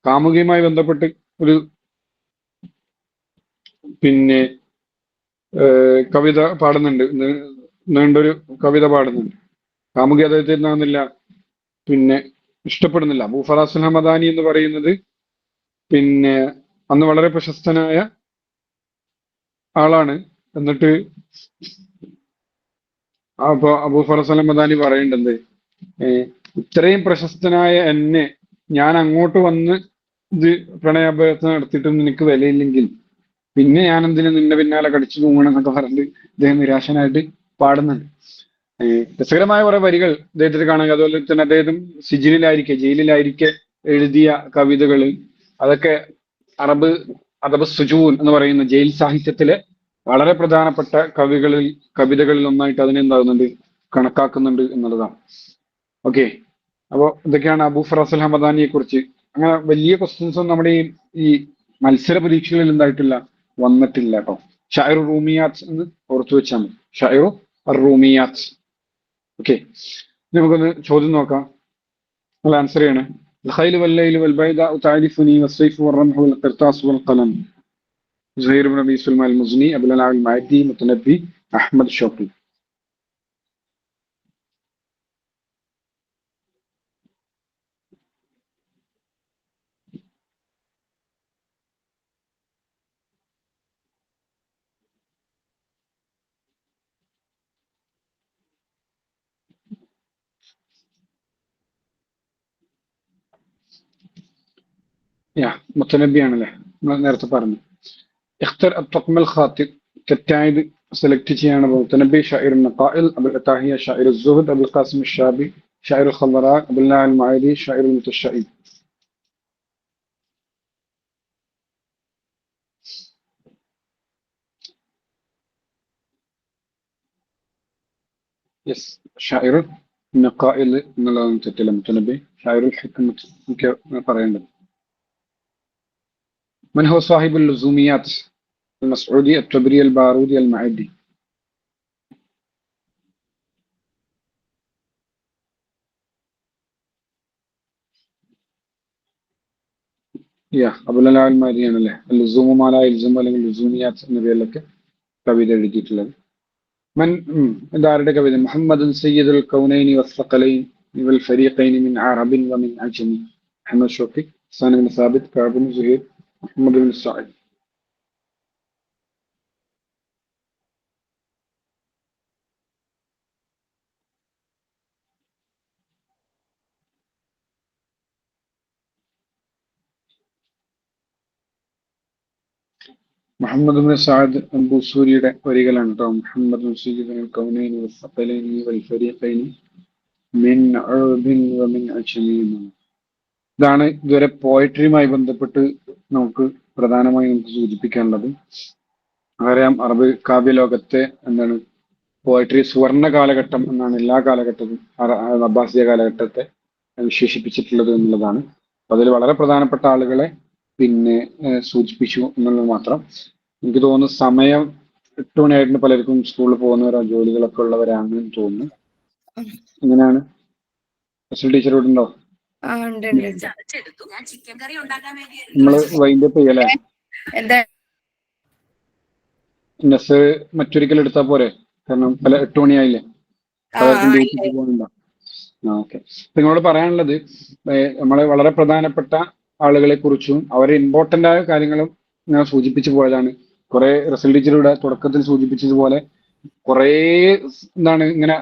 കാമുകിയുമായി ബന്ധപ്പെട്ട് ഒരു പിന്നെ കവിത പാടുന്നുണ്ട്, നീണ്ടൊരു കവിത പാടുന്നുണ്ട്. കാമുകി അദ്ദേഹത്തെ എന്താകുന്നില്ല, പിന്നെ ഇഷ്ടപ്പെടുന്നില്ല. അബൂ ഫറാസുൽ ഹമദാനി എന്ന് പറയുന്നത് പിന്നെ അന്ന് വളരെ പ്രശസ്തനായ ആളാണ്. എന്നിട്ട് അപ്പൊ അബൂ ഫറാസുൽ ഹമദാനി പറയേണ്ടത്, ഇത്രയും പ്രശസ്തനായ എന്നെ ഞാൻ അങ്ങോട്ട് വന്ന് ഇത് പ്രണയാഭ്യർത്ഥന നടത്തിയിട്ടും നിനക്ക് വിലയില്ലെങ്കിൽ പിന്നെ ഞാൻ എന്തിനു നിന്റെ പിന്നാലെ കടിച്ചു തൂങ്ങണം എന്നൊക്കെ പറഞ്ഞിട്ട് അദ്ദേഹം നിരാശനായിട്ട് പാടുന്നുണ്ട്. രസകരമായ കുറെ വരികൾ അദ്ദേഹത്തിന് കാണാൻ. അതുപോലെ തന്നെ അദ്ദേഹം ജയിലിലായിരിക്കെ എഴുതിയ കവിതകള്, അതൊക്കെ അദബ് സുജൂൻ എന്ന് പറയുന്ന ജയിൽ സാഹിത്യത്തിലെ വളരെ പ്രധാനപ്പെട്ട കവിതകളിൽ ഒന്നായിട്ട് അതിനെ എന്താകുന്നുണ്ട്, കണക്കാക്കുന്നുണ്ട് എന്നുള്ളതാണ്. ഓക്കെ. അപ്പോൾ ഇതൊക്കെയാണ് അബൂ ഫറാസുൽ ഹമദാനിയെ കുറിച്ച്. അങ്ങനെ വലിയ ക്വസ്റ്റ്യൻസ് ഒന്നും നമ്മുടെ ഈ മത്സര പരീക്ഷകളിൽ എന്തായിട്ടില്ല, വന്നിട്ടില്ല കേട്ടോ. ഷാഇറു റൂമിയാത്ത് എന്ന് ഓർത്തു വെച്ചാൽ മതി. ഷാഇറു റൂമിയാത്ത്. ഓക്കെ. നമുക്കൊന്ന് ചോദ്യം നോക്കാം, നിങ്ങൾ ആൻസർ ചെയ്യണേ. الخيل والليل والبيداء تعرفني والسيف والرمح والقرطاس والقلم. زهير بن ابي سلمان المزني، ابو العلاء المعدي، متنبي، احمد شوقي. മുത്തനബിയാണല്ലേ നേരത്തെ പറഞ്ഞു. ഇഖ്തർ അത്വഖ്മൽ ഖാത്തിബ്, തെറ്റായത് സെലക്ട് ചെയ്യാണ്. മുത്തനബി ഷാഇർ നഖാഇൽ, അബുൽ അതാഹിയ ഷാഇർ സുഹദ്, അബുൽ ഖാസിം ഷാബി ഷാഇർ ഖളറാ, അബുൽ അൽ മഅരി ഷാഇർ മുതശഈ. യെസ്, ഷാഇർ നഖാഇൽ എന്നുള്ളതാണ് തെറ്റില്ല. മുത്തനബി ഷാഇറുൽ ഹിക്മത്ത് എനിക്ക് പറയേണ്ടത്. من هو صاحب اللزوميات؟ المسعودي، التبري، البارودي، المعدي. അബുൽ അലാ അൽ മഅരി ആണല്ലേ. ലുസൂമു മാ ലാ യൽസമു അല്ലെങ്കിൽ ലുസൂമിയാത്ത് എന്ന പേരിലൊക്കെ കവിത എഴുതിയിട്ടുള്ളത്. ഇതാരുടെ കവിത? മുഹമ്മദുൻ സയ്യിദുൽ കൗനൈനി വസ്സഖലൈൻ വൽ ഫരീഖൈനി മിൻ അറബിൻ വമിൻ അജ്മി. Ahmad Shawqi, Hassan bin Thabit, Kaab bin Zuhair, Muhammad bin Saad. Muhammad bin Saad അബൂസൂരിയുടെ വരികളാണ് കേട്ടോ. മുഹമ്മദുൻ സയ്യിദുൽ കൗനൈനി വസ്സഖലൈനി വൽ ഫരീഖൈനി മിൻ അറബിൻ വമിൻ അജ്മി. ഇതാണ് ഇതുവരെ പോയട്രിയുമായി ബന്ധപ്പെട്ട് നമുക്ക് പ്രധാനമായും സൂചിപ്പിക്കാനുള്ളത്. അറിയാം, അറബ് കാവ്യലോകത്തെ എന്താണ് പോയട്രി സുവർണ കാലഘട്ടം എന്നാണ് എല്ലാ കാലഘട്ടവും അബ്ബാസിയ കാലഘട്ടത്തെ വിശേഷിപ്പിച്ചിട്ടുള്ളത് എന്നുള്ളതാണ്. അതിൽ വളരെ പ്രധാനപ്പെട്ട ആളുകളെ പിന്നെ സൂചിപ്പിച്ചു എന്നുള്ളത് മാത്രം. എനിക്ക് തോന്നുന്നു സമയം 8 മണിയായിട്ട് പലർക്കും സ്കൂളിൽ പോകുന്നവരോ ജോലികളൊക്കെ ഉള്ളവരാണെന്ന് തോന്നുന്നു. എങ്ങനെയാണ് ടീച്ചറോട് ഉണ്ടോ? നമ്മള് വൈൻഡപ്പ് ചെയ്യല്ലേ? നെസ് മറ്റൊരിക്കൽ എടുത്താ പോരെ? കാരണം 8 മണിയായില്ലേ, പലർക്കും ഡ്യൂട്ടിക്ക് പോകുന്നുണ്ടോ? ഓക്കെ. നിങ്ങളോട് പറയാനുള്ളത് നമ്മളെ വളരെ പ്രധാനപ്പെട്ട ആളുകളെ കുറിച്ചും അവരെ ഇമ്പോർട്ടന്റ് ആയ കാര്യങ്ങളും ഞാൻ സൂചിപ്പിച്ചു പോയതാണ്. കുറെ റിസൾട്ടിലൂടെ തുടക്കത്തിൽ സൂചിപ്പിച്ചതുപോലെ കുറേ എന്താണ് ഇങ്ങനെ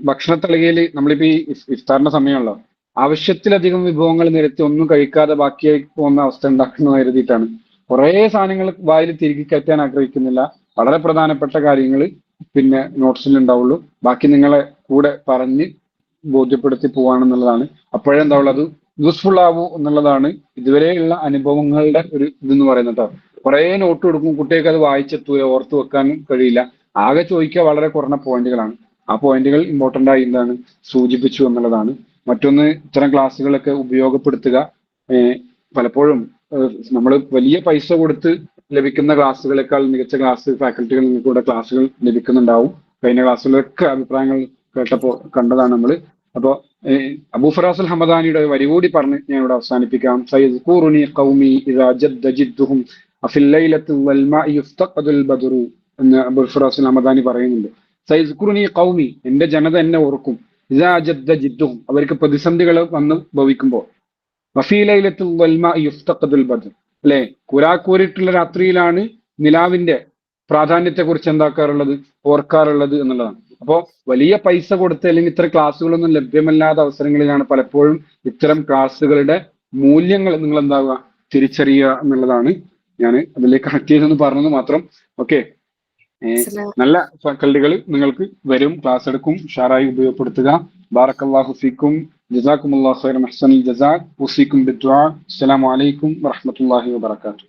ഭക്ഷണത്തളികയിൽ നമ്മളിപ്പോ ഈ ഇഫ്താറിന്റെ സമയമുള്ള ആവശ്യത്തിലധികം വിഭവങ്ങൾ നിരത്തി ഒന്നും കഴിക്കാതെ ബാക്കിയായി പോകുന്ന അവസ്ഥ ഉണ്ടാക്കുന്ന കരുതിയിട്ടാണ്. കുറേ സാധനങ്ങൾ വായിൽ തിരികെ കയറ്റാൻ ആഗ്രഹിക്കുന്നില്ല. വളരെ പ്രധാനപ്പെട്ട കാര്യങ്ങൾ പിന്നെ നോട്ട്സിൽ ഉണ്ടാവുള്ളൂ. ബാക്കി നിങ്ങളെ കൂടെ പറഞ്ഞ് ബോധ്യപ്പെടുത്തി പോവാണെന്നുള്ളതാണ്. അപ്പോഴേ എന്താവുള്ളൂ അത് യൂസ്ഫുൾ ആവൂ എന്നുള്ളതാണ് ഇതുവരെയുള്ള അനുഭവങ്ങളുടെ ഒരു ഇതെന്ന് പറയുന്നത് കേട്ടോ. കുറേ നോട്ട് കൊടുക്കും, കുട്ടികൾക്ക് അത് വായിച്ചെത്തൂല, ഓർത്ത് വെക്കാനും കഴിയില്ല. ആകെ ചോദിക്കുക വളരെ കുറഞ്ഞ പോയിന്റുകളാണ്. ആ പോയിന്റുകൾ ഇമ്പോർട്ടന്റ് ആയി എന്താണ് സൂചിപ്പിച്ചു എന്നുള്ളതാണ്. മറ്റൊന്ന്, ഇത്തരം ക്ലാസ്സുകളൊക്കെ ഉപയോഗപ്പെടുത്തുക. പലപ്പോഴും നമ്മൾ വലിയ പൈസ കൊടുത്ത് ലഭിക്കുന്ന ക്ലാസ്സുകളെക്കാൾ മികച്ച ക്ലാസ് ഫാക്കൽറ്റികൾ നിങ്ങൾക്ക് ഇവിടെ ക്ലാസ്സുകൾ ലഭിക്കുന്നുണ്ടാവും. കഴിഞ്ഞ ക്ലാസ്സുകളിലൊക്കെ അഭിപ്രായങ്ങൾ കേട്ടപ്പോ കണ്ടതാണ് നമ്മൾ. അപ്പോ അബൂ ഫറാസുൽ ഹമദാനിയുടെ വരി കൂടി പറഞ്ഞ് ഞാൻ ഇവിടെ അവസാനിപ്പിക്കാം. സയദ്കൂറുനി ഖൗമി ഇദാ ജദ്ദ ജിദ്ദുഹും അഫിൽ ലൈലത്തി വൽ മാഇ യുഫ്തഖദുൽ ബദ്റു എന്ന് അബൂ ഫറാസുൽ ഹമദാനി പറയുന്നുണ്ട്. സയദ്കൂറുനി ഖൗമി, എന്റെ ജനത എന്നെ ഓർക്കും. ഇദാ ജദ്ദ ജിദ്ദുഹും, അവർക്ക് പ്രതിസന്ധികൾ വന്ന് ഭവിക്കുമ്പോൾ. വഫീ ലൈലത്തി വൽ മാഇ യുഫ്തഖദുൽ ബദ്ർ, അല്ലെ, കുരാക്കൂരിട്ടുള്ള രാത്രിയിലാണ് നിലാവിന്റെ പ്രാധാന്യത്തെ കുറിച്ച് എന്താക്കാറുള്ളത്, ഓർക്കാറുള്ളത് എന്നുള്ളതാണ്. അപ്പോ വലിയ പൈസ കൊടുത്ത് അല്ലെങ്കിൽ ഇത്തരം ക്ലാസ്സുകളൊന്നും ലഭ്യമല്ലാത്ത അവസരങ്ങളിലാണ് പലപ്പോഴും ഇത്തരം ക്ലാസ്സുകളുടെ മൂല്യങ്ങൾ നിങ്ങൾ എന്താവുക തിരിച്ചറിയുക എന്നുള്ളതാണ്. ഞാൻ അതിലേക്ക് കണക്ട് ചെയ്തെന്ന് പറഞ്ഞത് മാത്രം. ഓക്കെ, നല്ല ഫാക്കൽറ്റികൾ നിങ്ങൾക്ക് വരും, ക്ലാസ് എടുക്കും, ഉഷാറായി ഉപയോഗപ്പെടുത്തുക. ബാറക്കല്ലാഹു ഫീക്കും, ജസാക്കുമുല്ലാഹു ഖൈറൻ, അഹ്സനുൽ ജസാ, ഉസീക്കും ബിദ്ദുആ. അസ്സലാമു അലൈക്കും വറഹ്മത്തുള്ളാഹി വബറകാതുഹു.